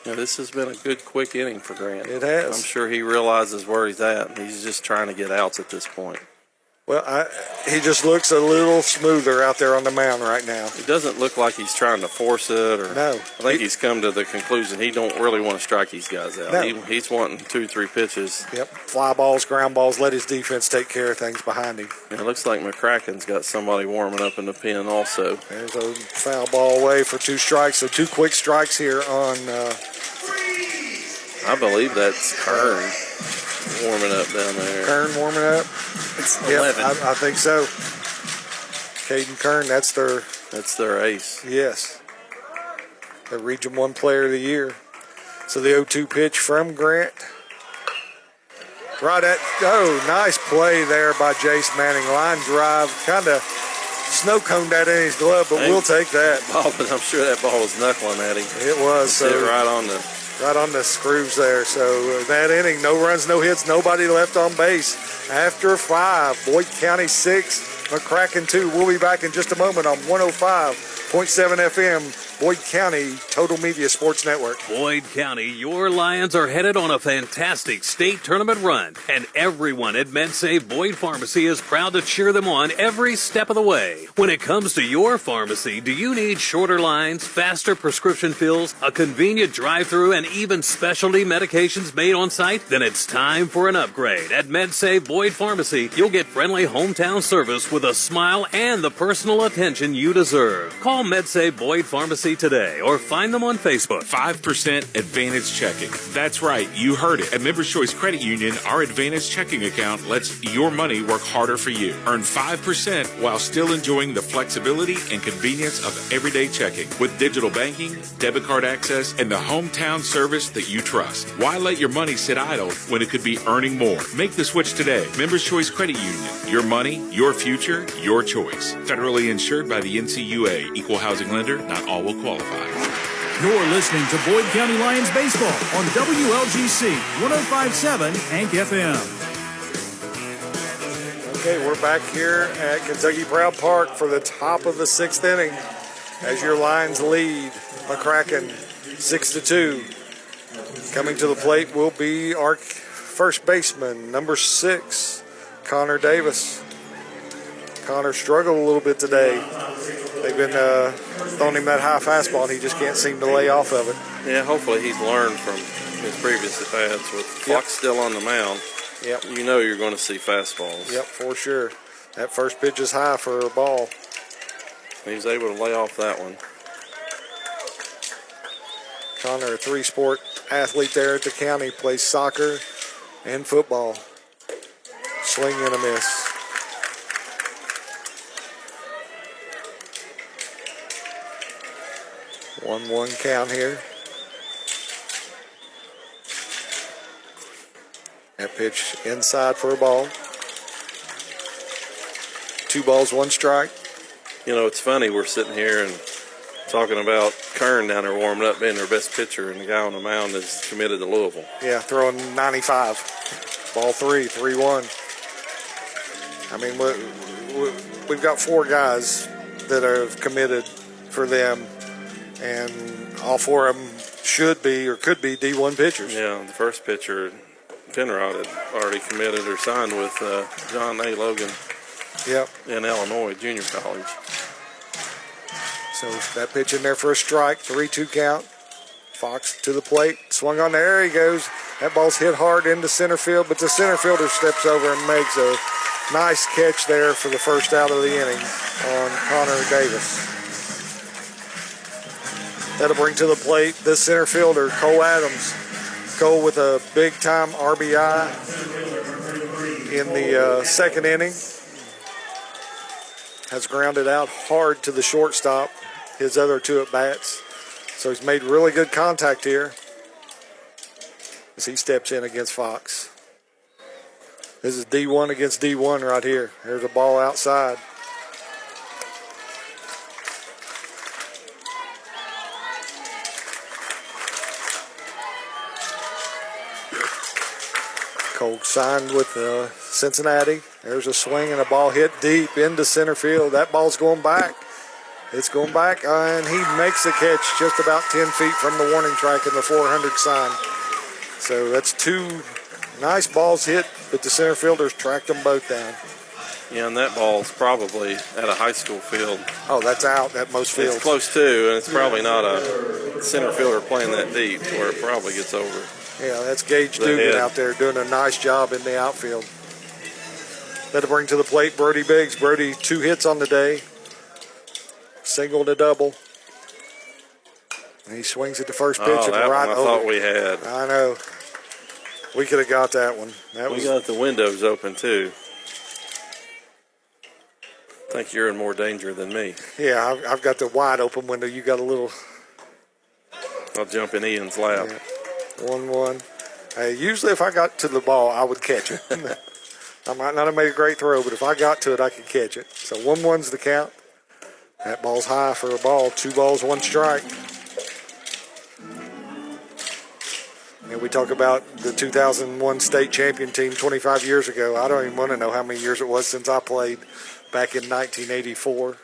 Yeah, this has been a good, quick inning for Grant. It has. I'm sure he realizes where he's at, and he's just trying to get outs at this point. Well, he just looks a little smoother out there on the mound right now. It doesn't look like he's trying to force it. No. I think he's come to the conclusion he don't really want to strike these guys out. No. He's wanting 2-3 pitches. Yep. Fly balls, ground balls, let his defense take care of things behind him. And it looks like Mccracken's got somebody warming up in the pen also. There's a foul ball away for 2 strikes. So 2 quick strikes here on... I believe that's Kern warming up down there. Kern warming up? It's 11. 11. I think so. Caden Kern, that's their ace. Yes. The Region 1 Player of the Year. So the 0-2 pitch from Grant. Nice play there by Jace Manning. Line drive, kind of snow coned that in his glove, but we'll take that. But I'm sure that ball was knuckling at him. It was. So right on the screws there. So that inning, no runs, no hits, nobody left on base. After 5, Boyd County 6, Mccracken 2. We'll be back in just a moment on 105.7 FM, Boyd County Total Media Sports Network. Boyd County, your Lions are headed on a fantastic state tournament run, and everyone at MedSave Boyd Pharmacy is proud to cheer them on every step of the way. When it comes to your pharmacy, do you need shorter lines, faster prescription fills, a convenient drive-through, and even specialty medications made on site? Then it's time for an upgrade. At MedSave Boyd Pharmacy, you'll get friendly hometown service with a smile and the personal attention you deserve. Call MedSave Boyd Pharmacy today or find them on Facebook. 5% Advantage Checking. That's right, you heard it. At Members Choice Credit Union, our Advantage Checking account lets your money work harder for you. Earn 5% while still enjoying the flexibility and convenience of everyday checking with digital banking, debit card access, and the hometown service that you trust. Why let your money sit idle when it could be earning more? Make the switch today. Members Choice Credit Union. Your money, your future, your choice. Federally insured by the NCUA. Equal housing lender. Not all will qualify. You're listening to Boyd County Lions Baseball on WLGC 105.7 Hank FM. Okay, we're back here at Kentucky Proud Park for the top of the 6th inning as your Lions lead Mccracken 6-2. Coming to the plate will be our first baseman, number 6, Connor Davis. Connor struggled a little bit today. They've been throwing him that high fastball, and he just can't seem to lay off of it. Yeah, hopefully he's learned from his previous at-bats. With Fox still on the mound, you know you're going to see fastballs. Yep, for sure. That first pitch is high for a ball. He was able to lay off that one. Connor, a 3-sport athlete there at the county, plays soccer and football. Swing and a miss. 1-1 count here. That pitch inside for a ball. 2 balls, 1 strike. You know, it's funny, we're sitting here and talking about Kern down there warming up being their best pitcher, and the guy on the mound is committed to Louisville. Yeah, throwing 95. Ball 3, 3-1. I mean, we've got 4 guys that have committed for them, and all 4 of them should be or could be D1 pitchers. Yeah, the first pitcher, Penrod, had already committed or signed with John A. Logan in Illinois Junior College. So that pitch in there for a strike, 3-2 count. Fox to the plate, swung on there, he goes. That ball's hit hard into center field, but the center fielder steps over and makes a nice catch there for the first out of the inning on Connor Davis. That'll bring to the plate this center fielder, Cole Adams. Cole with a big-time RBI in the second inning. Has grounded out hard to the shortstop, his other 2 at-bats. So he's made really good contact here as he steps in against Fox. This is D1 against D1 right here. There's a ball outside. Cole signed with Cincinnati. There's a swing and a ball hit deep into center field. That ball's going back. It's going back, and he makes the catch just about 10 feet from the warning track in the 400 sign. So that's 2 nice balls hit, but the center fielders tracked them both down. Yeah, and that ball's probably at a high school field. Oh, that's out at most fields. It's close to, and it's probably not a center fielder playing that deep where it probably gets over. Yeah, that's Gage Dugan out there doing a nice job in the outfield. That'll bring to the plate Brody Biggs. Brody, 2 hits on the day. Single and a double. And he swings at the first pitch and that right one I over. thought we had. I know. We could have got that one. We got the windows open, too. I think you're in more danger than me. Yeah, I've got the wide open window. You got a little. I'll jump in Ian's lap. Yeah. 1-1. Hey, usually if I got to the ball, I would catch it. I might not have made a great throw, but if I got to it, I could catch it. So 1-1's the count. That ball's high for a ball. 2 balls, 1 strike. And we talk about the 2001 state champion team 25 years ago. I don't even want to know how many years it was since I played back in 1984.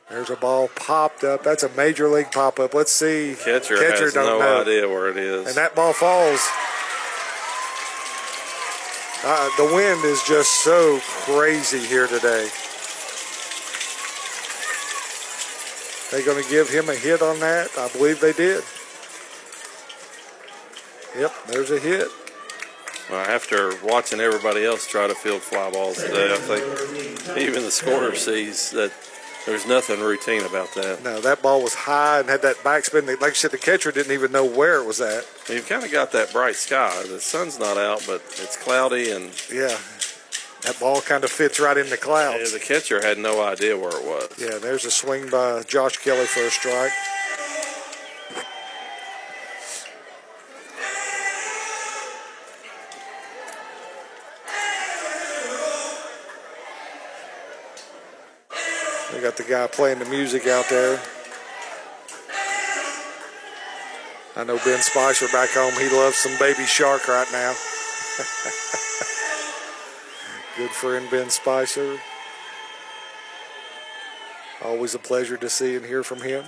There's a ball popped up. That's a major league pop-up. Let's see. Catcher has no idea where it is. And that ball falls. The wind is just so crazy here today. They going to give him a hit on that? I believe they did. Yep, there's a hit. Well, after watching everybody else try to field fly balls today, I think even the scorer sees that there's nothing routine about that. No, that ball was high and had that backspin. Like I said, the catcher didn't even know where it was at. You've kind of got that bright sky. The sun's not out, but it's cloudy and yeah, that ball kind of fits right in the clouds. Yeah, the catcher had no idea where it was. Yeah, there's a swing by Josh Kelly for a strike. We got the guy playing the music out there. I know Ben Spicer back home, he loves some Baby Shark right now. Good friend Ben Spicer. Always a pleasure to see and hear from him.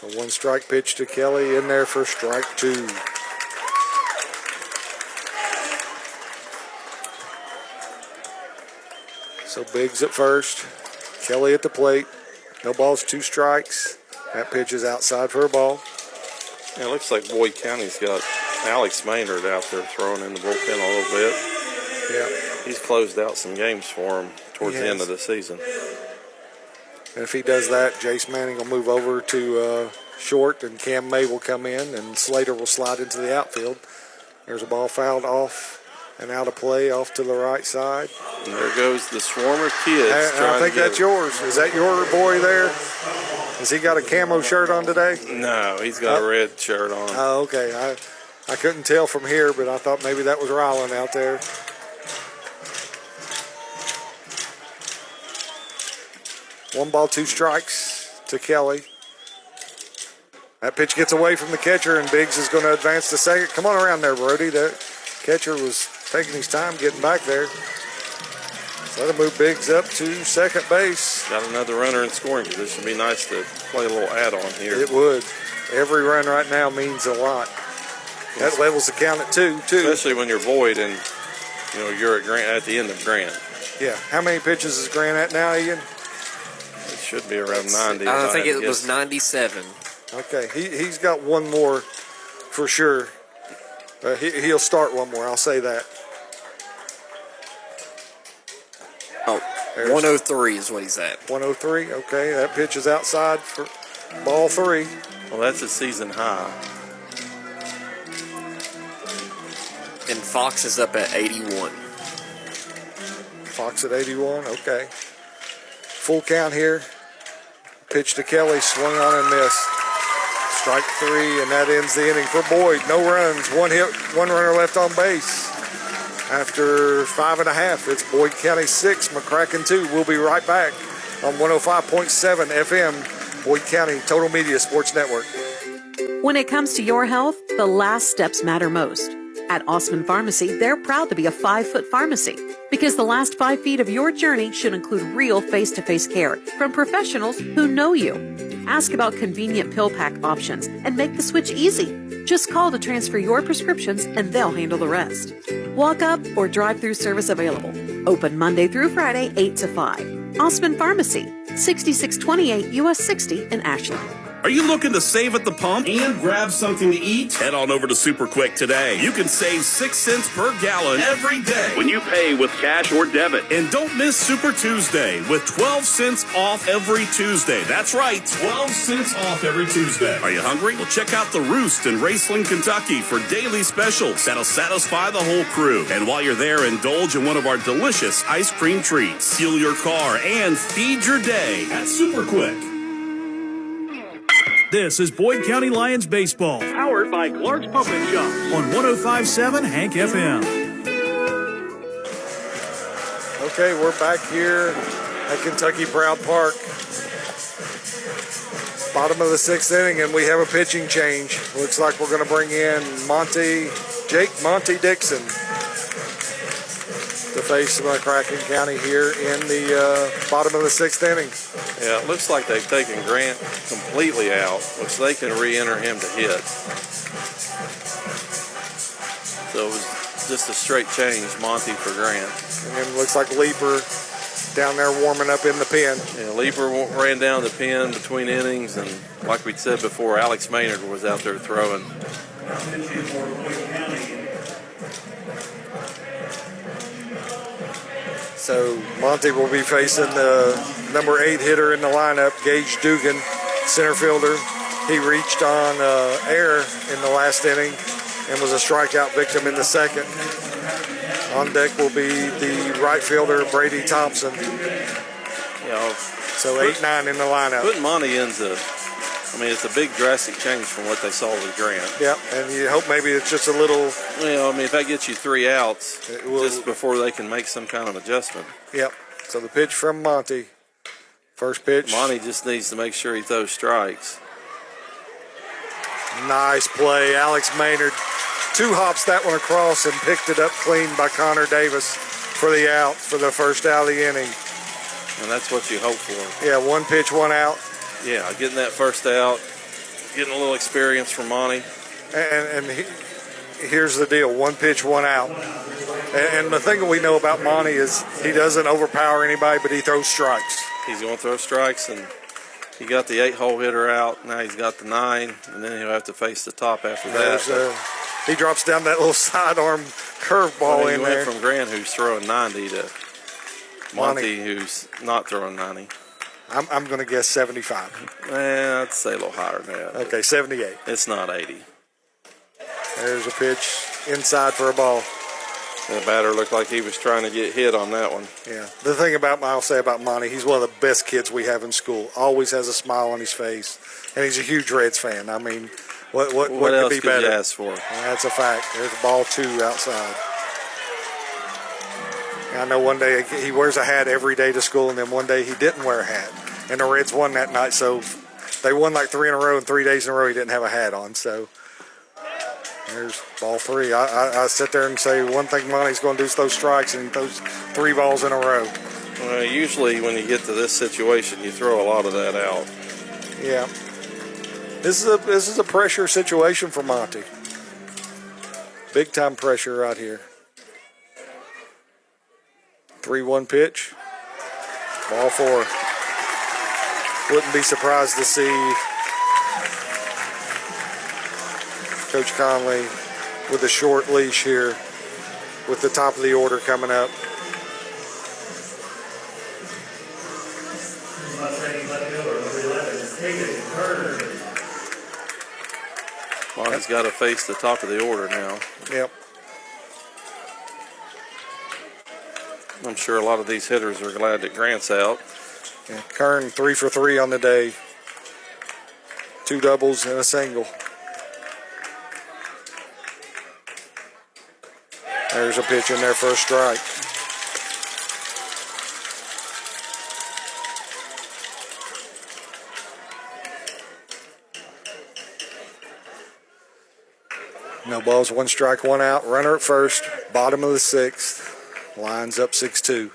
A 1-strike pitch to Kelly in there for strike 2. So Biggs at first, Kelly at the plate. No balls, 2 strikes. That pitch is outside for a ball. Yeah, it looks like Boyd County's got Alex Maynard out there throwing in the bullpen a little bit. Yeah. He's closed out some games for him towards the end of the season. And if he does that, Jace Manning will move over to short, and Cam May will come in, and Slater will slide into the outfield. There's a ball fouled off and out of play off to the right side. And there goes the swarm of kids. I think that's yours. Is that your boy there? Has he got a camo shirt on today? No, he's got a red shirt on. Oh, okay. I couldn't tell from here, but I thought maybe that was Rylan out there. One ball, 2 strikes to Kelly. That pitch gets away from the catcher, and Biggs is going to advance to second. Come on around there, Brody. That catcher was taking his time getting back there. So that'll move Biggs up to second base. Got another runner in scoring position. It'd be nice to play a little add-on here. It would. Every run right now means a lot. That levels the count at 2, too. Especially when you're Boyd and you're at Grant at the end of Grant. Yeah. How many pitches is Grant at now, Ian? It should be around 90. I think it was 97. Okay. He's got one more for sure. He'll start one more. I'll say that. Oh, 103 is what he's at. 103. Okay. That pitch is outside for ball 3. Well, that's a season high. And Fox is up at 81. Fox at 81. Okay. Full count here. Pitch to Kelly. Swung on and missed. Strike 3, and that ends the inning for Boyd. No runs. 1 hit, 1 runner left on base. After 5.5, it's Boyd County 6, Mccracken 2. We'll be right back on 105.7 FM, Boyd County Total Media Sports Network. When it comes to your health, the last steps matter most. At Osman Pharmacy, they're proud to be a 5-foot pharmacy because the last 5 feet of your journey should include real face-to-face care from professionals who know you. Ask about convenient pill pack options and make the switch easy. Just call to transfer your prescriptions and they'll handle the rest. Walk up or drive-through service available. Open Monday through Friday, 8 to 5. Osmond Pharmacy, 6628 US 60 in Ashland. Are you looking to save at the pump and grab something to eat? Head on over to Super Quick today. You can save 6 cents per gallon every day when you pay with cash or debit. And don't miss Super Tuesday with 12 cents off every Tuesday. That's right, 12 cents off every Tuesday. Are you hungry? Well, check out the Roost in Raceland, Kentucky for daily specials that'll satisfy the whole crew. And while you're there, indulge in one of our delicious ice cream treats. Fuel your car and feed your day at Super Quick. This is Boyd County Lions baseball, Powered by Clark's Pump and Shop on 105.7 Hank FM. Okay, we're back here at Kentucky Proud Park. Bottom of the 6th inning, and we have a pitching change. Looks like we're going to bring in Jake Monty Dixon to face Mccracken County here in the bottom of the 6th inning. Yeah, it looks like they've taken Grant completely out, which they can re-enter him to hit. So it was just a straight change, Monty for Grant. And then looks like Leeper down there warming up in the pen. Yeah, Leeper ran down the pen between innings, and like we said before, Alex Maynard was out there throwing. So Monty will be facing the number 8 hitter in the lineup, Gage Dugan, center fielder. He reached on air in the last inning and was a strikeout victim in the second. On deck will be the right fielder, Brady Thompson. You know, so 8-9 in the lineup. Putting Monty into, it's a big drastic change from what they saw with Grant. Yep, and you hope maybe it's just a little. Well, if that gets you 3 outs, just before they can make some kind of adjustment. Yep. So the pitch from Monty. First pitch. Monty just needs to make sure he throws strikes. Nice play, Alex Maynard. 2 hops that one across and picked it up clean by Connor Davis for the out, for the first out of the inning. And that's what you hope for. Yeah, 1 pitch, 1 out. Yeah, getting that first out, getting a little experience from Monty. And here's the deal, 1 pitch, 1 out. And the thing that we know about Monty is he doesn't overpower anybody, but he throws strikes. He's going to throw strikes, and he got the 8-hole hitter out. Now he's got the 9, and then he'll have to face the top after that. He drops down that little sidearm curveball in there. He went from Grant, who's throwing 90, to Monty, who's not throwing 90. I'm going to guess 75. I'd say a little higher than that. Okay, 78. It's not 80. There's a pitch inside for a ball. The batter looked like he was trying to get hit on that one. Yeah. The thing I'll say about Monty, he's one of the best kids we have in school. Always has a smile on his face, and he's a huge Reds fan. What else could be better? You ask for? That's a fact. There's ball 2 outside. I know one day he wears a hat every day to school, and then one day he didn't wear a hat. And the Reds won that night, so they won like 3 in a row, and 3 days in a row he didn't have a hat on. So there's ball 3. I sit there and say one thing Monty's going to do is throw strikes, and he throws 3 balls in a row. Well, usually when you get to this situation, you throw a lot of that out. Yeah. This is a pressure situation for Monty. Big time pressure right here. 3-1 pitch. Ball 4. Wouldn't be surprised to see Coach Conley with a short leash here with the top of the order coming up. Monty's got to face the top of the order now. Yep. I'm sure a lot of these hitters are glad that Grant's out. Yeah, Kern 3 for 3 on the day. 2 doubles and a single. There's a pitch in there for a strike. No balls, 1 strike, 1 out. Runner at first, bottom of the 6th. Lines up 6-2.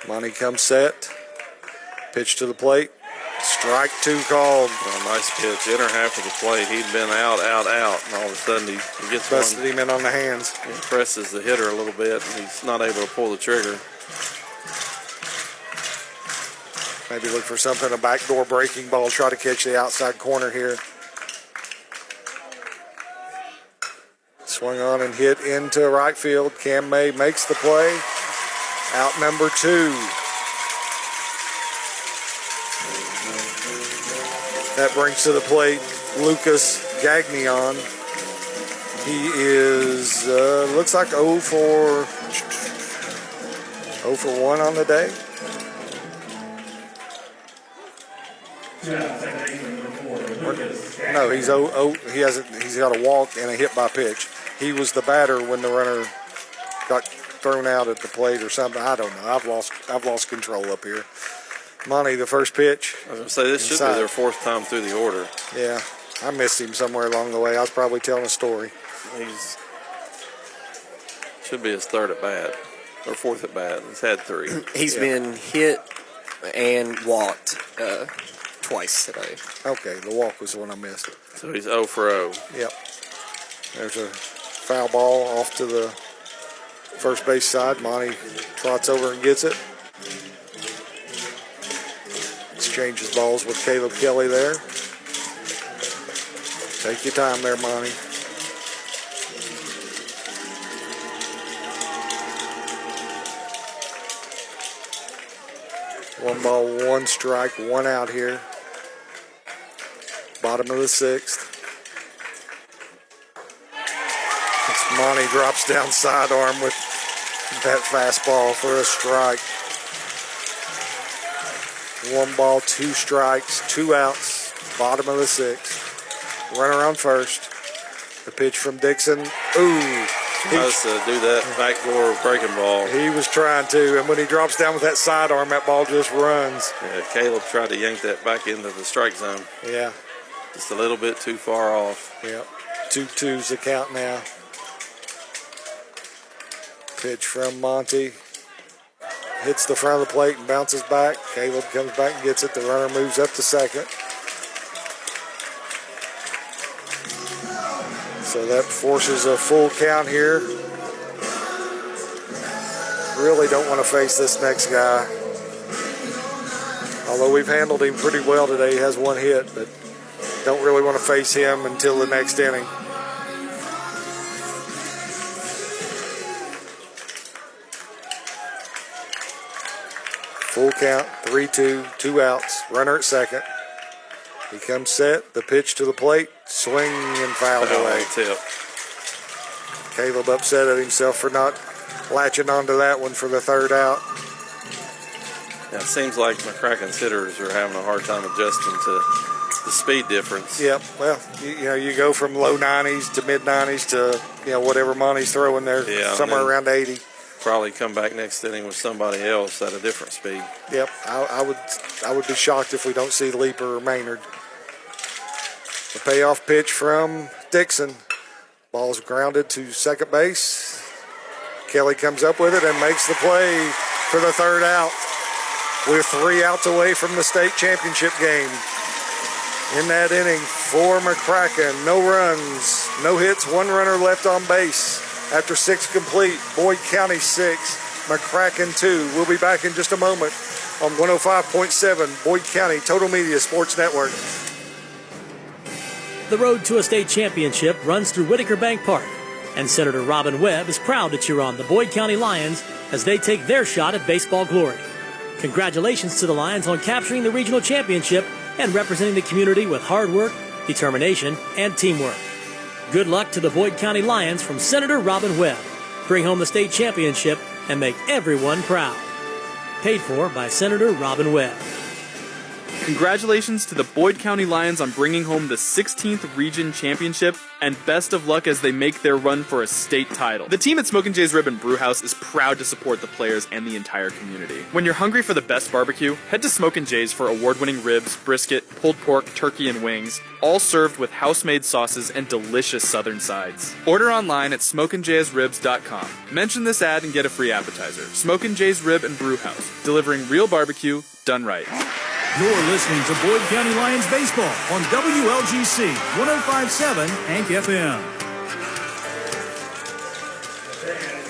Monty comes set. Pitch to the plate. Strike 2 called. Well, nice pitch, inner half of the plate. He'd been out, and all of a sudden he gets Busted one. him in on the hands. He presses the hitter a little bit, and he's not able to pull the trigger. Maybe look for something, a backdoor breaking ball, try to catch the outside corner here. Swung on and hit into right field. Cam May makes the play. Out number 2. That brings to the plate Lucas Gagnon. He is, looks like 0 for 1 on the day. No, he's he's got a walk and a hit by pitch. He was the batter when the runner got thrown out at the plate or something. I don't know. I've lost control up here. Monty, the first pitch. I was going to say, this should be their 4th time through the order. Yeah, I missed him somewhere along the way. I was probably telling a story. Should be his 3rd at bat, or 4th at bat. He's had 3. He's been hit and walked twice today. Okay, the walk was the one I missed. So he's 0 for 0. Yep. There's a foul ball off to the first base side. Monty trots over and gets it. Exchanges balls with Caleb Kelly there. Take your time there, Monty. One ball, 1 strike, 1 out here. Bottom of the 6th. Monty drops down sidearm with that fastball for a strike. 1 ball, 2 strikes, 2 outs. Bottom of the 6th. Runner on first. The pitch from Dixon. Ooh. Tries to do that backdoor breaking ball. He was trying to, and when he drops down with that sidearm, that ball just runs. Yeah, Caleb tried to yank that back into the strike zone. Yeah. Just a little bit too far off. Yep. 2-2's the count now. Pitch from Monty. Hits the front of the plate and bounces back. Caleb comes back and gets it. The runner moves up to second. So that forces a full count here. Really don't want to face this next guy. Although we've handled him pretty well today. He has 1 hit, but don't really want to face him until the next inning. Full count, 3-2, 2 outs, runner at second. He comes set, the pitch to the plate, swing and fouled away. Tip. Caleb upset at himself for not latching onto that one for the 3rd out. Yeah, it seems like Mccracken's hitters are having a hard time adjusting to the speed difference. Yep, well, you go from low 90s to mid 90s to, whatever Monty's throwing there, somewhere around 80. Probably come back next inning with somebody else at a different speed. Yep, I would be shocked if we don't see Leaper or Maynard. The payoff pitch from Dixon. Ball's grounded to second base. Kelly comes up with it and makes the play for the 3rd out. We're 3 outs away from the state championship game. In that inning for Mccracken, no runs, no hits, 1 runner left on base. After 6 complete, Boyd County 6, Mccracken 2. We'll be back in just a moment on 105.7 Boyd County Total Media Sports Network. The road to a state championship runs through Whitaker Bank Park, and Senator Robin Webb is proud to cheer on the Boyd County Lions as they take their shot at baseball glory. Congratulations to the Lions on capturing the regional championship and representing the community with hard work, determination, and teamwork. Good luck to the Boyd County Lions from Senator Robin Webb. Bring home the state championship and make everyone proud. Paid for by Senator Robin Webb. Congratulations to the Boyd County Lions on bringing home the 16th Region Championship, and best of luck as they make their run for a state title. The team at Smokin' Jay's Rib and Brew House is proud to support the players and the entire community. When you're hungry for the best barbecue, head to Smokin' Jay's for award-winning ribs, brisket, pulled pork, turkey, and wings, all served with house-made sauces and delicious southern sides. Order online at smokinjaysribs.com. Mention this ad and get a free appetizer. Smokin' Jay's Rib and Brew House, delivering real barbecue done right. You're listening to Boyd County Lions Baseball on WLGC 105.7 Hank FM.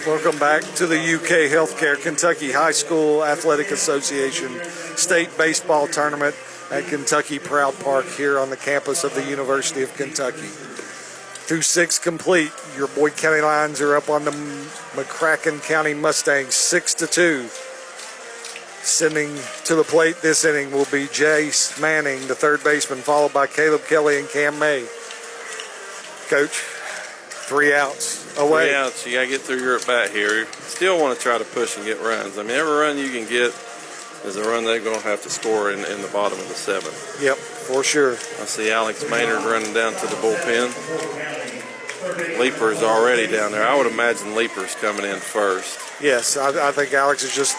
Welcome back to the UK Healthcare Kentucky High School Athletic Association State Baseball Tournament at Kentucky Proud Park here on the campus of the University of Kentucky. Through 6 complete, your Boyd County Lions are up on the Mccracken County Mustangs 6-2. Sending to the plate this inning will be Jace Manning, the third baseman, followed by Caleb Kelly and Cam May. Coach, 3 outs away. 3 outs. You got to get through your at-bat here. Still want to try to push and get runs. I mean, every run you can get is a run they're going to have to score in the bottom of the 7th. Yep, for sure. I see Alex Maynard running down to the bullpen. Leaper's already down there. I would imagine Leaper's coming in first. Yes, I think Alex is just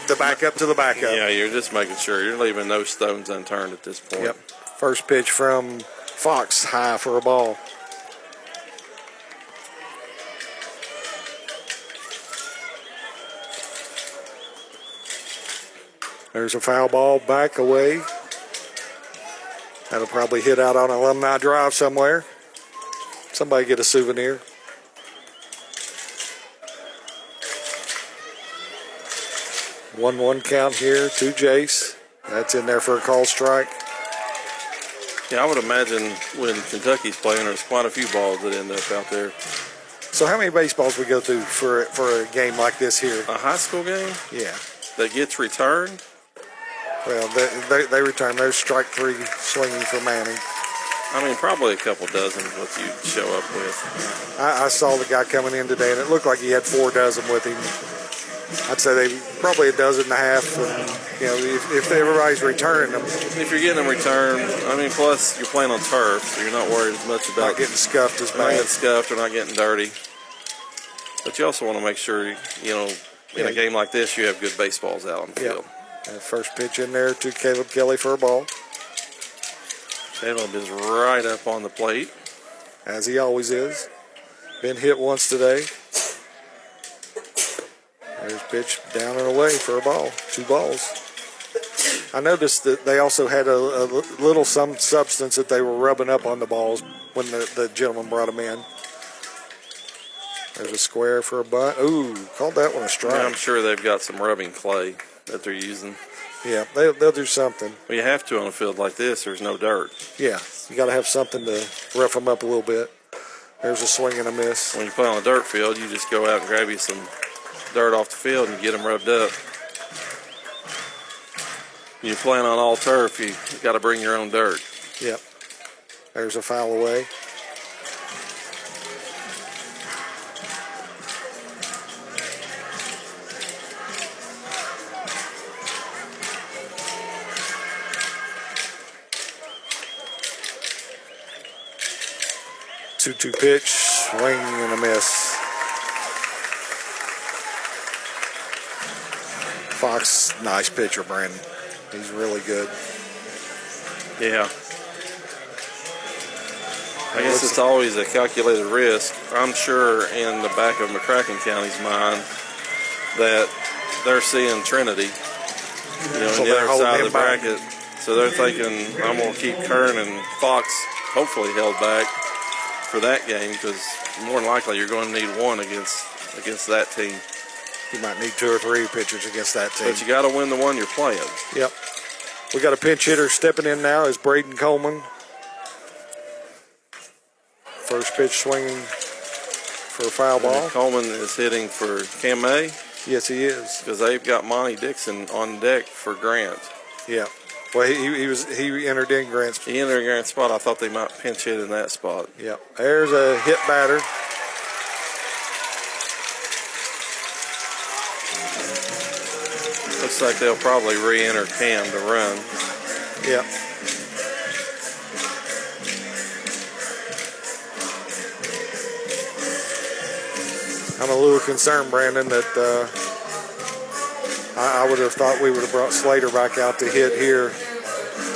the backup to the backup. Yeah, you're just making sure. You're leaving no stones unturned at this point. Yep. First pitch from Fox, high for a ball. There's a foul ball back away. That'll probably hit out on Alumni Drive somewhere. Somebody get a souvenir. One count here to Jace. That's in there for a call strike. Yeah, I would imagine when Kentucky's playing, there's quite a few balls that end up out there. So how many baseballs we go through for a game like this here? A high school game? Yeah. That gets returned? Well, they return. There's strike 3 swinging for Manning. I mean, probably a couple dozen what you show up with. I saw the guy coming in today, and it looked like he had 4 dozen with him. I'd say they probably a dozen and a half. And, you know, if everybody's returning them. If you're getting them returned, I mean, plus you're playing on turf, so you're not worried as much about not getting scuffed as bad. Not getting scuffed or not getting dirty. But you also want to make sure, you know, in a game like this, you have good baseballs out on the field. And first pitch in there to Caleb Kelly for a ball. Caleb is right up on the plate. As he always is. Been hit once today. There's pitch down and away for a ball. 2 balls. I noticed that they also had a little some substance that they were rubbing up on the balls when the gentleman brought them in. There's a square for a bunt. Ooh, called that one a strike. Yeah, I'm sure they've got some rubbing clay that they're using. Yeah, they'll do something. Well, you have to on a field like this. There's no dirt. Yeah, you got to have something to rough them up a little bit. There's a swing and a miss. When you play on a dirt field, you just go out and grab you some dirt off the field and get them rubbed up. When you're playing on all turf, you got to bring your own dirt. Yep. There's a foul away. Two pitch, swing and a miss. Fox, nice pitcher, Brandon. He's really good. Yeah. I guess it's always a calculated risk. I'm sure in the back of Mccracken County's mind that they're seeing Trinity, you know, on the other side of the bracket. So they're thinking, I'm going to keep Kern and Fox hopefully held back for that game, because more than likely you're going to need one against that team. You might need 2 or 3 pitchers against that team. But you got to win the one you're playing. Yep. We got a pinch hitter stepping in now is Braden Coleman. First pitch swinging for a foul ball. Coleman is hitting for Cam May. Yes, he is. Because they've got Monty Dixon on deck for Grant. Yeah. Well, he entered in Grant's spot. He entered in Grant's spot. I thought they might pinch hit in that spot. Yep. There's a hit batter. Looks like they'll probably re-enter Cam to run. Yep. I'm a little concerned, Brandon, that I would have thought we would have brought Slater back out to hit here.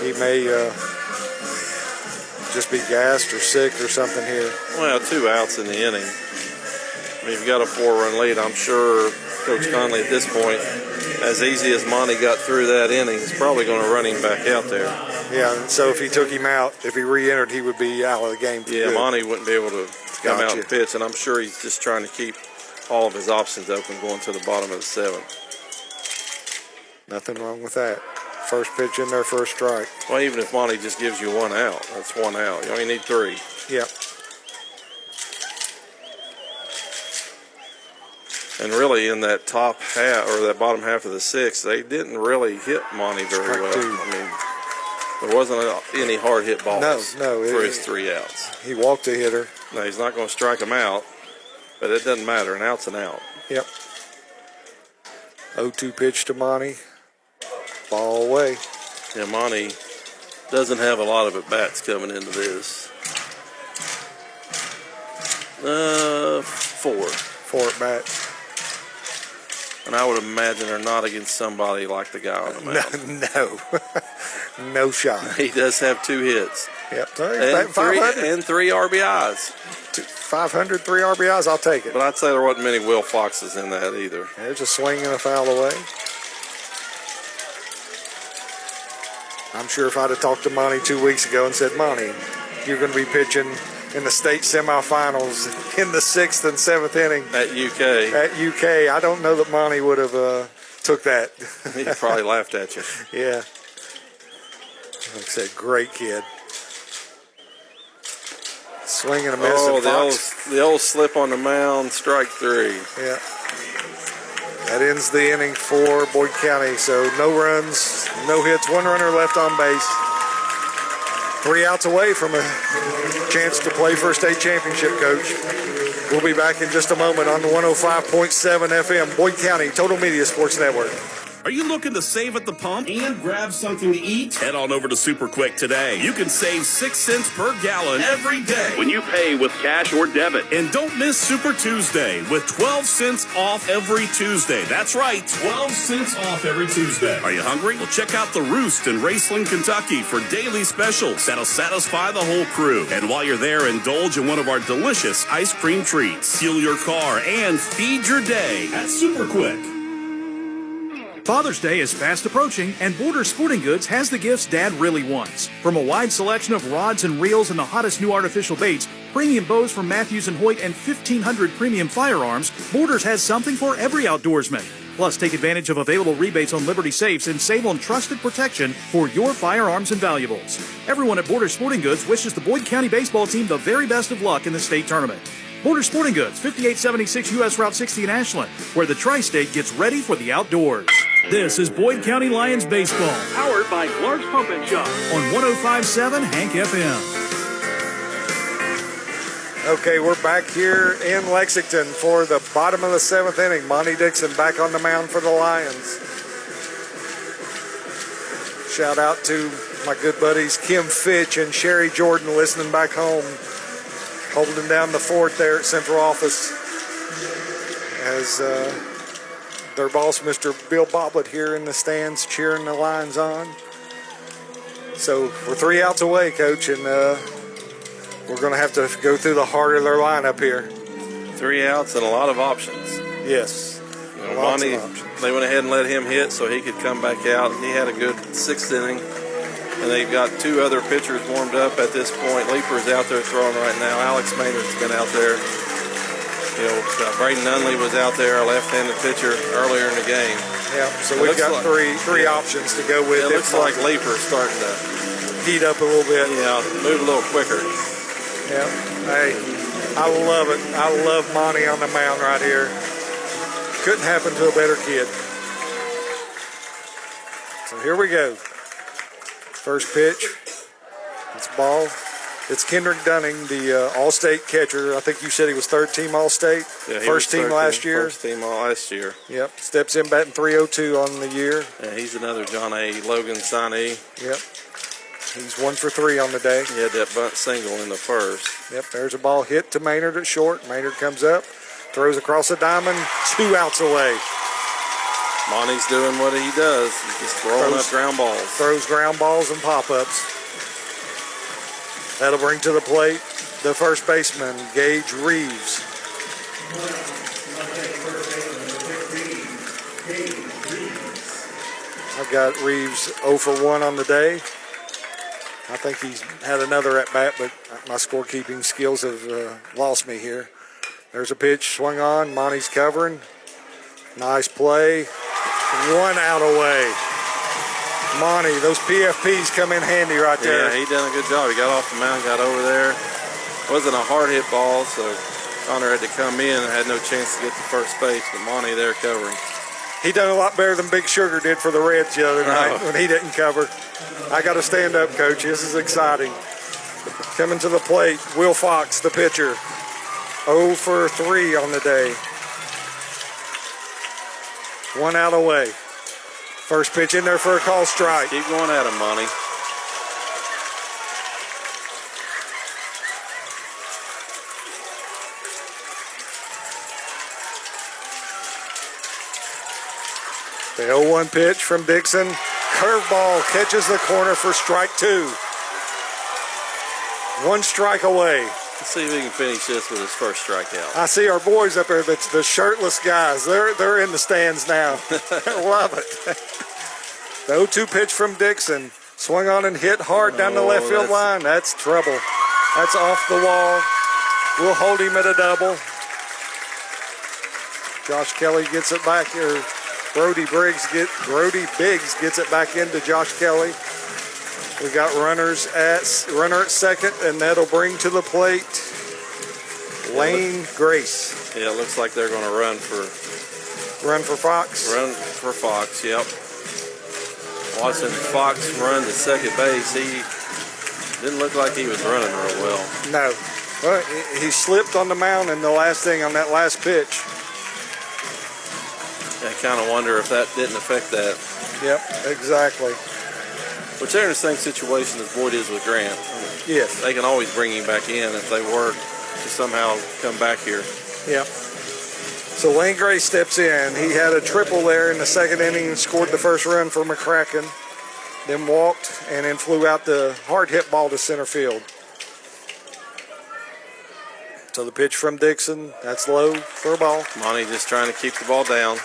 He may just be gassed or sick or something here. Well, 2 outs in the inning. I mean, you've got a 4-run lead. I'm sure Coach Conley at this point as easy as Monty got through that inning, he's probably going to run him back out there. Yeah, and so if he took him out, if he re-entered, he would be out of the game. Yeah, good. Monty wouldn't be able to come out and pitch, and I'm sure he's just trying to keep all of his options open going to the bottom of the seventh. Nothing wrong with that. First pitch in there for a strike. Well, even if Monty just gives you one out, that's one out. You only need three. Yep. And really, in that top half or that bottom half of the sixth, they didn't really hit Monty very well. I mean, there wasn't any hard hit balls for his 3 outs. He walked a hitter. No, he's not going to strike him out, but it doesn't matter. An out's an out. Yep. 0-2 pitch to Monty. Ball away. Yeah, Monty doesn't have a lot of at-bats coming into this. 4. 4 at-bats. And I would imagine they're not against somebody like the guy on the mound. No. No shot. He does have 2 hits. Yep. And 3 RBIs. 500, 3 RBIs, I'll take it. But I'd say there wasn't many Will Foxes in that either. There's a swing and a foul away. I'm sure if I'd have talked to Monty 2 weeks ago and said, Monty, you're going to be pitching in the state semifinals in the 6th and 7th inning. At UK. At UK. I don't know that Monty would have took that. He probably laughed at you. Yeah. Like I said, great kid. Swing and a miss. Oh, the old slip on the mound, strike 3. Yeah. That ends the inning for Boyd County. So no runs, no hits, 1 runner left on base. 3 outs away from a chance to play for a state championship, Coach. We'll be back in just a moment on the 105.7 FM, Boyd County Total Media Sports Network. Are you looking to save at the pump and grab something to eat? Head on over to Super Quick today. You can save 6 cents per gallon every day when you pay with cash or debit. And don't miss Super Tuesday with 12 cents off every Tuesday. That's right, 12 cents off every Tuesday. Are you hungry? Well, check out The Roost in Raceland, Kentucky for daily specials that'll satisfy the whole crew. And while you're there, indulge in one of our delicious ice cream treats. Fuel your car and feed your day at Super Quick. Father's Day is fast approaching, and Borders Sporting Goods has the gifts Dad really wants. From a wide selection of rods and reels and the hottest new artificial baits, premium bows from Matthews and Hoyt, and 1,500 premium firearms, Borders has something for every outdoorsman. Plus, take advantage of available rebates on Liberty safes and save on trusted protection for your firearms and valuables. Everyone at Borders Sporting Goods wishes the Boyd County baseball team the very best of luck in the state tournament. Borders Sporting Goods, 5876 U.S. Route 60 in Ashland, where the Tri-State gets ready for the outdoors. This is Boyd County Lions Baseball, powered by Clark's Pump and Shop on 105.7 Hank FM. Okay, we're back here in Lexington for the bottom of the 7th inning. Monty Dixon back on the mound for the Lions. Shout out to my good buddies Kim Fitch and Sherry Jordan listening back home, holding down the fort there at Central Office as their boss, Mr. Bill Boblett, here in the stands cheering the Lions on. So we're 3 outs away, Coach, and we're going to have to go through the heart of their lineup here. 3 outs and a lot of options. Yes. Monty, they went ahead and let him hit so he could come back out. He had a good 6th inning. And they've got 2 other pitchers warmed up at this point. Leeper's out there throwing right now. Alex Maynard's been out there. You know, Braden Nunley was out there, a left-handed pitcher, earlier in the game. Yeah, so we've got three options to go with. It looks like Leeper's starting to heat up a little bit. Yeah, move a little quicker. Yeah, hey, I love it. I love Monty on the mound right here. Couldn't happen to a better kid. So here we go. First pitch. It's ball. It's Kendrick Dunning, the All-State catcher. I think you said he was 3rd team All-State. Yeah, first team last year. First team last year. Yep. Steps in batting .302 on the year. Yeah, he's another John A. Logan signee. Yep. He's 1 for 3 on the day. He had that bunt single in the first. Yep. There's a ball hit to Maynard at short. Maynard comes up, throws across the diamond, 2 outs away. Monty's doing what he does. He's just throwing up ground balls. Throws ground balls and pop-ups. That'll bring to the plate the first baseman, Gage Reeves. I've got Reeves 0 for 1 on the day. I think he's had another at bat, but my scorekeeping skills have lost me here. There's a pitch swung on. Monty's covering. Nice play. 1 out away. Monty, those PFPs come in handy right there. Yeah, he done a good job. He got off the mound, got over there. Wasn't a hard hit ball, so Connor had to come in and had no chance to get to first base, but Monty there covering. He done a lot better than Big Sugar did for the Reds the other night when he didn't cover. I got to stand up, Coach. This is exciting. Coming to the plate, Will Fox, the pitcher. 0 for 3 on the day. 1 out away. First pitch in there for a call strike. Keep going at him, Monty. The 0-1 pitch from Dixon. Curveball catches the corner for strike 2. 1 strike away. Let's see if he can finish this with his first strikeout. I see our boys up there, the shirtless guys. They're in the stands now. Love it. The 0-2 pitch from Dixon. Swung on and hit hard down the left field line. That's trouble. That's off the wall. We'll hold him at a double. Josh Kelly gets it back here. Brody Biggs gets it back into Josh Kelly. We got runner at second, and that'll bring to the plate Lane Grace. Yeah, it looks like they're going to run for Fox. Run for Fox, yep. Watching Fox run to second base, he didn't look like he was running real well. No. Well, he slipped on the mound in the last thing on that last pitch. I kind of wonder if that didn't affect that. Yep, exactly. Which they're in the same situation as Boyd is with Grant. Yes. They can always bring him back in if they were to somehow come back here. Yep. So Lane Gray steps in. He had a triple there in the second inning and scored the first run for Mccracken. Then walked and then flew out the hard hit ball to center field. So the pitch from Dixon, that's low for a ball. Monty just trying to keep the ball down.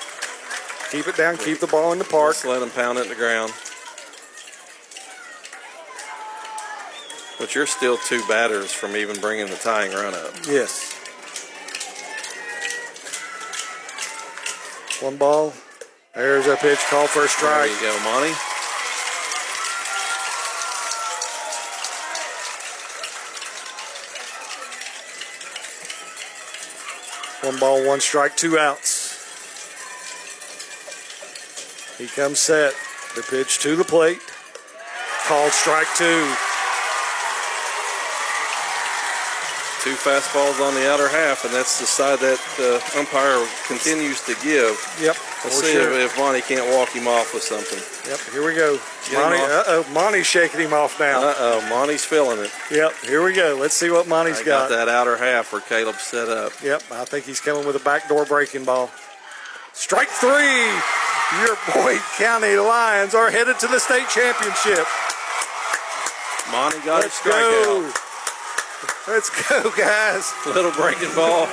Keep it down, keep the ball in the park. Just let him pound it in the ground. But you're still 2 batters from even bringing the tying run up. Yes. 1 ball. There's a pitch called for a strike. There you go, Monty. One ball, 1 strike, 2 outs. He comes set. The pitch to the plate. Called strike 2. 2 fastballs on the outer half, and that's the side that the umpire continues to give. Yep. Let's see if Monty can't walk him off with something. Yep, here we go. Monty, Monty's shaking him off now. Monty's feeling it. Yep, here we go. Let's see what Monty's got. That outer half where Caleb's set up. Yep, I think he's coming with a backdoor breaking ball. Strike 3. Your Boyd County Lions are headed to the state championship. Monty got a strikeout. Let's go, guys. Little breaking ball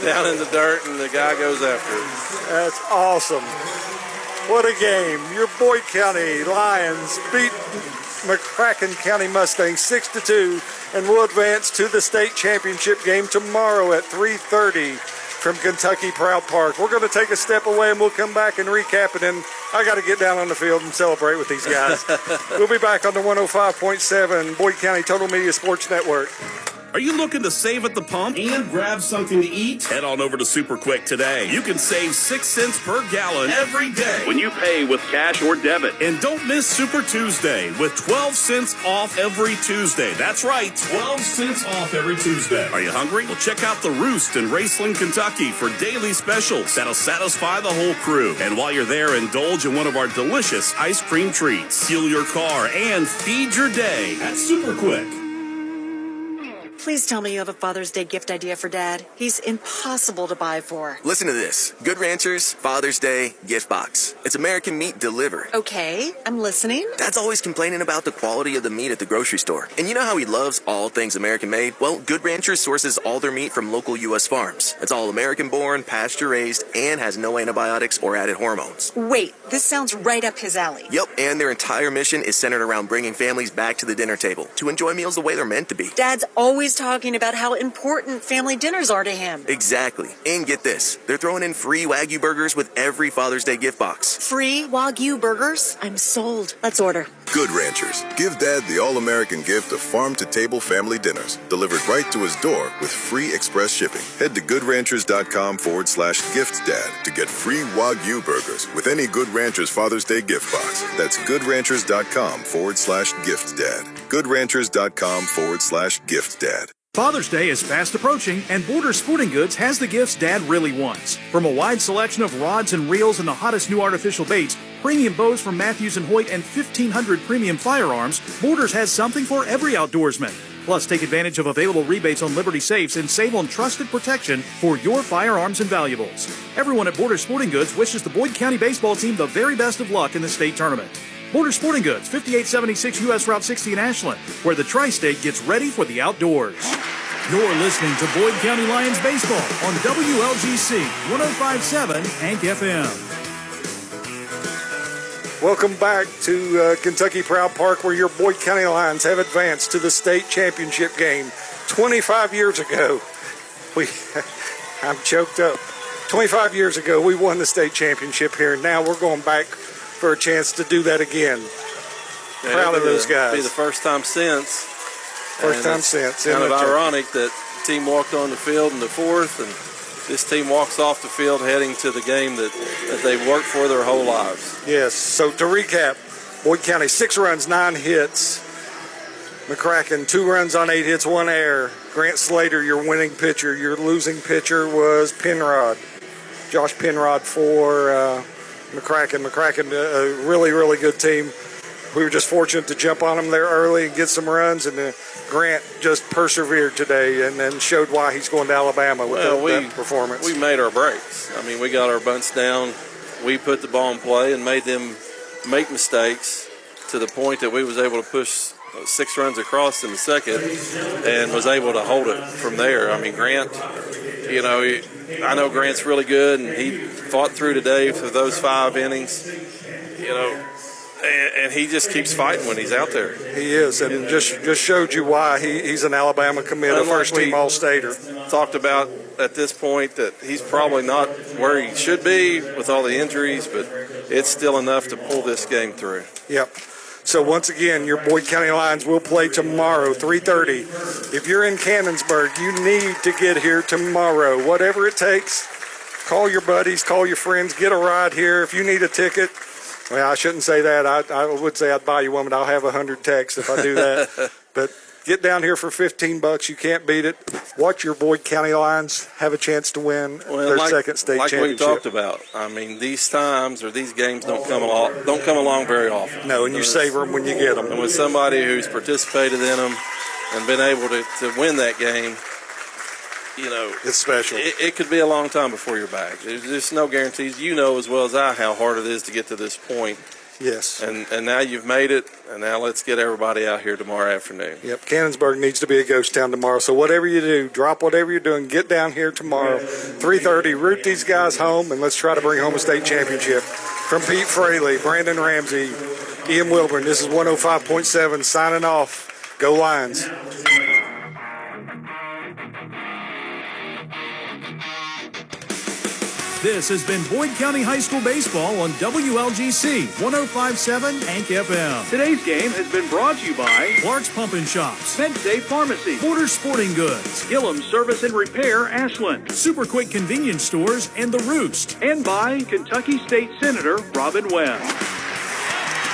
down in the dirt, and the guy goes after it. That's awesome. What a game. Your Boyd County Lions beat Mccracken County Mustangs 6-2 and will advance to the state championship game tomorrow at 3:30 from Kentucky Proud Park. We're going to take a step away and we'll come back and recap it, and I got to get down on the field and celebrate with these guys. We'll be back on the 105.7 Boyd County Total Media Sports Network. Are you looking to save at the pump and grab something to eat? Head on over to Super Quick today. You can save 6 cents per gallon every day when you pay with cash or debit. And don't miss Super Tuesday with 12 cents off every Tuesday. That's right, 12 cents off every Tuesday. Are you hungry? Well, check out The Roost in Raceland, Kentucky for daily specials that'll satisfy the whole crew. And while you're there, indulge in one of our delicious ice cream treats. Fuel your car and feed your day at Super Quick. Please tell me you have a Father's Day gift idea for Dad. He's impossible to buy for. Listen to this. Good Ranchers Father's Day gift box. It's American meat delivered. Okay, I'm listening. Dad's always complaining about the quality of the meat at the grocery store. And you know how he loves all things American made? Well, Good Ranchers sources all their meat from local U.S. farms. It's all American born, pasture raised, and has no antibiotics or added hormones. Wait, this sounds right up his alley. Yep, and their entire mission is centered around bringing families back to the dinner table to enjoy meals the way they're meant to be. Dad's always talking about how important family dinners are to him. Exactly. And get this, they're throwing in free Wagyu burgers with every Father's Day gift box. Free Wagyu burgers? I'm sold. Let's order. Good Ranchers. Give Dad the all-American gift of farm-to-table family dinners delivered right to his door with free express shipping. Head to goodranchers.com/giftdad to get free Wagyu burgers with any Good Ranchers Father's Day gift box. That's goodranchers.com/giftdad. goodranchers.com/giftdad. Father's Day is fast approaching, and Border Sporting Goods has the gifts Dad really wants. From a wide selection of rods and reels and the hottest new artificial baits, premium bows from Matthews and Hoyt, and 1,500 premium firearms, Borders has something for every outdoorsman. Plus, take advantage of available rebates on Liberty safes and save on trusted protection for your firearms and valuables. Everyone at Border Sporting Goods wishes the Boyd County baseball team the very best of luck in the state tournament. Border Sporting Goods, 5876 U.S. Route 60 in Ashland, where the Tri-State gets ready for the outdoors. You're listening to Boyd County Lions Baseball on WLGC 105.7 Hank FM. Welcome back to Kentucky Proud Park, where your Boyd County Lions have advanced to the state championship game 25 years ago. I'm choked up. 25 years ago, we won the state championship here, and now we're going back for a chance to do that again. Proud of those guys. Be the first time since. First time since. Kind of ironic that the team walked on the field in the fourth, and this team walks off the field heading to the game that they've worked for their whole lives. Yes. So to recap, Boyd County 6 runs, 9 hits. Mccracken 2 runs on 8 hits, 1 error. Grant Slater, your winning pitcher. Your losing pitcher was Penrod. Josh Penrod for Mccracken. Mccracken, a really, really good team. We were just fortunate to jump on them there early and get some runs, and Grant just persevered today and then showed why he's going to Alabama with that performance. We made our breaks. I mean, we got our bunts down. We put the ball in play and made them make mistakes to the point that we was able to push 6 runs across in the second and was able to hold it from there. I mean, Grant, I know Grant's really good, and he fought through today for those 5 innings, and he just keeps fighting when he's out there. He is, and just showed you why he's an Alabama commit, a first-team All-Stater. Talked about at this point that he's probably not where he should be with all the injuries, but it's still enough to pull this game through. Yep. So once again, your Boyd County Lions will play tomorrow, 3:30. If you're in Cannonsburg, you need to get here tomorrow. Whatever it takes, call your buddies, call your friends, get a ride here. If you need a ticket, well, I shouldn't say that. I would say I'd buy you one, but I'll have 100 texts if I do that. But get down here for $15. You can't beat it. Watch your Boyd County Lions have a chance to win their second state championship. Like we talked about, I mean, these times or these games don't come along very often. No, and you savor them when you get them. And with somebody who's participated in them and been able to win that game, it's special. It could be a long time before you're back. There's no guarantees. You know as well as I how hard it is to get to this point. Yes. And now you've made it, and now let's get everybody out here tomorrow afternoon. Yep, Cannonsburg needs to be a ghost town tomorrow. So whatever you do, drop whatever you're doing, get down here tomorrow, 3:30, root these guys home, and let's try to bring home a state championship. From Pete Fraley, Brandon Ramsey, Ian Wilburn, this is 105.7 signing off. Go Lions. This has been Boyd County High School Baseball on WLGC 105.7 Hank FM. Today's game has been brought to you by Clark's Pump and Shops, Penn State Pharmacy, Border Sporting Goods, Gillum Service and Repair, Ashland, Super Quick Convenience Stores, and The Roost, and by Kentucky State Senator Robin Webb.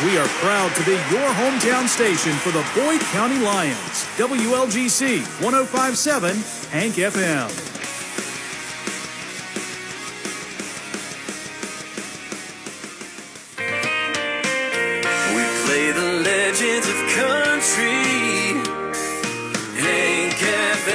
We are proud to be your hometown station for the Boyd County Lions. WLGC 105.7 Hank FM. Play the legends of country. Hank FM.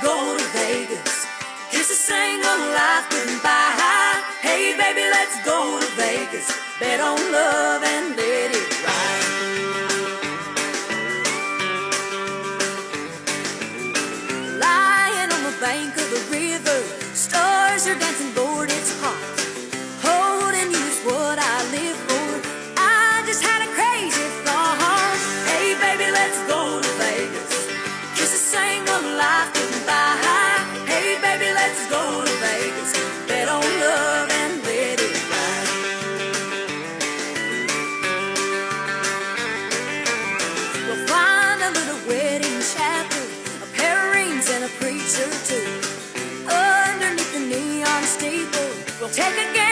go to Vegas. Kiss a single life goodbye. Hey, baby, let's go to Vegas. Bet on love and let it ride. Lying on the bank of the river, stars are dancing, Lord, it's hot. Holding you is what I live for. I just had a crazy thought. Hey, baby, let's go to Vegas. Kiss a single life goodbye. Hey, baby, let's go to Vegas. Bet on love and let it ride. We'll find a little wedding chapel, a pair of rings and a preacher too. Underneath the neon steeple, we'll take a game.